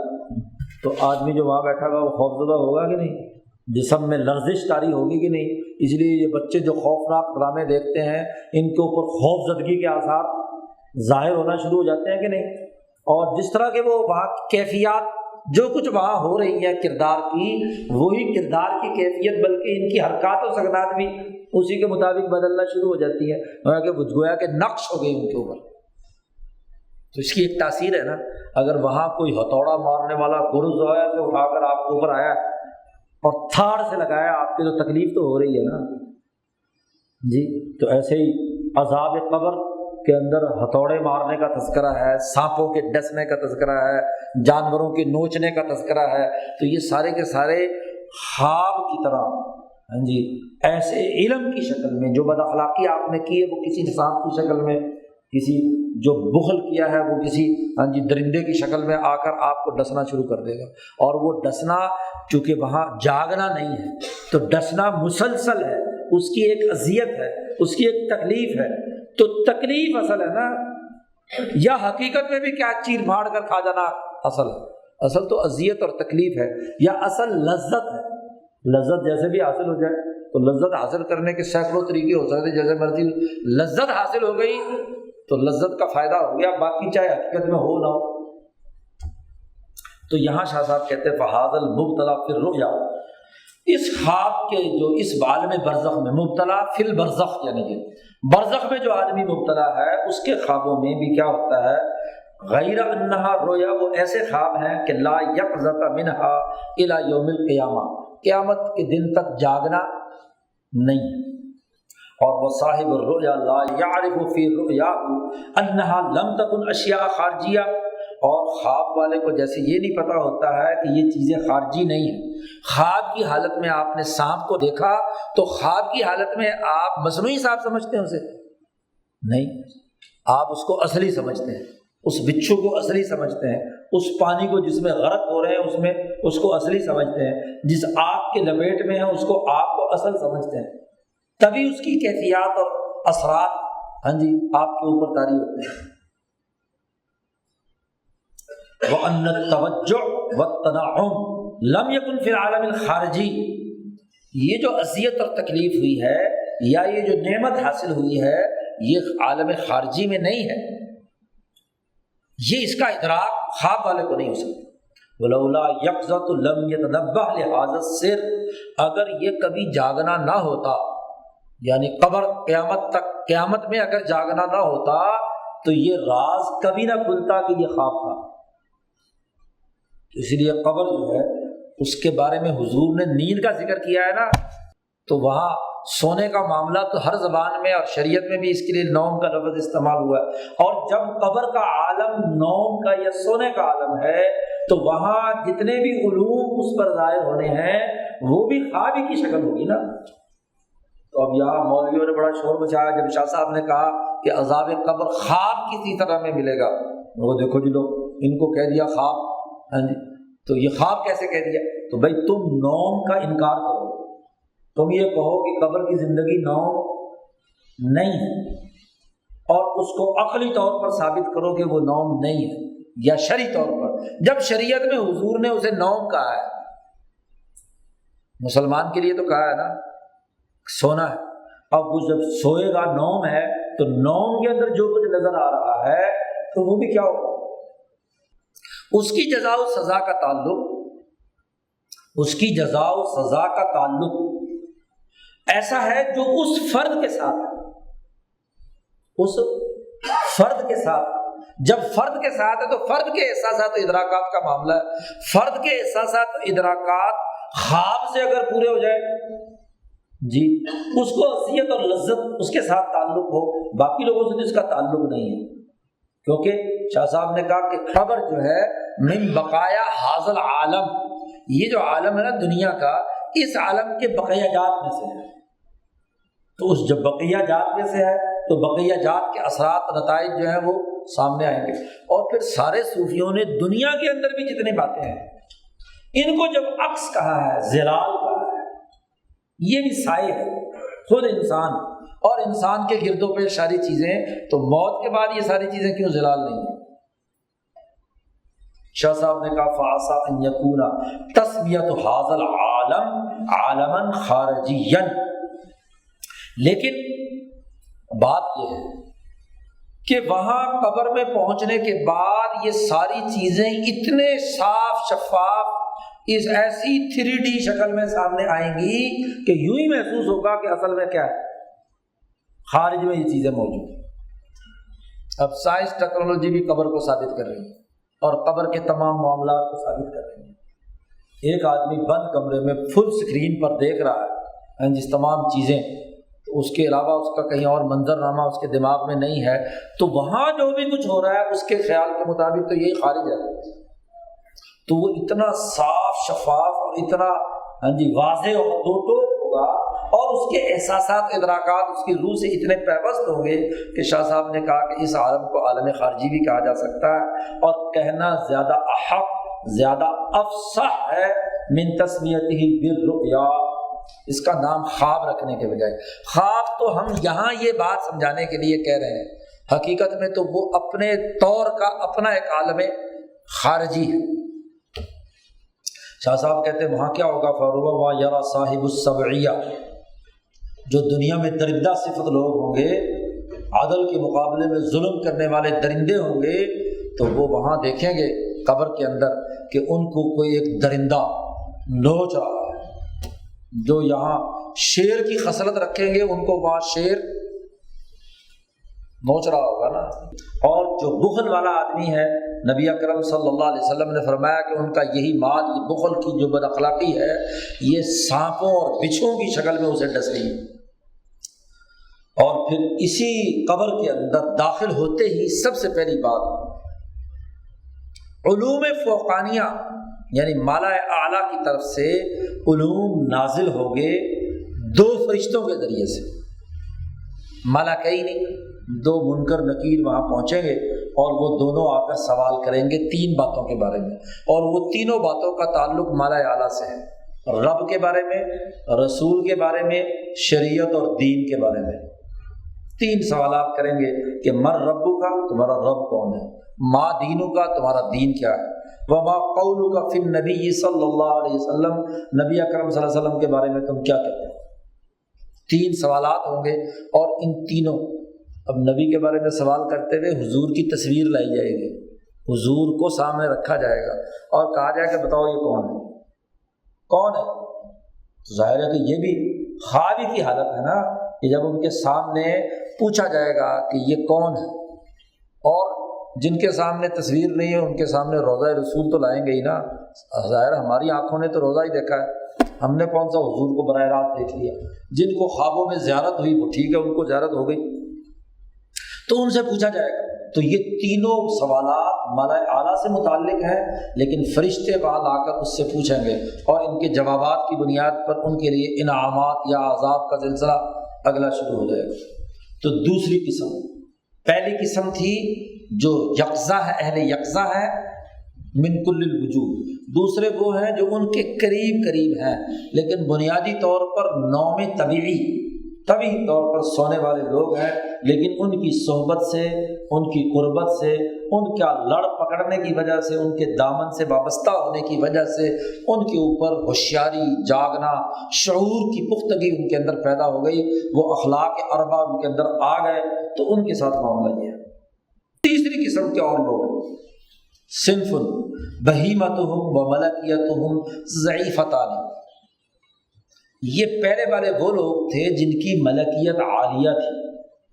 تو آدمی جو وہاں بیٹھا ہوا وہ خوفزدہ ہوگا کہ نہیں، جسم میں لرزش طاری ہوگی کہ نہیں۔ اس لیے یہ بچے جو خوفناک ڈرامے دیکھتے ہیں ان کے اوپر خوف زدگی کے آثار ظاہر ہونا شروع ہو جاتے ہیں کہ نہیں، اور جس طرح کے وہ وہاں کیفیات جو کچھ وہاں ہو رہی ہے کردار کی، وہی کردار کی کیفیت بلکہ ان کی حرکات و سکنات بھی اسی کے مطابق بدلنا شروع ہو جاتی ہے، گویا کہ نقش ہو گئی ان کے اوپر۔ تو اس کی ایک تاثیر ہے نا، اگر وہاں کوئی ہتھوڑا مارنے والا گرز ہے تو اٹھا کر آپ کے اوپر آیا اور تھاڑ سے لگایا، آپ کی تو تکلیف تو ہو رہی ہے نا جی۔ تو ایسے ہی عذاب قبر کے اندر ہتھوڑے مارنے کا تذکرہ ہے، سانپوں کے ڈسنے کا تذکرہ ہے، جانوروں کے نوچنے کا تذکرہ ہے، تو یہ سارے کے سارے خواب کی طرح ہاں جی ایسے علم کی شکل میں، جو بد اخلاقی آپ نے کی ہے وہ کسی سانپ کی شکل میں، کسی جو بخل کیا ہے وہ کسی ہاں جی درندے کی شکل میں آ کر آپ کو ڈسنا شروع کر دے گا، اور وہ ڈسنا چونکہ وہاں جاگنا نہیں ہے تو ڈسنا مسلسل ہے، اس کی ایک اذیت ہے، اس کی ایک تکلیف ہے۔ تو تکلیف اصل ہے نا، یا حقیقت میں بھی کیا چیر پھاڑ کر کھا جانا اصل تو اذیت اور تکلیف ہے، یا اصل لذت ہے۔ لذت جیسے بھی حاصل ہو جائے تو لذت حاصل کرنے کے سینکڑوں طریقے ہو سکتے، جیسے مرضی لذت حاصل ہو گئی تو لذت کا فائدہ ہو گیا، باقی چاہے حقیقت میں ہو نہ ہو۔ تو یہاں شاہ صاحب کہتے ہیں فَهَذَا الْمُبْتَلَى فِي الرُّؤْيَا، اس خواب کے جو اس عالم برزخ میں مبتلا فی البرزخ، یعنی کہ برزخ میں جو آدمی مبتلا ہے اس کے خوابوں میں بھی کیا ہوتا ہے، غیر انہا رویا، وہ ایسے خواب ہیں کہ لا یقظۃ منہا الی یوم القیامہ، قیامت کے دن تک جاگنا نہیں۔ اور وہ صاحب الرؤیا لا یعرف فی رؤیاہ انہا لم تکن اشیاء خارجیہ، اور خواب والے کو جیسے یہ نہیں پتہ ہوتا ہے کہ یہ چیزیں خارجی نہیں ہیں۔ خواب کی حالت میں آپ نے سانپ کو دیکھا تو خواب کی حالت میں آپ مصنوعی سانپ سمجھتے ہیں اسے؟ نہیں، آپ اس کو اصلی سمجھتے ہیں، اس بچھو کو اصلی سمجھتے ہیں، اس پانی کو جس میں غرق ہو رہے ہیں اس میں اس کو اصلی سمجھتے ہیں، جس آگ کے لپیٹ میں ہے اس کو آگ کو اصل سمجھتے ہیں، تبھی اس کی کیفیات اور اثرات آپ کے اوپر طاری ہوتے ہیں۔ وَأَنَّ التَّوَجُّعَ وَالتَّنَعُّمَ لَمْ يَكُنْ فِي الْعَالَمِ الْخَارِجِي، یہ جو اذیت اور تکلیف ہوئی ہے یا یہ جو نعمت حاصل ہوئی ہے یہ عالم خارجی میں نہیں ہے، یہ اس کا ادراک خواب والے کو نہیں ہو سکتا۔ وَلَوْلَا يَقْظَةُ لَمْ يَتَنَبَّهْ لِهَذَا السِّرِّ، اگر یہ کبھی جاگنا نہ ہوتا، یعنی قبر قیامت میں اگر جاگنا نہ ہوتا تو یہ راز کبھی نہ کھلتا کہ یہ خواب تھا۔ اسی لیے قبر جو ہے اس کے بارے میں حضور نے نیند کا ذکر کیا ہے نا، تو وہاں سونے کا معاملہ تو ہر زبان میں اور شریعت میں بھی اس کے لیے نوم کا لفظ استعمال ہوا ہے، اور جب قبر کا عالم نوم کا یا سونے کا عالم ہے تو وہاں جتنے بھی علوم اس پر ظاہر ہونے ہیں وہ بھی خواب ہی کی شکل ہوگی نا۔ تو اب یہاں مولویوں نے بڑا شور مچایا جب شاہ صاحب نے کہا کہ عذاب قبر خواب کسی طرح میں ملے گا، وہ دیکھو جی لوگ ان کو کہہ دیا خواب، تو یہ خواب کیسے کہہ دیا؟ تو بھائی تم نوم کا انکار کرو، تم یہ کہو کہ قبر کی زندگی نوم نہیں ہے، اور اس کو عقلی طور پر ثابت کرو کہ وہ نوم نہیں ہے یا شرعی طور پر، جب شریعت میں حضور نے اسے نوم کہا ہے، مسلمان کے لیے تو کہا ہے نا سونا ہے، اب وہ جب سوئے گا نوم ہے تو نوم کے اندر جو کچھ نظر آ رہا ہے تو وہ بھی کیا ہوگا، اس کی جزا و سزا کا تعلق، اس کی جزا و سزا کا تعلق ایسا ہے جو اس فرد کے ساتھ ہے، اس فرد کے ساتھ، جب فرد کے ساتھ ہے تو فرد کے احساسات و ادراکات کا معاملہ ہے، فرد کے احساسات و ادراکات خواب سے اگر پورے ہو جائے جی اس کو اذیت اور لذت اس کے ساتھ تعلق ہو، باقی لوگوں سے اس کا تعلق نہیں ہے، کیونکہ شاہ صاحب نے کہا کہ قبر جو ہے من بقایا حاضل عالم، یہ جو عالم ہے نا دنیا کا، اس عالم کے بقیہ جات میں سے ہے، تو اس جب بقیہ جات میں سے ہے تو بقیہ جات کے اثرات نتائج جو ہیں وہ سامنے آئیں گے۔ اور پھر سارے صوفیوں نے دنیا کے اندر بھی جتنی باتیں ہیں ان کو جب عکس کہا ہے، ظلال کہا ہے، یہ بھی سائے ہے، خود انسان اور انسان کے گرد و پیش ساری چیزیں، تو موت کے بعد یہ ساری چیزیں کیوں ظلال نہیں ہیں؟ شاہ صاحب نے کہا فَعَسَىٰ أَن يَكُونَ تَسْمِيَةُ هَٰذَا الْعَالَمِ عَالَمًا خَارِجِيًّا، لیکن بات یہ ہے کہ وہاں قبر میں پہنچنے کے بعد یہ ساری چیزیں اتنے صاف شفاف اس ایسی 3D شکل میں سامنے آئیں گی کہ یوں ہی محسوس ہوگا کہ اصل میں کیا ہے، خارج میں یہ چیزیں موجود ہیں۔ اب سائنس ٹیکنالوجی بھی قبر کو ثابت کر رہی ہے اور قبر کے تمام معاملات کو ثابت کر رہی ہے۔ ایک آدمی بند کمرے میں فل سکرین پر دیکھ رہا ہے جس تمام چیزیں، تو اس کے علاوہ اس کا کہیں اور منظرنامہ اس کے دماغ میں نہیں ہے، تو وہاں جو بھی کچھ ہو رہا ہے اس کے خیال کے مطابق تو یہی خارج ہے، تو وہ اتنا صاف شفاف اور اتنا واضح اور دو ٹوک ہوگا، اور اس کے احساسات ادراکات اس کی روح سے اتنے پیوست ہوں گے کہ شاہ صاحب نے کہا کہ اس عالم کو عالم خارجی بھی کہا جا سکتا ہے، اور کہنا زیادہ احق، زیادہ افصح ہے من تسمیتہ بالرؤیا، اس کا نام خواب رکھنے کے بجائے۔ خواب تو ہم یہاں یہ بات سمجھانے کے لیے کہہ رہے ہیں، حقیقت میں تو وہ اپنے طور کا اپنا ایک عالم خارجی ہے۔ شاہ صاحب کہتے ہیں وہاں کیا ہوگا، فَرُبَمَا يَرَى صَاحِبُ السَّبْعِيَّةِ، جو دنیا میں درندہ صفت لوگ ہوں گے، عدل کے مقابلے میں ظلم کرنے والے درندے ہوں گے، تو وہ وہاں دیکھیں گے قبر کے اندر کہ ان کو کوئی ایک درندہ نوچ رہا ہے، جو یہاں شیر کی خصلت رکھیں گے ان کو وہاں شیر نوچ رہا ہوگا نا۔ اور جو بخل والا آدمی ہے، نبی اکرم صلی اللہ علیہ وسلم نے فرمایا کہ ان کا یہی مال، یہ بخل کی جو بد اخلاقی ہے، یہ سانپوں اور بچھوؤں کی شکل میں اسے ڈس رہی ہے۔ اور پھر اسی قبر کے اندر داخل ہوتے ہی سب سے پہلی بات علوم فوقانیہ یعنی مالا اعلیٰ کی طرف سے علوم نازل ہوگے 2 فرشتوں کے ذریعے سے، ملکین، 2 منکر نکیر وہاں پہنچیں گے اور وہ دونوں آ کر سوال کریں گے 3 باتوں کے بارے میں، اور وہ تینوں باتوں کا تعلق مالا اعلیٰ سے ہے، رب کے بارے میں، رسول کے بارے میں، شریعت اور دین کے بارے میں۔ 3 سوالات کریں گے کہ مر ربو کا، تمہارا رب کون ہے، ما دینو کا، تمہارا دین کیا ہے، وما قولک فی النبی صلی اللہ علیہ وسلم، نبی اکرم صلی اللہ علیہ وسلم کے بارے میں تم کیا کہتے ہو۔ 3 سوالات ہوں گے، اور ان تینوں، اب نبی کے بارے میں سوال کرتے ہوئے حضور کی تصویر لائی جائے گی، حضور کو سامنے رکھا جائے گا اور کہا جائے کہ بتاؤ یہ کون ہے، کون ہے۔ تو ظاہر ہے کہ یہ بھی خوابی کی حالت ہے نا، کہ جب ان کے سامنے پوچھا جائے گا کہ یہ کون ہے، اور جن کے سامنے تصویر نہیں ہے ان کے سامنے روضہ رسول تو لائیں گے ہی نا۔ ظاہر ہماری آنکھوں نے تو روضہ ہی دیکھا ہے، ہم نے کون سا حضور کو براہ راست دیکھ لیا۔ جن کو خوابوں میں زیارت ہوئی وہ ٹھیک ہے، ان کو زیارت ہو گئی، تو ان سے پوچھا جائے گا۔ تو یہ تینوں سوالات مالا اعلیٰ سے متعلق ہیں، لیکن فرشتے بعد آ کر اس سے پوچھیں گے، اور ان کے جوابات کی بنیاد پر ان کے لیے انعامات یا عذاب کا سلسلہ اگلا شروع ہو جائے گا۔ تو دوسری قسم، پہلی قسم تھی جو یقظہ ہے، اہل یقظہ ہے من کل الوجوہ، دوسرے وہ ہیں جو ان کے قریب قریب ہیں لیکن بنیادی طور پر نوم طبعی طور پر سونے والے لوگ ہیں، لیکن ان کی صحبت سے، ان کی قربت سے، ان کا لڑ پکڑنے کی وجہ سے، ان کے دامن سے وابستہ ہونے کی وجہ سے ان کے اوپر ہوشیاری، جاگنا، شعور کی پختگی ان کے اندر پیدا ہو گئی، وہ اخلاق اربع ان کے اندر آ گئے، تو ان کے ساتھ معاملہ یہ ہے۔ تیسری قسم کے اور لوگ ہیں، صنف بہیمتہم و ملکیتہم ضعیفتان، یہ پہلے والے وہ لوگ تھے جن کی ملکیت عالیہ تھی،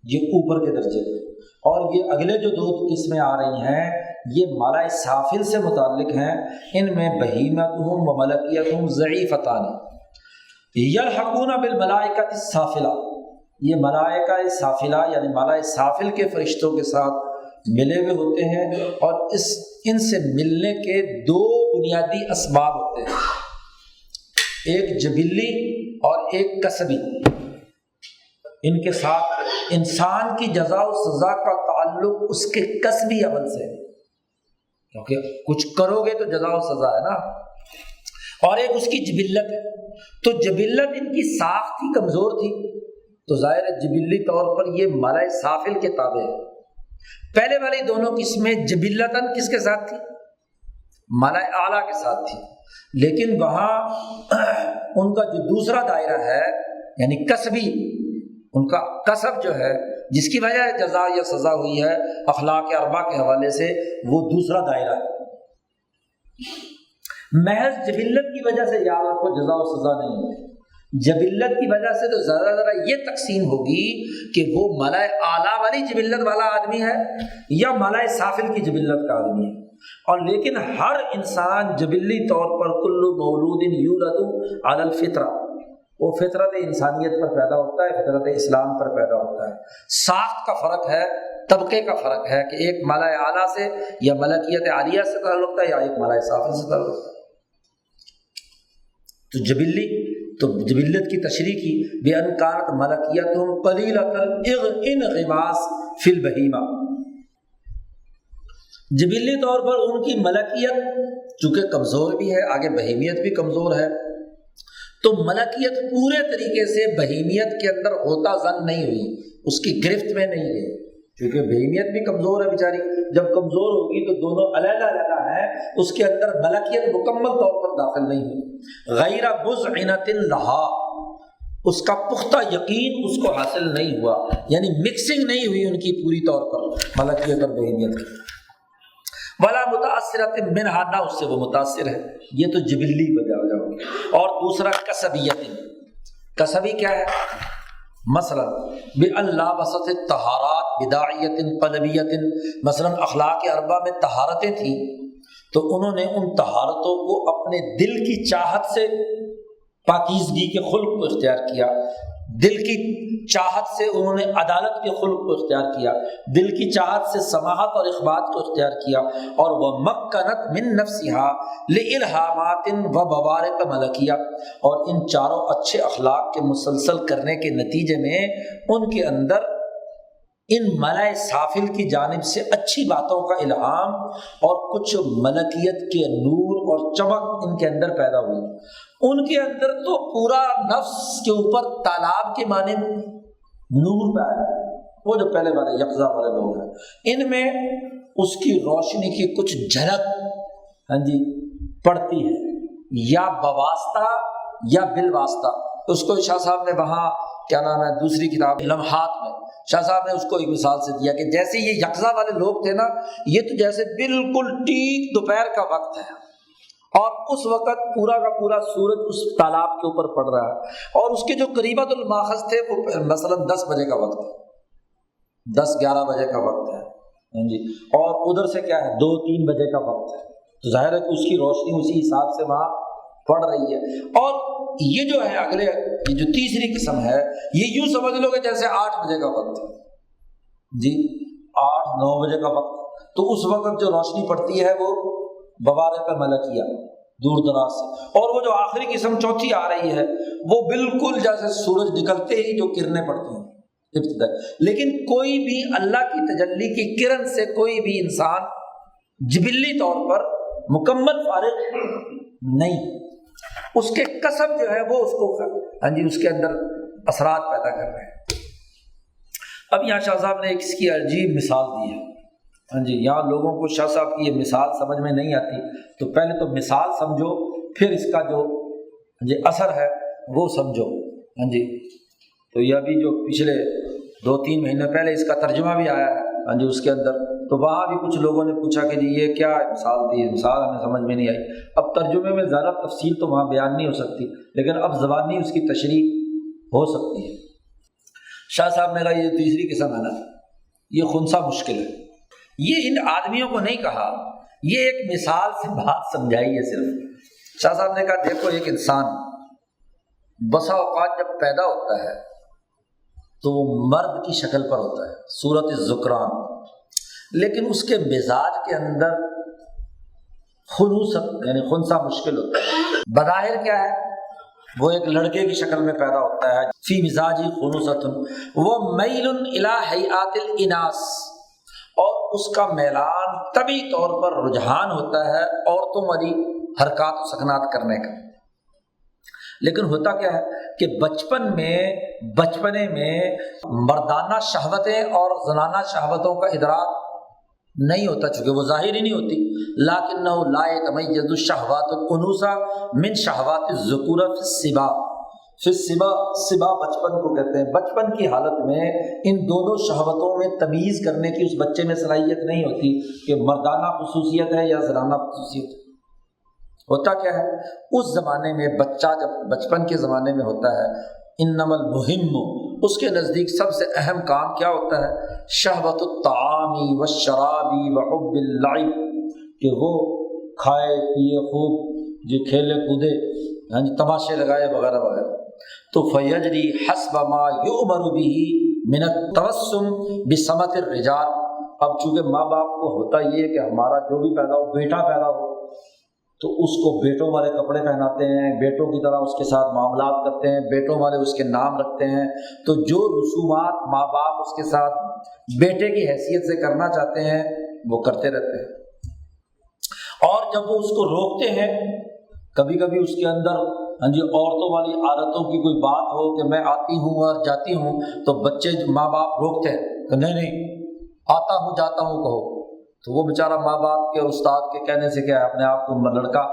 یہ اوپر کے درجے کے، اور یہ اگلے جو 2 قسمیں آ رہی ہیں یہ مالائے سافل سے متعلق ہیں، ان میں بہیمتہم و ملکیتہم ضعیفتان یلحقون بالملائکۃ السافلہ، یہ ملائکہ سافلہ یعنی مالائے سافل کے فرشتوں کے ساتھ ملے ہوئے ہوتے ہیں، اور ان سے ملنے کے 2 بنیادی اسباب ہوتے ہیں، ایک جبلی اور ایک کسبی۔ ان کے ساتھ انسان کی جزا و سزا کا تعلق اس کے کسبی عمل سے، کیونکہ کچھ کرو گے تو جزا و سزا ہے نا، اور ایک اس کی جبلت ہے۔ تو جبلت ان کی ساخت ہی کمزور تھی، تو ظاہر ہے جبلی طور پر یہ ملائے سافل کے تابع ہے۔ پہلے والی دونوں قسمیں جبلتاً کس کے ساتھ تھی؟ ملائے اعلیٰ کے ساتھ تھی، لیکن وہاں ان کا جو دوسرا دائرہ ہے یعنی کسبی، ان کا کسب جو ہے جس کی وجہ جزا یا سزا ہوئی ہے اخلاق اربع کے حوالے سے، وہ دوسرا دائرہ ہے۔ محض جبلت کی وجہ سے یاد رکھو جزا و سزا نہیں ہے، جبلت کی وجہ سے تو ذرا یہ تقسیم ہوگی کہ وہ ملائے اعلیٰ والی جبلت والا آدمی ہے یا ملائے سافل کی جبلت کا آدمی ہے، اور لیکن ہر انسان جبلی طور پر کل مولود یولد علی الفطرہ، وہ فطرت انسانیت پر پیدا ہوتا ہے، فطرت اسلام پر پیدا ہوتا ہے۔ ساخت کا فرق ہے، طبقے کا فرق ہے کہ ایک ملائے اعلیٰ سے یا ملکیت عالیہ سے تعلق ہے یا ایک ملائے سافل سے تعلق ہے۔ تو جبلت کی تشریح کی بِأَنْ كَانَتْ مَلَكِيَتُهُمْ قَلِيلَةً انغماس فی البہیمہ، جبلی طور پر ان کی ملکیت چونکہ کمزور بھی ہے، آگے بہیمیت بھی کمزور ہے، تو ملکیت پورے طریقے سے بہیمیت کے اندر ہوتا زن نہیں ہوئی، اس کی گرفت میں نہیں گئی، کیونکہ بہیمیت بھی کمزور ہے بیچاری، جب کمزور ہوگی تو دونوں علیحدہ علیحدہ ہیں، اس کے اندر ملکیت مکمل طور پر داخل نہیں ہوئی، غیر مذعنۃ لہا، اس کا پختہ یقین اس کو حاصل نہیں ہوا، یعنی مکسنگ نہیں ہوئی ان کی پوری طور پر ملکیت اور بہیمیت کی۔ ولا ولا متاثرۃ منہا، نہ اس سے وہ متاثر ہے، یہ تو جبلی وجہ ہو گی۔ اور دوسرا کسبیت، کسبی کیا ہے؟ مثلا بأن لا وسط طہارات بداعیت قلبیت، مثلا اخلاق اربع میں طہارتیں تھیں تو انہوں نے ان طہارتوں کو اپنے دل کی چاہت سے پاکیزگی کے خلق کو اختیار کیا، دل کی چاہت سے انہوں نے عدالت کے خلق کو اختیار کیا، دل کی چاہت سے سماحت اور اخبات کو اختیار کیا، اور وہ مکنت من نفسها لالہامات و بوارق ملکیہ، اور ان چاروں اچھے اخلاق کے مسلسل کرنے کے نتیجے میں ان کے اندر ان ملائے سافل کی جانب سے اچھی باتوں کا الہام اور کچھ ملکیت کے نور اور چمک ان کے اندر پیدا ہوئی۔ ان کے اندر تو پورا نفس کے اوپر تالاب کے مانند نور پہ آیا، وہ جو پہلے والے یقظہ والے لوگ ہیں ان میں اس کی روشنی کی کچھ جھلک پڑتی ہے، یا بواسطہ یا بالواسطہ۔ اس کو شاہ صاحب نے وہاں کیا نام ہے دوسری کتاب لمحات میں شاہ صاحب نے اس کو ایک مثال سے دیا کہ جیسے یہ یقظہ والے لوگ تھے نا، یہ تو جیسے بالکل ٹھیک دوپہر کا وقت ہے اور اس وقت پورا کا پورا سورج اس تالاب کے اوپر پڑ رہا ہے، اور اس کے جو قریبت الماخذ تھے وہ مثلا 10 بجے کا وقت ہے، 10-11 بجے کا وقت ہے اور ادھر سے کیا ہے 2-3 بجے کا وقت ہے، تو ظاہر ہے کہ اس کی روشنی اسی حساب سے وہاں پڑ رہی ہے۔ اور یہ جو ہے اگلے یہ جو تیسری قسم ہے، یہ یوں سمجھ لو کہ جیسے 8 بجے کا وقت ہے 8-9 بجے کا وقت، تو اس وقت جو روشنی پڑتی ہے وہ بوارق ملکیہ دور دراز سے، اور وہ جو آخری قسم چوتھی آ رہی ہے وہ بالکل جیسے سورج نکلتے ہی جو کرنیں پڑتی ہیں ابتدا، لیکن کوئی بھی اللہ کی تجلی کی کرن سے کوئی بھی انسان جبلی طور پر مکمل فارغ نہیں، اس کے کسب جو ہے وہ اس کو اس کے اندر اثرات پیدا کر رہے ہیں۔ اب یہاں شاہ صاحب نے اس کی عجیب مثال دی ہے، یہاں لوگوں کو شاہ صاحب کی یہ مثال سمجھ میں نہیں آتی، تو پہلے تو مثال سمجھو، پھر اس کا جو اثر ہے وہ سمجھو۔ تو یہ ابھی جو پچھلے 2-3 مہینے پہلے اس کا ترجمہ بھی آیا ہے اس کے اندر، تو وہاں بھی کچھ لوگوں نے پوچھا کہ جی یہ کیا مثال دی ہے، مثال ہمیں سمجھ میں نہیں آئی۔ اب ترجمے میں زیادہ تفصیل تو وہاں بیان نہیں ہو سکتی، لیکن اب زبانی اس کی تشریح ہو سکتی ہے۔ شاہ صاحب نے کہا یہ تیسری قسم ہے نا، یہ خنثی مشکل ہے، یہ ان آدمیوں کو نہیں کہا، یہ ایک مثال سے بات سمجھائی ہے صرف۔ شاہ صاحب نے کہا دیکھو ایک انسان بسا اوقات جب پیدا ہوتا ہے تو وہ مرد کی شکل پر ہوتا ہے، صورت الذکران، لیکن اس کے مزاج کے اندر خنوصت یعنی خنثی مشکل ہوتا ہے۔ بظاہر کیا ہے، وہ ایک لڑکے کی شکل میں پیدا ہوتا ہے، فی مزاجی خنوصۃ وہ میل الی ہیئات الاناث، اور اس کا میلان طبعی طور پر رجحان ہوتا ہے عورتوں والی حرکات و سکنات کرنے کا۔ لیکن ہوتا کیا ہے کہ بچپنے میں مردانہ شہوتیں اور زنانہ شہوتوں کا ادراک نہیں ہوتا، چونکہ وہ ظاہر ہی نہیں ہوتی، لیکنہ لا یتمیز الشہوات الانوثہ من شہوات الذکورہ فی الصبا بچپن کو کہتے ہیں۔ بچپن کی حالت میں ان دونوں شہوتوں میں تمیز کرنے کی اس بچے میں صلاحیت نہیں ہوتی کہ مردانہ خصوصیت ہے یا زنانہ خصوصیت ہے۔ ہوتا کیا ہے اس زمانے میں بچہ جب بچپن کے زمانے میں ہوتا ہے، انما المہم، اس کے نزدیک سب سے اہم کام کیا ہوتا ہے، شہوت الطعام والشراب وحب اللعب، کہ وہ کھائے پیے خوب جو کھیلے کودے تماشے لگائے وغیرہ وغیرہ۔ تو فیجری حسب ما یؤمر به من التوسم بسمت الرجال، اب چونکہ ماں باپ کو ہوتا یہ ہے کہ ہمارا جو بھی پیدا ہو بیٹا پیدا ہو تو اس کو بیٹوں والے کپڑے پہناتے ہیں، بیٹوں کی طرح اس کے ساتھ معاملات کرتے ہیں، بیٹوں والے اس کے نام رکھتے ہیں، تو جو رسومات ماں باپ اس کے ساتھ بیٹے کی حیثیت سے کرنا چاہتے ہیں وہ کرتے رہتے ہیں۔ اور جب وہ اس کو روکتے ہیں، کبھی کبھی اس کے اندر عورتوں والی عادتوں کی کوئی بات ہو کہ میں آتی ہوں اور جاتی ہوں، تو بچے ماں باپ روکتے ہیں کہ نہیں آتا ہوں جاتا ہوں کہو، تو وہ بیچارہ ماں باپ کے استاد کے کہنے سے کیا ہے اپنے آپ کو لڑکا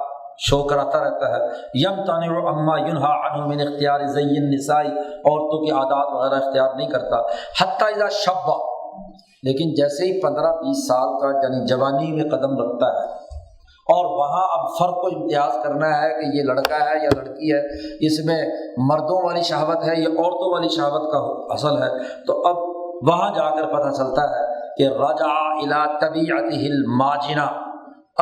شو کراتا رہتا ہے۔ یمتنع عما ینہی عنہ من اختیار زی النساء، عورتوں کی عادات وغیرہ اختیار نہیں کرتا، حتی اذا شب، لیکن جیسے ہی 15-20 سال کا یعنی جوانی میں قدم رکھتا ہے اور وہاں اب فرق کو امتیاز کرنا ہے کہ یہ لڑکا ہے یا لڑکی ہے، اس میں مردوں والی شہوت ہے یا عورتوں والی شہوت کا اصل ہے، تو اب وہاں جا کر پتہ چلتا ہے کہ رجع الی طبیعتہ الماجنہ،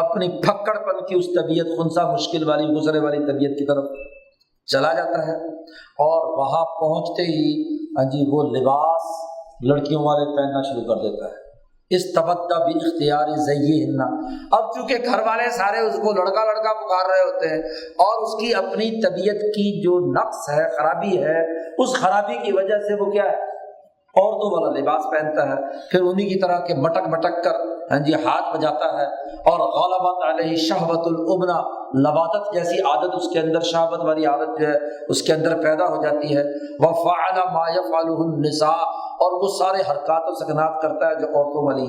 اپنی پھکڑ پن کی اس طبیعت خنثی مشکل والی غصے والی طبیعت کی طرف چلا جاتا ہے، اور وہاں پہنچتے ہی وہ لباس لڑکیوں والے پہننا شروع کر دیتا ہے، استبدّ باختیار زیہن۔ اب چونکہ گھر والے سارے اس کو لڑکا لڑکا پکار رہے ہوتے ہیں اور اس کی اپنی طبیعت کی جو نقص ہے، خرابی ہے، اس خرابی کی وجہ سے وہ کیا ہے، عورتوں والا لباس پہنتا ہے، پھر انہی کی طرح کے مٹک مٹک کر ہاتھ بجاتا ہے، اور غلبت علیہ شہوت الابنہ، لبادت جیسی عادت اس کے اندر، شہوت والی عادت جو ہے اس کے اندر پیدا ہو جاتی ہے، وفعل ما یفعلہ النساء، اور وہ سارے حرکات و سکنات کرتا ہے جو عورتوں والی،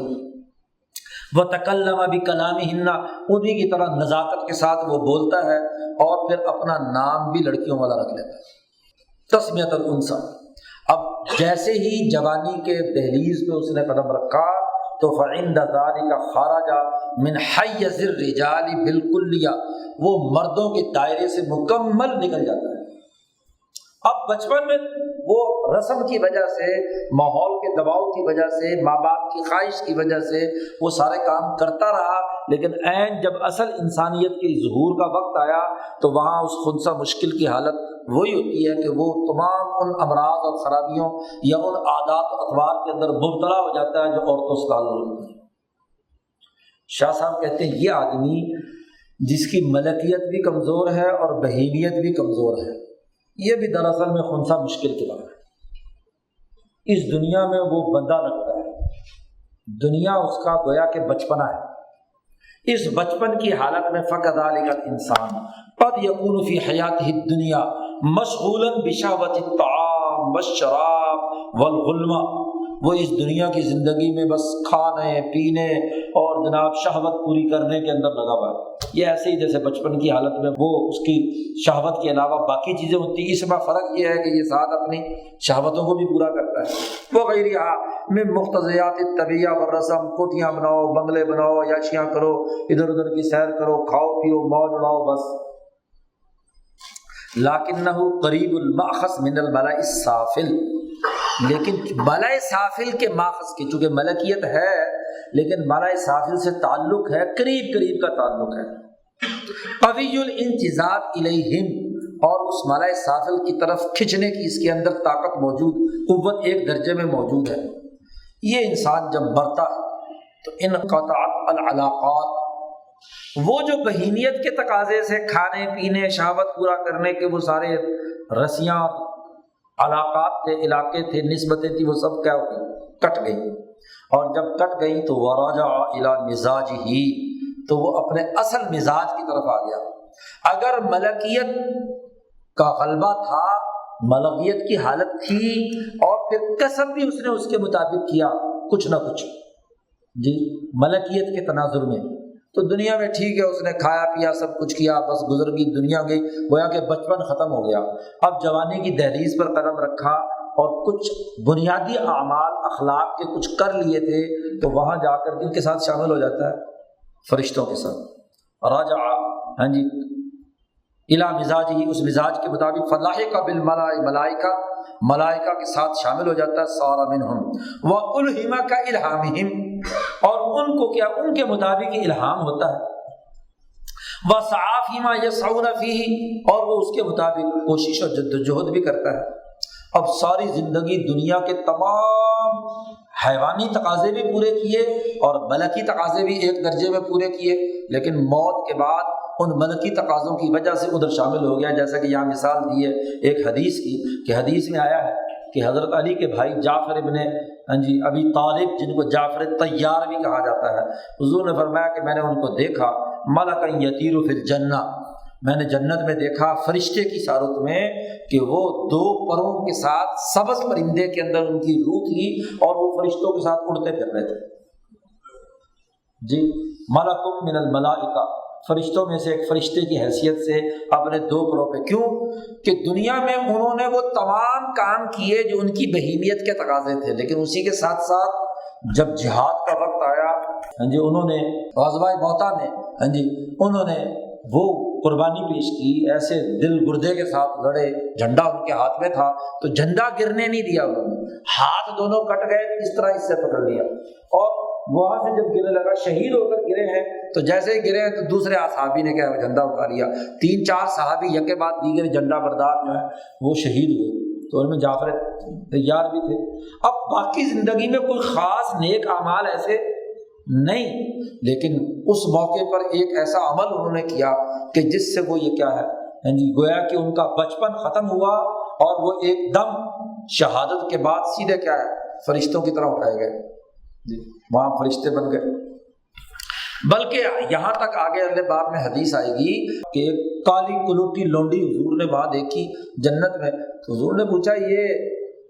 وتکلم بکلامہن، انہی کی طرح نزاکت کے ساتھ وہ بولتا ہے، اور پھر اپنا نام بھی لڑکیوں والا رکھ لیتا ہے، تسمیۃ الانثی۔ اب جیسے ہی جوانی کے دہلیز پہ اس نے قدم رکھا تو فعند ذلک خرج من حیز الرجال بالکلیہ، وہ مردوں کے دائرے سے مکمل نکل جاتا ہے۔ اب بچپن میں وہ رسم کی وجہ سے، ماحول کے دباؤ کی وجہ سے، ماں باپ کی خواہش کی وجہ سے وہ سارے کام کرتا رہا، لیکن عین جب اصل انسانیت کے ظہور کا وقت آیا تو وہاں اس خنثی مشکل کی حالت وہی ہوتی ہے کہ وہ تمام ان امراض اور خرابیوں یا ان عادات و اطوار کے اندر مبتلا ہو جاتا ہے جو عورتوں سے تعلق رکھتی ہیں۔ شاہ صاحب کہتے ہیں یہ آدمی جس کی ملکیت بھی کمزور ہے اور بہیمیت بھی کمزور ہے، یہ بھی دراصل میں خنثی مشکل کی طرح ہے۔ اس دنیا میں وہ بندہ لگتا ہے، دنیا اس کا گویا کہ بچپنا ہے، اس بچپن کی حالت میں فَكَذَلِكَ الْإِنسَانُ قَدْ يَكُونُ فِي حَيَاتِهِ الدُّنْيَا مَشْغُولًا بِشَهْوَةِ الطَّعَامِ وَالشَّرَابِ وَالْغُلْمَةِ، وہ اس دنیا کی زندگی میں بس کھانے پینے اور جناب شہوت پوری کرنے کے اندر لگا ہوا ہے۔ یہ ایسے ہی جیسے بچپن کی حالت میں وہ اس کی شہوت کے علاوہ باقی چیزیں ہوتی ہیں، اس میں فرق یہ ہے کہ یہ ساتھ اپنی شہوتوں کو بھی پورا کرتا ہے۔ وہ غیرہا من مقتضیات الطبیعہ والرسم، کوٹیاں بناؤ، بنگلے بناؤ، یاشیاں کرو، ادھر ادھر کی سیر کرو، کھاؤ پیو، موج اڑاؤ، بس۔ لیکنہ قریب المأخذ من الملأ السافل، لیکن ملأ سافل کے ماخذ کی، چونکہ ملکیت ہے لیکن ملأ سافل سے تعلق ہے، قریب قریب کا تعلق ہے۔ قوی الانجذاب الیہم، اور اس ملأ سافل کی طرف کھنچنے کی اس کے اندر طاقت موجود، قوت ایک درجے میں موجود ہے۔ یہ انسان جب مرتا ہے تو انقطعت العلاقات، وہ جو بہیمیت کے تقاضے سے کھانے پینے شہوت پورا کرنے کے وہ سارے رسیاں علاقات تھے، علاقے تھے، نسبتیں تھی، وہ سب کیا ہو گئی، کٹ گئی، اور جب کٹ گئی تو ورجع الی مزاجہ، تو وہ اپنے اصل مزاج کی طرف آ گیا۔ اگر ملکیت کا غلبہ تھا، ملکیت کی حالت تھی، اور پھر کسب بھی اس نے اس کے مطابق کیا کچھ نہ کچھ، جی ملکیت کے تناظر میں، تو دنیا میں ٹھیک ہے اس نے کھایا پیا سب کچھ کیا، بس گزر گئی دنیا گئی، گویا کہ بچپن ختم ہو گیا۔ اب جوانی کی دہلیز پر قدم رکھا اور کچھ بنیادی اعمال اخلاق کے کچھ کر لیے تھے، تو وہاں جا کر ان کے ساتھ شامل ہو جاتا ہے، فرشتوں کے ساتھ۔ راجع جی الی مزاج ہی، اس مزاج کے مطابق، فلاحق بالملائکہ، ملائکہ کے ساتھ شامل ہو جاتا ہے، صار منہم والہم کا الہامہم، اور ان کو کیا ان کے مطابق الہام ہوتا ہے، وسعی فیما یسعون فیہ، اور وہ اس کے مطابق کوشش اور جدوجہد بھی کرتا ہے۔ اب ساری زندگی دنیا کے تمام حیوانی تقاضے بھی پورے کیے اور ملکی تقاضے بھی ایک درجے میں پورے کیے، لیکن موت کے بعد ان ملکی تقاضوں کی وجہ سے ادھر شامل ہو گیا، جیسا کہ یہاں مثال دی ہے ایک حدیث کی، کہ حدیث میں آیا ہے کہ حضرت علی کے بھائی جعفر ابن ابی طالب، جن کو جعفر طیار بھی کہا جاتا ہے، حضور نے فرمایا کہ میں نے ان کو دیکھا ملکا یطیر فی الجنہ، میں نے جنت میں دیکھا فرشتے کی صورت میں کہ وہ دو پروں کے ساتھ سبز پرندے کے اندر ان کی روح تھی اور وہ فرشتوں کے ساتھ اڑتے پھر رہے تھے، جی ملک من الملائکہ، فرشتوں میں سے ایک فرشتے کی حیثیت سے اپنے دو پروں پہ۔ کیوں کہ دنیا میں انہوں نے وہ تمام کام کیے جو ان کی بہیمیت کے تقاضے تھے، لیکن اسی کے ساتھ ساتھ جب جہاد کا وقت آیا انہوں نے غزوہ موتا میں انہوں نے وہ قربانی پیش کی، ایسے دل گردے کے ساتھ لڑے، جھنڈا ان کے ہاتھ میں تھا تو جھنڈا گرنے نہیں دیا انہوں نے، ہاتھ دونوں کٹ گئے، اس طرح اس سے پکڑ لیا، اور وہاں سے جب گرنے لگا شہید ہو کر گرے ہیں، تو جیسے ہی گرے تو دوسرے صحابی نے کیا جھنڈا اٹھا لیا، 3-4 صحابی یکے بعد دیگر جھنڈا بردار جو ہے وہ شہید ہوئے، تو ان میں جعفر تیار بھی تھے۔ اب باقی زندگی میں کوئی خاص نیک اعمال ایسے نہیں، لیکن اس موقع پر ایک ایسا عمل انہوں نے کیا کہ جس سے وہ یہ کیا ہے گویا کہ ان کا بچپن ختم ہوا، اور وہ ایک دم شہادت کے بعد سیدھے کیا ہے فرشتوں کی طرح اٹھائے گئے، وہاں فرشتے بن گئے۔ بلکہ یہاں تک آگے اگلے باب میں حدیث آئے گی کہ ایک کالی کلوٹی لونڈی حضور نے وہاں دیکھی جنت میں، تو حضور نے پوچھا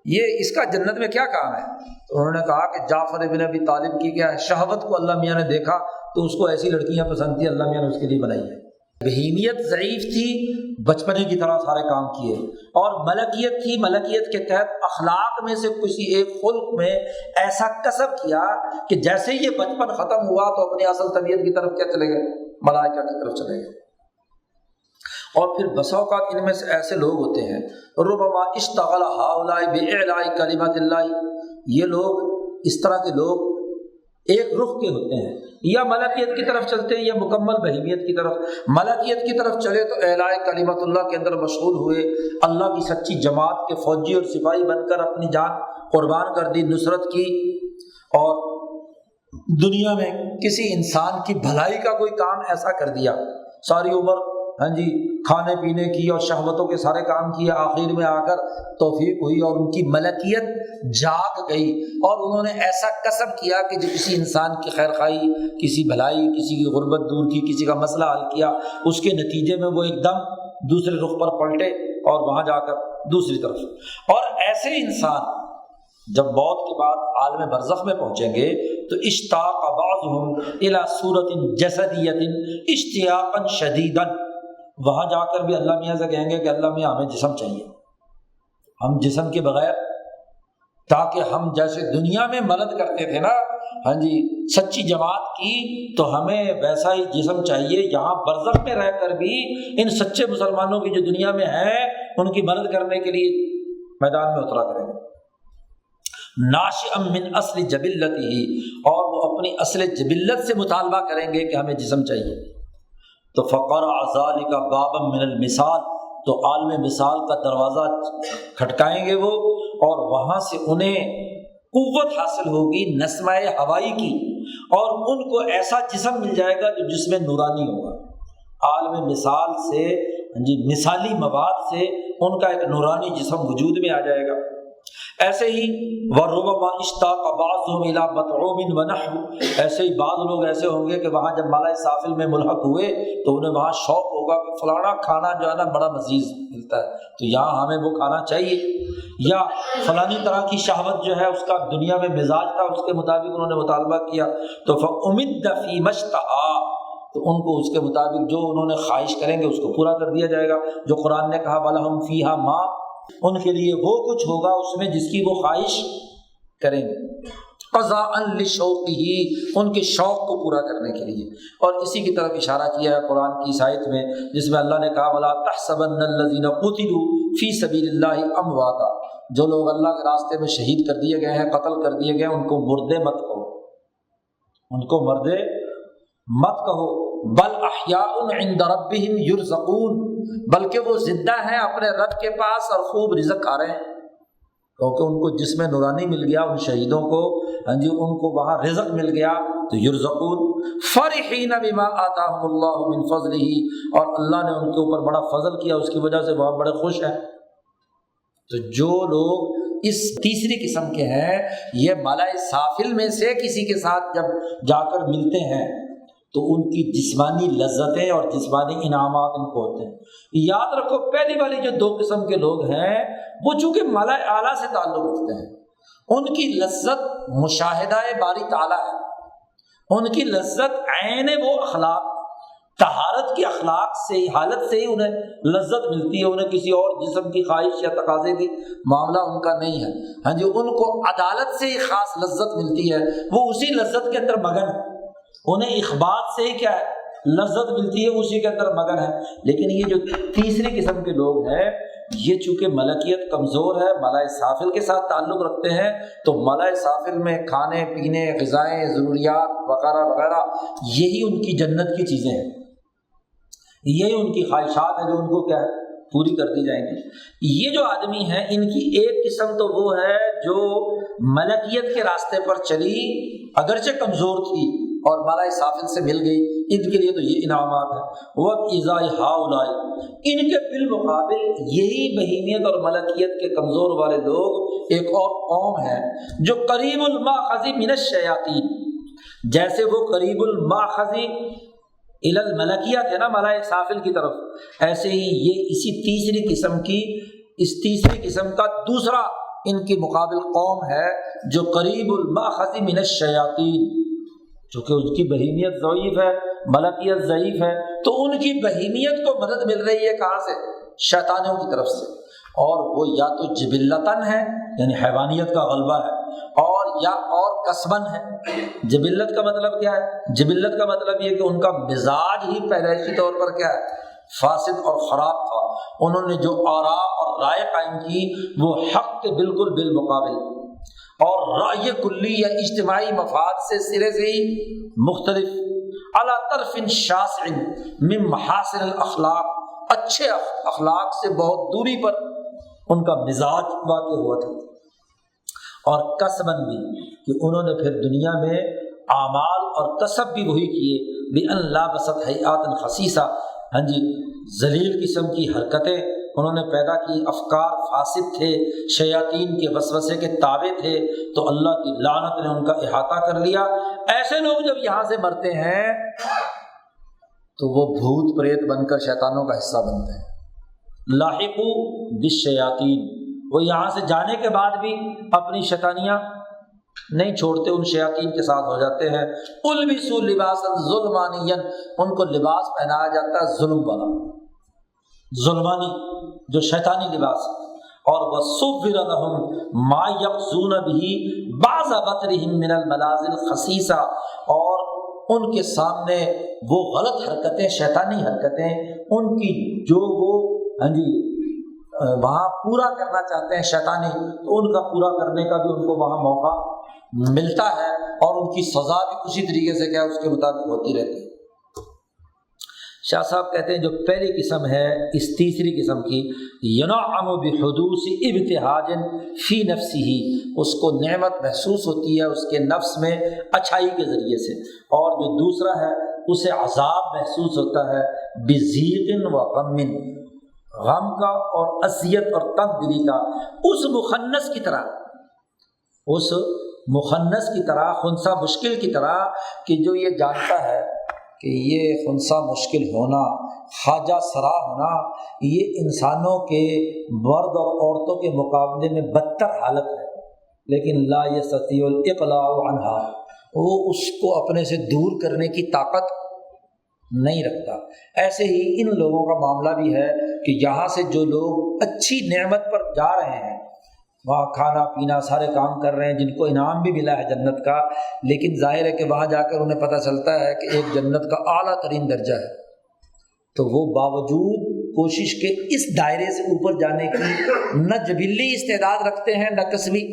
یہ اس کا جنت میں کیا کام ہے؟ تو انہوں نے کہا کہ جعفر ابن ابی طالب کی کیا ہے شہوت کو اللہ میاں نے دیکھا تو اس کو ایسی لڑکیاں پسند تھی، اللہ میاں نے اس کے لیے بنائی ہے۔ بہیمیت ضعیف تھی، بچپنے کی طرح سارے کام کیے، اور ملکیت تھی، ملکیت کے تحت اخلاق میں سے کسی ایک خلق میں ایسا کسب کیا کہ جیسے یہ بچپن ختم ہوا تو اپنی اصل طبیعت کی طرف کیا چلے گئے، ملائکہ کی طرف چلے گئے۔ اور پھر بسا اوقات ان میں سے ایسے لوگ ہوتے ہیں ربما اشتغل ہؤلاء باعلاء کلمۃ اللہ، یہ لوگ اس طرح کے لوگ ایک رخ کے ہوتے ہیں، یا ملکیت کی طرف چلتے ہیں یا مکمل بہیمیت کی طرف۔ ملکیت کی طرف چلے تو اعلاء کلمۃ اللہ کے اندر مشغول ہوئے، اللہ کی سچی جماعت کے فوجی اور سپاہی بن کر اپنی جان قربان کر دی، نصرت کی، اور دنیا میں کسی انسان کی بھلائی کا کوئی کام ایسا کر دیا، ساری عمر کھانے پینے کی اور شہوتوں کے سارے کام کیے، آخر میں آ کر توفیق ہوئی اور ان کی ملکیت جاگ گئی، اور انہوں نے ایسا کسب کیا کہ جو کسی انسان کی خیر خواہی، کسی بھلائی، کسی کی غربت دور کی، کسی کا مسئلہ حل کیا، اس کے نتیجے میں وہ ایک دم دوسرے رخ پر پلٹے اور وہاں جا کر دوسری طرف۔ اور ایسے انسان جب موت کے بعد عالم برزخ میں پہنچیں گے تو اشتاق بعضهم الى صورت جسدیۃ اشتیاقا شدیدا، وہاں جا کر بھی اللہ میاں سے کہیں گے کہ اللہ میاں ہمیں جسم چاہیے، ہم جسم کے بغیر، تاکہ ہم جیسے دنیا میں مدد کرتے تھے نا سچی جماعت کی، تو ہمیں ویسا ہی جسم چاہیے، یہاں برزخ میں رہ کر بھی ان سچے مسلمانوں کی جو دنیا میں ہیں ان کی مدد کرنے کے لیے میدان میں اترا کریں گے۔ ناشئا من اصل جبلتہ، اور وہ اپنی اصل جبلت سے مطالبہ کریں گے کہ ہمیں جسم چاہیے۔ تو فقرع ذلک بابا من المثال، تو عالم مثال کا دروازہ کھٹکائیں گے وہ، اور وہاں سے انہیں قوت حاصل ہوگی نسمہ ہوائی کی، اور ان کو ایسا جسم مل جائے گا جو جس میں نورانی ہوگا۔ عالم مثال سے مثالی مواد سے ان کا ایک نورانی جسم وجود میں آ جائے گا۔ ایسے ہی وَرُبَمَا اشْتَاقَ بَعْضُهُمْ إِلَىٰ مَطْعُومٍ وَنَحْوٍ، ایسے ہی بعض لوگ ایسے ہوں گے کہ وہاں جب مالائے سافل میں ملحق ہوئے تو انہیں وہاں شوق ہوگا کہ فلانا کھانا جو ہے نا بڑا لذیذ ملتا ہے تو یہاں ہمیں وہ کھانا چاہیے، یا فلانی طرح کی شہوت جو ہے اس کا دنیا میں مزاج تھا اس کے مطابق انہوں نے مطالبہ کیا، تو فَأُمِدَّ فِي مَشْتَهَا، تو ان کو اس کے مطابق جو انہوں نے خواہش کریں گے اس کو پورا کر دیا جائے گا۔ جو قرآن نے کہا وَلَهُمْ فِيهَا مَا، ان کے لیے وہ کچھ ہوگا اس میں جس کی وہ خواہش کریں گے، قضاء لشوقہ، ان کے شوق کو پورا کرنے کے لیے۔ اور اسی کی طرف اشارہ کیا ہے قرآن کی اس آیت میں جس میں اللہ نے کہا وَلَا تَحْسَبَنَّ الَّذِينَ قُتِلُوا فِي سَبِيلِ اللَّهِ أَمْوَاتًا، جو لوگ اللہ کے راستے میں شہید کر دیے گئے ہیں، قتل کر دیے گئے، ان کو مردے مت کہو، ان کو مردے مت کہو، بل احیاء عند ربهم یرزقون، بلکہ وہ زندہ ہیں اپنے رب کے پاس اور خوب رزق کھا رہے ہیں، کیونکہ ان کو جسم نورانی مل گیا، ان شہیدوں کو ان کو وہاں رزق مل گیا، تو یرزقون فرحین بما آتاہم اللہ من فضلہ، اور اللہ نے ان کے اوپر بڑا فضل کیا، اس کی وجہ سے وہ بڑے خوش ہیں۔ تو جو لوگ اس تیسری قسم کے ہیں یہ ملائے سافل میں سے کسی کے ساتھ جب جا کر ملتے ہیں تو ان کی جسمانی لذتیں اور جسمانی انعامات ان کو ہوتے ہیں۔ یاد رکھو پہلی والی جو دو قسم کے لوگ ہیں وہ چونکہ ملائے اعلیٰ سے تعلق رکھتے ہیں، ان کی لذت مشاہدہ باری تعالیٰ ہے، ان کی لذت عین وہ اخلاق، طہارت کے اخلاق سے ہی، حالت سے ہی انہیں لذت ملتی ہے، انہیں کسی اور جسم کی خواہش یا تقاضے کی معاملہ ان کا نہیں ہے۔ ہاں جی، ان کو عدالت سے ہی خاص لذت ملتی ہے، وہ اسی لذت کے اندر مگن ہے، انہیں اخبات سے ہی کیا ہے لذت ملتی ہے، اسی کے اندر مگن ہے۔ لیکن یہ جو تیسری قسم کے لوگ ہیں، یہ چونکہ ملکیت کمزور ہے، ملائے سافل کے ساتھ تعلق رکھتے ہیں، تو ملائے سافل میں کھانے پینے، غذائیں، ضروریات وغیرہ وغیرہ، یہی ان کی جنت کی چیزیں ہیں، یہی ان کی خواہشات ہیں جو ان کو کیا ہے پوری کر دی جائیں گی۔ یہ جو آدمی ہیں، ان کی ایک قسم تو وہ ہے جو ملکیت کے راستے پر چلی، اگرچہ کمزور تھی اور ملائے سافل سے مل گئی، ان کے لیے تو یہ انعامات ہیں۔ وَإِذَا هَؤُلَاءِ، ان کے بالمقابل یہی بہیمیت اور ملکیت کے کمزور والے لوگ ایک اور قوم ہے جو قریب الماخذ من الشیاطین، جیسے وہ قریب الماخذ الی الملکیہ تھے نا ملائے سافل کی طرف، ایسے ہی یہ اسی تیسری قسم کی، اس تیسری قسم کا دوسرا ان کی مقابل قوم ہے جو قریب الماخذ من الشیاطین، چونکہ اس کی بہیمیت ضعیف ہے، ملکیت ضعیف ہے، تو ان کی بہیمیت کو مدد مل رہی ہے کہاں سے؟ شیطانوں کی طرف سے، اور وہ یا تو جبلتاً ہے یعنی حیوانیت کا غلبہ ہے، اور کسبن ہے۔ جبلت کا مطلب کیا ہے؟ جبلت کا مطلب یہ کہ ان کا مزاج ہی پیدائشی طور پر کیا ہے فاسد اور خراب تھا، انہوں نے جو آراء اور رائے قائم کی وہ حق کے بالکل بالمقابل، اور رائے کلی یا اجتماعی مفاد سے سرے سے ہی مختلف، علی طرف شاسع من محاسن الاخلاق، اچھے اخلاق سے بہت دوری پر ان کا مزاج واقع ہوا تھا، اور کسبن بھی کہ انہوں نے پھر دنیا میں اعمال اور کسب بھی وہی کیے، بأن لابست حیات خسیسہ، ہاں جی ذلیل قسم کی حرکتیں انہوں نے پیدا کی، افکار فاسد تھے، شیاطین کے وسوسے کے تابع تھے، تو اللہ کی لعنت نے ان کا احاطہ کر لیا۔ ایسے لوگ جب یہاں سے مرتے ہیں تو وہ بھوت پریت بن کر شیطانوں کا حصہ بنتے ہیں، لاحقوا بالشیاطین، وہ یہاں سے جانے کے بعد بھی اپنی شیطانیاں نہیں چھوڑتے، ان شیاطین کے ساتھ ہو جاتے ہیں۔ البسوا لباسا ظلمانیا، ان کو لباس پہنایا جاتا ہے ظلم والا، ظلمانی جو شیطانی لباس، اور وَصُوِّرَ لَهُم مَا يَقْضُونَ بِهِ بَعْضَ بَطْرِهِم مِّنَ الْمَلَاذِ الْخَسِيسَةِ، اور ان کے سامنے وہ غلط حرکتیں، شیطانی حرکتیں ان کی جو وہ ہاں جی وہاں پورا کرنا چاہتے ہیں شیطانی، تو ان کا پورا کرنے کا بھی ان کو وہاں موقع ملتا ہے، اور ان کی سزا بھی اسی طریقے سے کیا اس کے مطابق ہوتی رہتی ہے۔ شاہ صاحب کہتے ہیں جو پہلی قسم ہے اس تیسری قسم کی، ینعم بحدوث ابتہاج فی نفسہ، اس کو نعمت محسوس ہوتی ہے اس کے نفس میں اچھائی کے ذریعے سے، اور جو دوسرا ہے اسے عذاب محسوس ہوتا ہے بضیق و غم، غم کا اور اذیت اور تنگ دلی کا، اس مخنث کی طرح، اس مخنث کی طرح، خنثی مشکل کی طرح، کہ جو یہ جانتا ہے کہ یہ خنثی مشکل ہونا، خواجہ سرا ہونا، یہ انسانوں کے مرد اور عورتوں کے مقابلے میں بدتر حالت ہے، لیکن لا یستطیع الاقلاع عنہا، وہ اس کو اپنے سے دور کرنے کی طاقت نہیں رکھتا۔ ایسے ہی ان لوگوں کا معاملہ بھی ہے کہ یہاں سے جو لوگ اچھی نعمت پر جا رہے ہیں، وہاں کھانا پینا سارے کام کر رہے ہیں، جن کو انعام بھی ملا ہے جنت کا، لیکن ظاہر ہے کہ وہاں جا کر انہیں پتہ چلتا ہے کہ ایک جنت کا اعلیٰ ترین درجہ ہے، تو وہ باوجود کوشش کے اس دائرے سے اوپر جانے کی نہ جبلی استعداد رکھتے ہیں نہ کسبی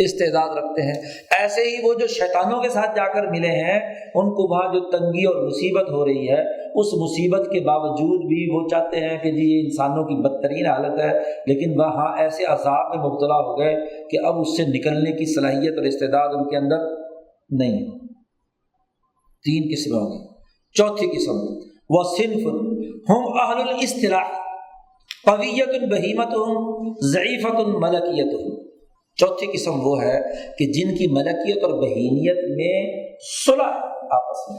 استعداد رکھتے ہیں۔ ایسے ہی وہ جو شیطانوں کے ساتھ جا کر ملے ہیں، ان کو وہاں جو تنگی اور مصیبت ہو رہی ہے، اس مصیبت کے باوجود بھی وہ چاہتے ہیں کہ جی یہ انسانوں کی بدترین حالت ہے، لیکن وہاں ایسے عذاب میں مبتلا ہو گئے کہ اب اس سے نکلنے کی صلاحیت اور استعداد ان کے اندر نہیں ہے۔ تین قسمیں ہوں گی۔ چوتھی قسم وَصِنْفٌ هُمْ أَهْلُ الْإِسْتِلَاحِ قَوِيَّةٌ بَهِیمَتُهُمْ ضَعِیفَةٌ مَلَکِیَتُهُمْ، چوتھی قسم وہ ہے کہ جن کی ملکیت اور بہیمیت میں صلح آپس میں،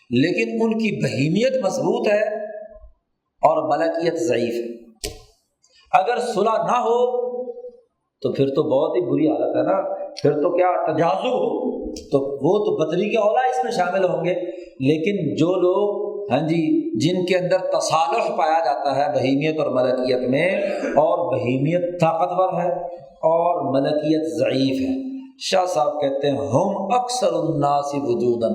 لیکن ان کی بہیمیت مضبوط ہے اور ملکیت ضعیف ہے۔ اگر صلح نہ ہو تو پھر تو بہت ہی بری حالت ہے نا، پھر تو کیا تجاذب ہو تو وہ تو بدری کے اولا اس میں شامل ہوں گے، لیکن جو لوگ ہاں جی جن کے اندر تصالح پایا جاتا ہے بہیمیت اور ملکیت میں، اور بہیمیت طاقتور ہے اور ملکیت ضعیف ہے، شاہ صاحب کہتے ہیں ہم اکثر الناس وجودا،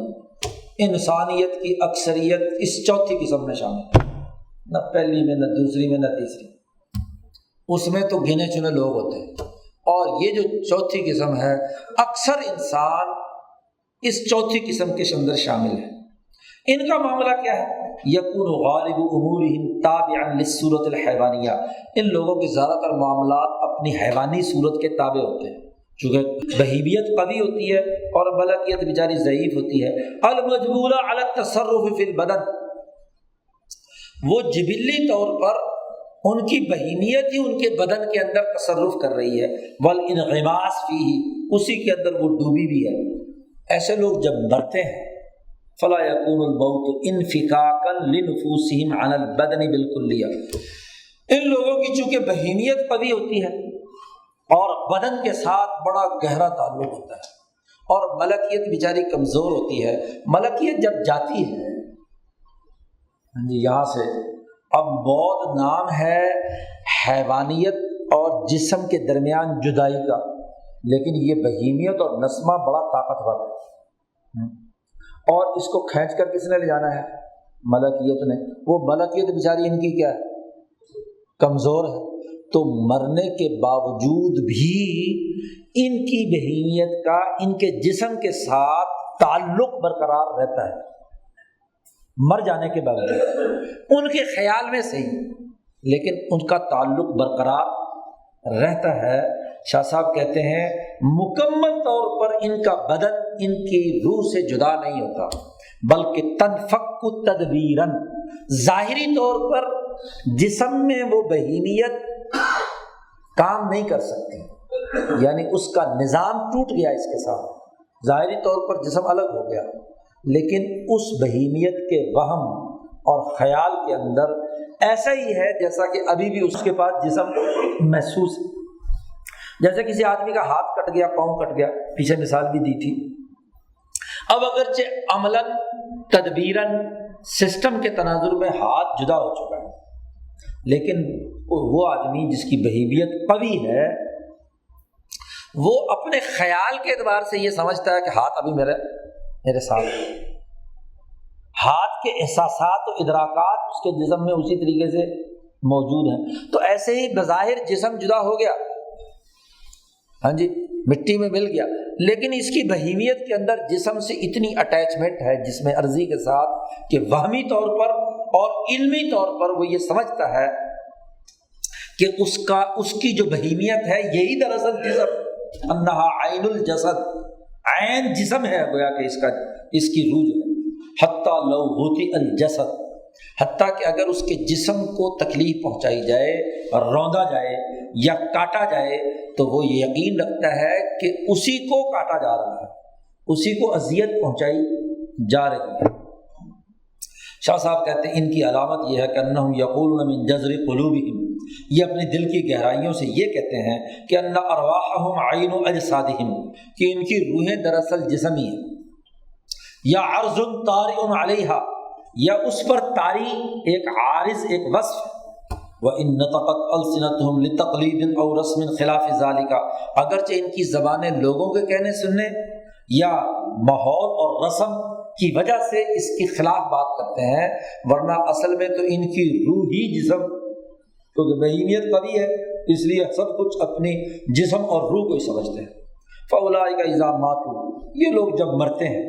انسانیت کی اکثریت اس چوتھی قسم میں شامل ہے، نہ پہلی میں، نہ دوسری میں، نہ تیسری، اس میں تو گنے چنے لوگ ہوتے ہیں، اور یہ جو چوتھی قسم ہے اکثر انسان اس چوتھی قسم کے اندر شامل ہے۔ ان کا معاملہ کیا ہے؟ یکون غالب امورہم تابعا للصورت الحیوانیہ، ان لوگوں کے زیادہ تر معاملات اپنی حیوانی صورت کے تابع ہوتے ہیں، چونکہ بہیمیت قوی ہوتی ہے اور ملکیت بیچاری ضعیف ہوتی ہے۔ المجبولہ علی التصرف فی البدن، وہ جبلی طور پر ان کی بہیمیت ہی ان کے بدن کے اندر تصرف کر رہی ہے، والانغماس فیہ، اسی کے اندر وہ ڈوبی بھی ہے۔ ایسے لوگ جب مرتے ہیں فلا یکون الموت انفکاکا لنفوسہم عن البدن بالکلیہ، ان لوگوں کی چونکہ بہیمیت قوی ہوتی ہے اور بدن کے ساتھ بڑا گہرا تعلق ہوتا ہے، اور ملکیت بیچاری کمزور ہوتی ہے، ملکیت جب جاتی ہے یہاں سے، اب موت نام ہے حیوانیت اور جسم کے درمیان جدائی کا، لیکن یہ بہیمیت اور نسمہ بڑا طاقتور ہے، اور اس کو کھینچ کر کس نے لے جانا ہے؟ ملکیت نے۔ وہ ملکیت بیچاری ان کی کیا ہے؟ کمزور ہے، تو مرنے کے باوجود بھی ان کی بہیمیت کا ان کے جسم کے ساتھ تعلق برقرار رہتا ہے، مر جانے کے باوجود ان کے خیال میں صحیح، لیکن ان کا تعلق برقرار رہتا ہے۔ شاہ صاحب کہتے ہیں مکمل طور پر ان کا بدن ان کی روح سے جدا نہیں ہوتا، بلکہ تنفک تدبیراً، ظاہری طور پر جسم میں وہ بہیمیت کام نہیں کر سکتی، یعنی اس کا نظام ٹوٹ گیا اس کے ساتھ، ظاہری طور پر جسم الگ ہو گیا، لیکن اس بہیمیت کے وہم اور خیال کے اندر ایسا ہی ہے جیسا کہ ابھی بھی اس کے پاس جسم محسوس ہے۔ جیسے کسی آدمی کا ہاتھ کٹ گیا، پاؤں کٹ گیا، پیچھے مثال بھی دی تھی، اب اگرچہ عملاً تدبیراً سسٹم کے تناظر میں ہاتھ جدا ہو چکا ہے، لیکن وہ آدمی جس کی بہیمیت قوی ہے وہ اپنے خیال کے اعتبار سے یہ سمجھتا ہے کہ ہاتھ ابھی میرے ساتھ ہے، ہاتھ کے احساسات و ادراکات اس کے جسم میں اسی طریقے سے موجود ہیں۔ تو ایسے ہی بظاہر جسم جدا ہو گیا، ہاں جی مٹی میں مل گیا، لیکن اس کی بہیمیت کے اندر جسم سے اتنی اٹیچمنٹ ہے جسم عرضی کے ساتھ کہ وہمی طور پر اور علمی طور پر وہ یہ سمجھتا ہے کہ اس کی جو بہیمیت ہے یہی دراصل جسم، انہا عین الجسد، عین جسم ہے، گویا کہ اس کی روح ہے، حتی لو غطی الجسد، حتیٰ کہ اگر اس کے جسم کو تکلیف پہنچائی جائے، روندا جائے یا کاٹا جائے تو وہ یہ یقین رکھتا ہے کہ اسی کو کاٹا جا رہا ہے، اسی کو اذیت پہنچائی جا رہی ہے۔ شاہ صاحب کہتے ہیں ان کی علامت یہ ہے کہ انہم یقولون من جذر قلوبہم، یہ اپنے دل کی گہرائیوں سے یہ کہتے ہیں کہ ان ارواحہم عین اجسادہم، کہ ان کی روحیں دراصل جسمی ہیں، یا عرض طارئ علیہا، یا اس پر طاری ایک عارض، ایک وصف، وَإِن نَطَقَتْ أَلْسِنَتُهُمْ لِتَقْلِيدٍ أَوْ رَسْمٍ خِلَافِ ذَلِكَ، اگرچہ ان کی زبانیں لوگوں کے کہنے سننے یا ماحول اور رسم کی وجہ سے اس کی خلاف بات کرتے ہیں، ورنہ اصل میں تو ان کی روح ہی جسم، کیونکہ بہیمیت قوی ہے اس لیے سب کچھ اپنی جسم اور روح کو ہی سمجھتے ہیں۔ فَأُولَٰئِكَ إِذَا مَاتُوا، یہ لوگ جب مرتے ہیں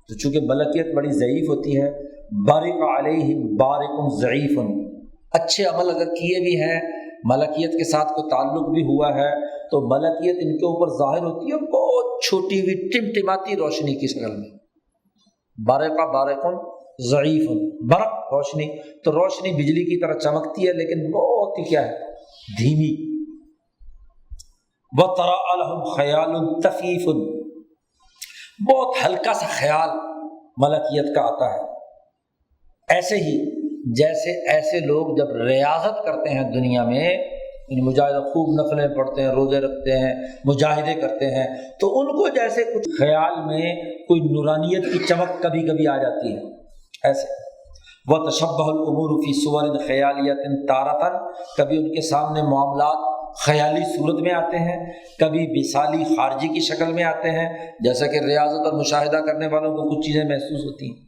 تو چونکہ ملکیت بڑی ضعیف ہوتی ہے، بارق علیہم بارق ضعیف، اچھے عمل اگر کیے بھی ہیں، ملکیت کے ساتھ کوئی تعلق بھی ہوا ہے تو ملکیت ان کے اوپر ظاہر ہوتی ہے بہت چھوٹی ہوئی ٹمٹماتی روشنی کی شکل میں، بارق ضعیف، برق روشنی، تو روشنی بجلی کی طرح چمکتی ہے لیکن بہت ہی کیا ہے، دھیمی۔ وَتَرَىٰ لَهُمْ خَيَالٌ طَفِيفٌ، بہت ہلکا سا خیال ملکیت کا آتا ہے۔ ایسے ہی جیسے ایسے لوگ جب ریاضت کرتے ہیں دنیا میں، مجاہدہ خوب نفلیں پڑھتے ہیں، روزے رکھتے ہیں، مجاہدے کرتے ہیں، تو ان کو جیسے کچھ خیال میں کوئی نورانیت کی چمک کبھی کبھی آ جاتی ہے، ایسے وتشبہ الامور فی صور خیالیۃ تارۃ، کبھی ان کے سامنے معاملات خیالی صورت میں آتے ہیں، کبھی مثالی خارجی کی شکل میں آتے ہیں، جیسا کہ ریاضت اور مشاہدہ کرنے والوں کو کچھ چیزیں محسوس ہوتی ہیں۔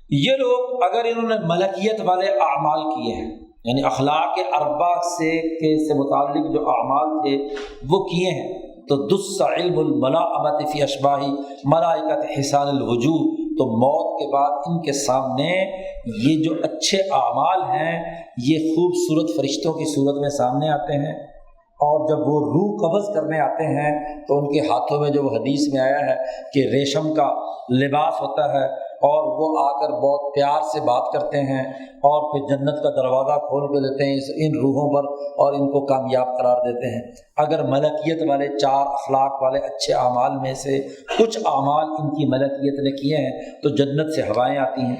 یہ لوگ اگر انہوں نے ملکیت والے اعمال کیے ہیں، یعنی اخلاق اربع سے متعلق جو اعمال تھے وہ کیے ہیں، تو دس علم الملائمۃ فی اشباہ ملائکۃ حسان الوجوہ، تو موت کے بعد ان کے سامنے یہ جو اچھے اعمال ہیں یہ خوبصورت فرشتوں کی صورت میں سامنے آتے ہیں، اور جب وہ روح قبض کرنے آتے ہیں تو ان کے ہاتھوں میں جو حدیث میں آیا ہے کہ ریشم کا لباس ہوتا ہے، اور وہ آ کر بہت پیار سے بات کرتے ہیں اور پھر جنت کا دروازہ کھول کے دیتے ہیں ان روحوں پر اور ان کو کامیاب قرار دیتے ہیں۔ اگر ملکیت والے 4 اخلاق والے اچھے اعمال میں سے کچھ اعمال ان کی ملکیت نے کیے ہیں تو جنت سے ہوائیں آتی ہیں،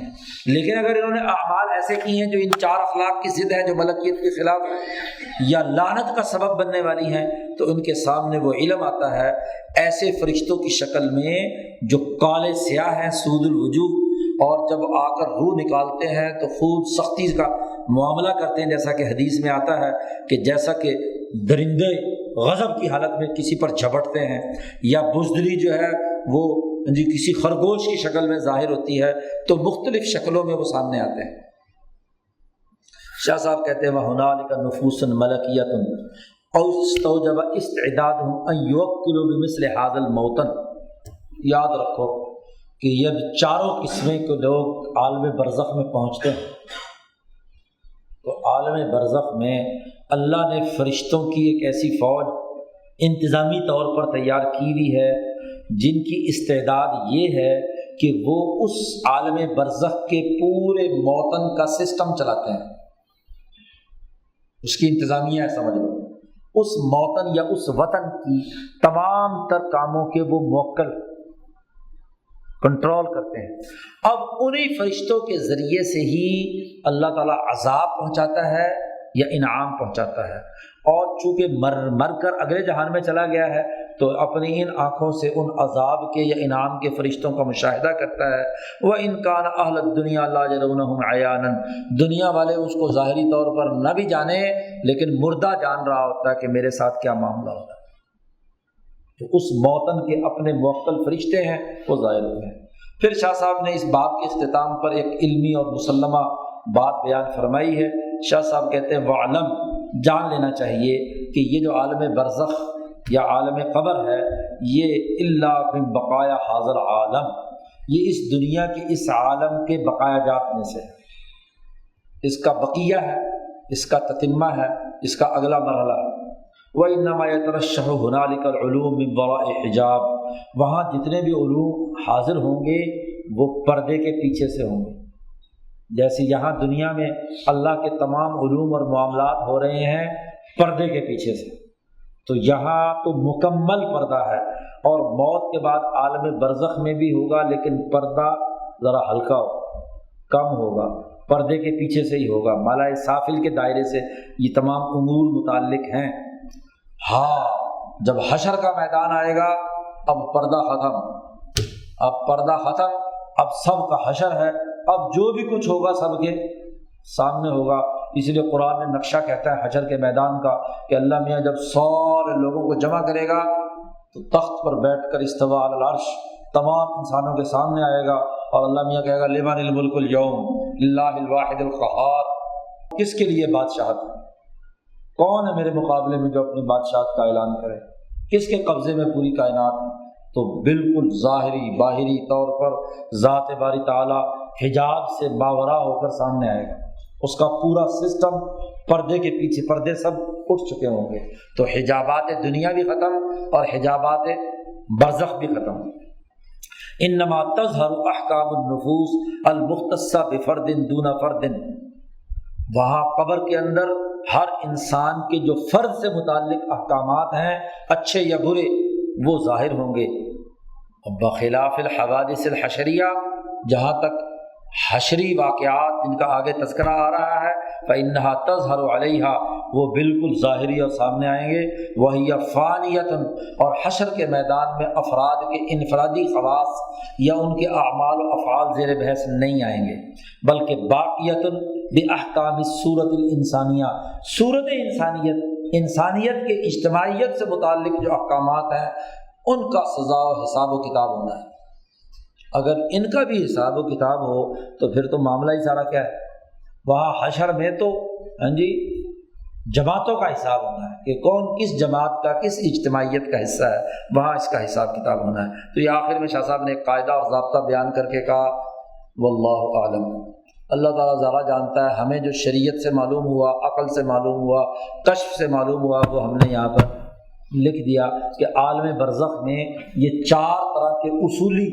لیکن اگر انہوں نے اعمال ایسے کیے ہیں جو ان 4 اخلاق کی ضد ہیں، جو ملکیت کے خلاف ہیں یا لعنت کا سبب بننے والی ہیں، تو ان کے سامنے وہ علم آتا ہے ایسے فرشتوں کی شکل میں جو کالے سیاہ ہیں سود الوجوہ، اور جب آ کر روح نکالتے ہیں تو خوب سختی کا معاملہ کرتے ہیں، جیسا کہ حدیث میں آتا ہے کہ جیسا کہ درندے غضب کی حالت میں کسی پر جھپٹتے ہیں، یا بزدلی جو ہے وہ کسی خرگوش کی شکل میں ظاہر ہوتی ہے، تو مختلف شکلوں میں وہ سامنے آتے ہیں۔ شاہ صاحب کہتے ہیں وَهُنَالِكَ نُفُوسٌ مَلَكِيَّةٌ أَوْ اسْتَوْجَبَ اسْتِعْدَادُهُمْ أَنْ يُوَكِّلُوا بِمِثْلِ هَذَا الْمَوْطَنِ۔ یاد رکھو کہ یہ 4 قسمیں کے لوگ عالم برزخ میں پہنچتے ہیں، تو عالم برزخ میں اللہ نے فرشتوں کی ایک ایسی فوج انتظامی طور پر تیار کی ہوئی ہے جن کی استعداد یہ ہے کہ وہ اس عالم برزخ کے پورے موطن کا سسٹم چلاتے ہیں، اس کی انتظامیہ ہے، سمجھ لو اس موطن یا اس وطن کی تمام تر کاموں کے وہ موکل کنٹرول کرتے ہیں۔ اب انہی فرشتوں کے ذریعے سے ہی اللہ تعالیٰ عذاب پہنچاتا ہے یا انعام پہنچاتا ہے، اور چونکہ مر کر اگلے جہان میں چلا گیا ہے تو اپنی ان آنکھوں سے ان عذاب کے یا انعام کے فرشتوں کا مشاہدہ کرتا ہے۔ وَإِنْ كَانَ أَهْلَ الدُّنْيَا لَا يَرَوْنَهُمْ عَيَانًا، دنیا والے اس کو ظاہری طور پر نہ بھی جانے لیکن مردہ جان رہا ہوتا ہے کہ میرے ساتھ کیا معاملہ ہوتا ہے، تو اس موطن کے اپنے موکل فرشتے ہیں وہ ظاہر ہوتے ہیں۔ پھر شاہ صاحب نے اس باب کے اختتام پر ایک علمی اور مسلمہ بات بیان فرمائی ہے۔ شاہ صاحب کہتے ہیں وَعْلَمْ، جان لینا چاہیے کہ یہ جو عالم برزخ یا عالم قبر ہے یہ الا من بقایا حاضر عالم، یہ اس دنیا کے اس عالم کے بقایا جات میں سے ہے، اس کا بقیہ ہے، اس کا تتمہ ہے، اس کا اگلا مرحلہ ہے۔ وَإِنَّمَا يَتَرَشَّحُ هُنَالِكَ الْعُلُومُ مِنْ وَرَاءِ حِجَابٍ، وہاں جتنے بھی علوم حاضر ہوں گے وہ پردے کے پیچھے سے ہوں گے، جیسے یہاں دنیا میں اللہ کے تمام علوم اور معاملات ہو رہے ہیں پردے کے پیچھے سے، تو یہاں تو مکمل پردہ ہے، اور موت کے بعد عالم برزخ میں بھی ہوگا لیکن پردہ ذرا ہلکا ہوگا، کم ہوگا، پردے کے پیچھے سے ہی ہوگا، مالائے سافل کے دائرے سے یہ تمام امور متعلق ہیں۔ ہاں جب حشر کا میدان آئے گا اب پردہ ختم، اب پردہ ختم، اب سب کا حشر ہے، اب جو بھی کچھ ہوگا سب کے سامنے ہوگا۔ اس لیے قرآن میں نقشہ کہتا ہے حشر کے میدان کا کہ اللہ میاں جب سارے لوگوں کو جمع کرے گا تو تخت پر بیٹھ کر استویٰ علی العرش تمام انسانوں کے سامنے آئے گا، اور اللہ میاں کہے گا لمن الملک اليوم للہ الواحد القہار، کس کے لیے بادشاہت ہے، کون ہے میرے مقابلے میں جو اپنی بادشاہت کا اعلان کرے، کس کے قبضے میں پوری کائنات ہے؟ تو بالکل ظاہری باہری طور پر ذات باری تعالیٰ حجاب سے باورا ہو کر سامنے آئے گا، اس کا پورا سسٹم پردے کے پیچھے، پردے سب اٹھ چکے ہوں گے، تو حجابات دنیا بھی ختم اور حجابات برزخ بھی ختم۔ انما تظہر احکام النفوس المختصہ بفرد دون فرد، وہاں قبر کے اندر ہر انسان کے جو فرد سے متعلق احکامات ہیں اچھے یا برے وہ ظاہر ہوں گے، بخلاف الحوادث الحشریہ، جہاں تک حشری واقعات جن کا آگے تذکرہ آ رہا ہے فإنها تظہر علیہا وہ بالکل ظاہری اور سامنے آئیں گے۔ وہی فانیۃ، اور حشر کے میدان میں افراد کے انفرادی خواص یا ان کے اعمال و افعال زیر بحث نہیں آئیں گے، بلکہ باقیۃ باحکام الصورت الانسانیہ، صورت انسانیت کے اجتماعیت سے متعلق جو احکامات ہیں ان کا سزا و حساب و کتاب ہونا ہے۔ اگر ان کا بھی حساب و کتاب ہو تو پھر تو معاملہ ہی سارا کیا ہے، وہاں حشر میں تو جماعتوں کا حساب ہونا ہے کہ کون کس جماعت کا، کس اجتماعیت کا حصہ ہے، وہاں اس کا حساب کتاب ہونا ہے۔ تو یہ آخر میں شاہ صاحب نے ایک قاعدہ اور ضابطہ بیان کر کے کہا واللہ اعلم، اللہ تعالیٰ زیادہ جانتا ہے، ہمیں جو شریعت سے معلوم ہوا، عقل سے معلوم ہوا، کشف سے معلوم ہوا، وہ ہم نے یہاں پر لکھ دیا کہ عالم برزخ میں یہ 4 طرح کے اصولی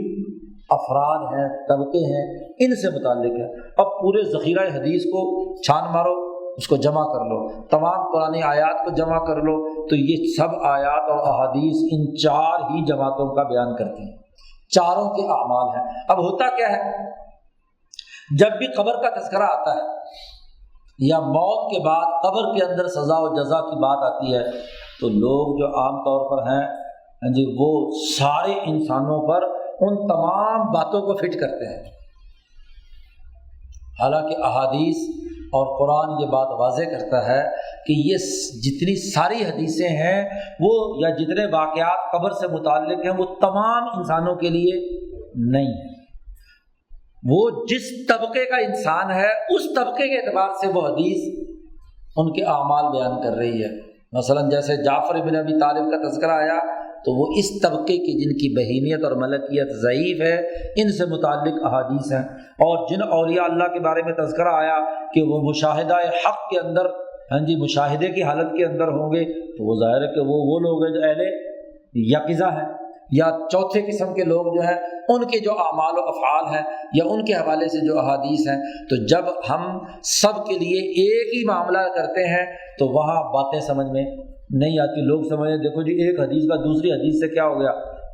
افراد ہیں، طبقے ہیں، ان سے متعلق ہے۔ اب پورے ذخیرہ حدیث کو چھان مارو، اس کو جمع کر لو، تمام پرانی آیات کو جمع کر لو، تو یہ سب آیات اور احادیث ان 4 ہی جماعتوں کا بیان کرتی ہیں، چاروں کے اعمال ہیں۔ اب ہوتا کیا ہے، جب بھی قبر کا تذکرہ آتا ہے یا موت کے بعد قبر کے اندر سزا و جزا کی بات آتی ہے تو لوگ جو عام طور پر ہیں وہ سارے انسانوں پر ان تمام باتوں کو فٹ کرتے ہیں، حالانکہ احادیث اور قرآن یہ بات واضح کرتا ہے کہ یہ جتنی ساری حدیثیں ہیں وہ یا جتنے واقعات قبر سے متعلق ہیں وہ تمام انسانوں کے لیے نہیں ہیں، وہ جس طبقے کا انسان ہے اس طبقے کے اعتبار سے وہ حدیث ان کے اعمال بیان کر رہی ہے۔ مثلا جیسے جعفر بن ابی طالب کا تذکرہ آیا تو وہ اس طبقے کی جن کی بہیمیت اور ملکیت ضعیف ہے ان سے متعلق احادیث ہیں، اور جن اولیاء اللہ کے بارے میں تذکرہ آیا کہ وہ مشاہدہ حق کے اندر مشاہدے کی حالت کے اندر ہوں گے تو وہ ظاہر ہے کہ وہ لوگ ہیں جو اہل یقظہ ہیں، یا چوتھے قسم کے لوگ جو ہیں ان کے جو اعمال و افعال ہیں یا ان کے حوالے سے جو احادیث ہیں۔ تو جب ہم سب کے لیے ایک ہی معاملہ کرتے ہیں تو وہاں باتیں سمجھ میں نہیں آتی، لوگ سمجھیں دیکھو جی ایک حدیث کا دوسری حدیث سے کیا ہو گیا،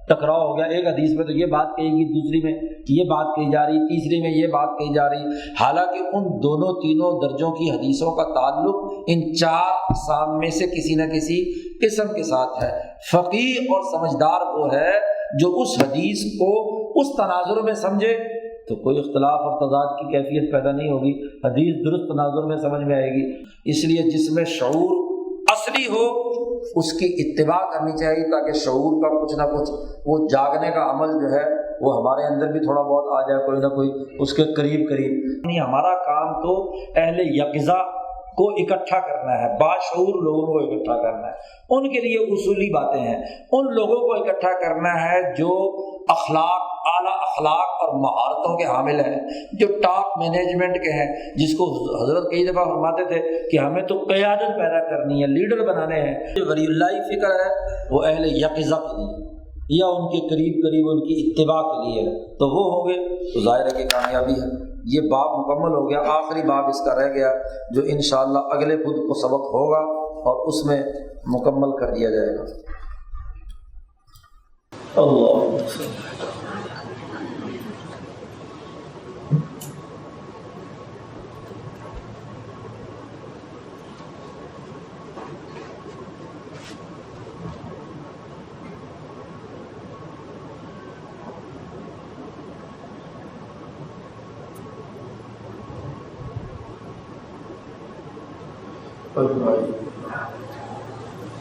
ٹکراؤ ہو گیا، ایک حدیث میں تو یہ بات کہی گی، دوسری میں یہ بات کہی جا رہی، تیسری میں یہ بات کہی جا رہی، حالانکہ ان دونوں تینوں درجوں کی حدیثوں کا تعلق ان 4 اقسام میں سے کسی نہ کسی قسم کے ساتھ ہے۔ فقیہ اور سمجھدار وہ ہے جو اس حدیث کو اس تناظر میں سمجھے تو کوئی اختلاف اور تضاد کی کیفیت پیدا نہیں ہوگی، حدیث درست تناظر میں سمجھ میں آئے گی۔ اس لیے جس میں شعور اصلی ہو اس کی اتباع کرنی چاہیے تاکہ شعور کا کچھ نہ کچھ وہ جاگنے کا عمل جو ہے وہ ہمارے اندر بھی تھوڑا بہت آ جائے، کوئی نہ کوئی اس کے قریب۔ ہمارا کام تو اہل یقظہ کو اکٹھا کرنا ہے، باشعور لوگوں کو اکٹھا کرنا ہے، ان کے لیے اصولی باتیں ہیں، ان لوگوں کو اکٹھا کرنا ہے جو اخلاق، اعلیٰ اخلاق اور مہارتوں کے حامل ہیں، جو ٹاپ مینجمنٹ کے ہیں، جس کو حضرت کئی دفعہ فرماتے تھے کہ ہمیں تو قیادت پیدا کرنی ہے، لیڈر بنانے ہیں۔ جو ولی اللہ فکر ہے وہ اہل یقظہ کے لیے یا ان کے قریب ان کی اتباع کے لیے ہے، تو وہ ہوں گے تو ظاہر ہے کہ کامیابی ہے۔ یہ باب مکمل ہو گیا، آخری باب اس کا رہ گیا جو انشاءاللہ اگلے بدھ کو سبق ہوگا اور اس میں مکمل کر دیا جائے گا۔ اللہ Bye-bye.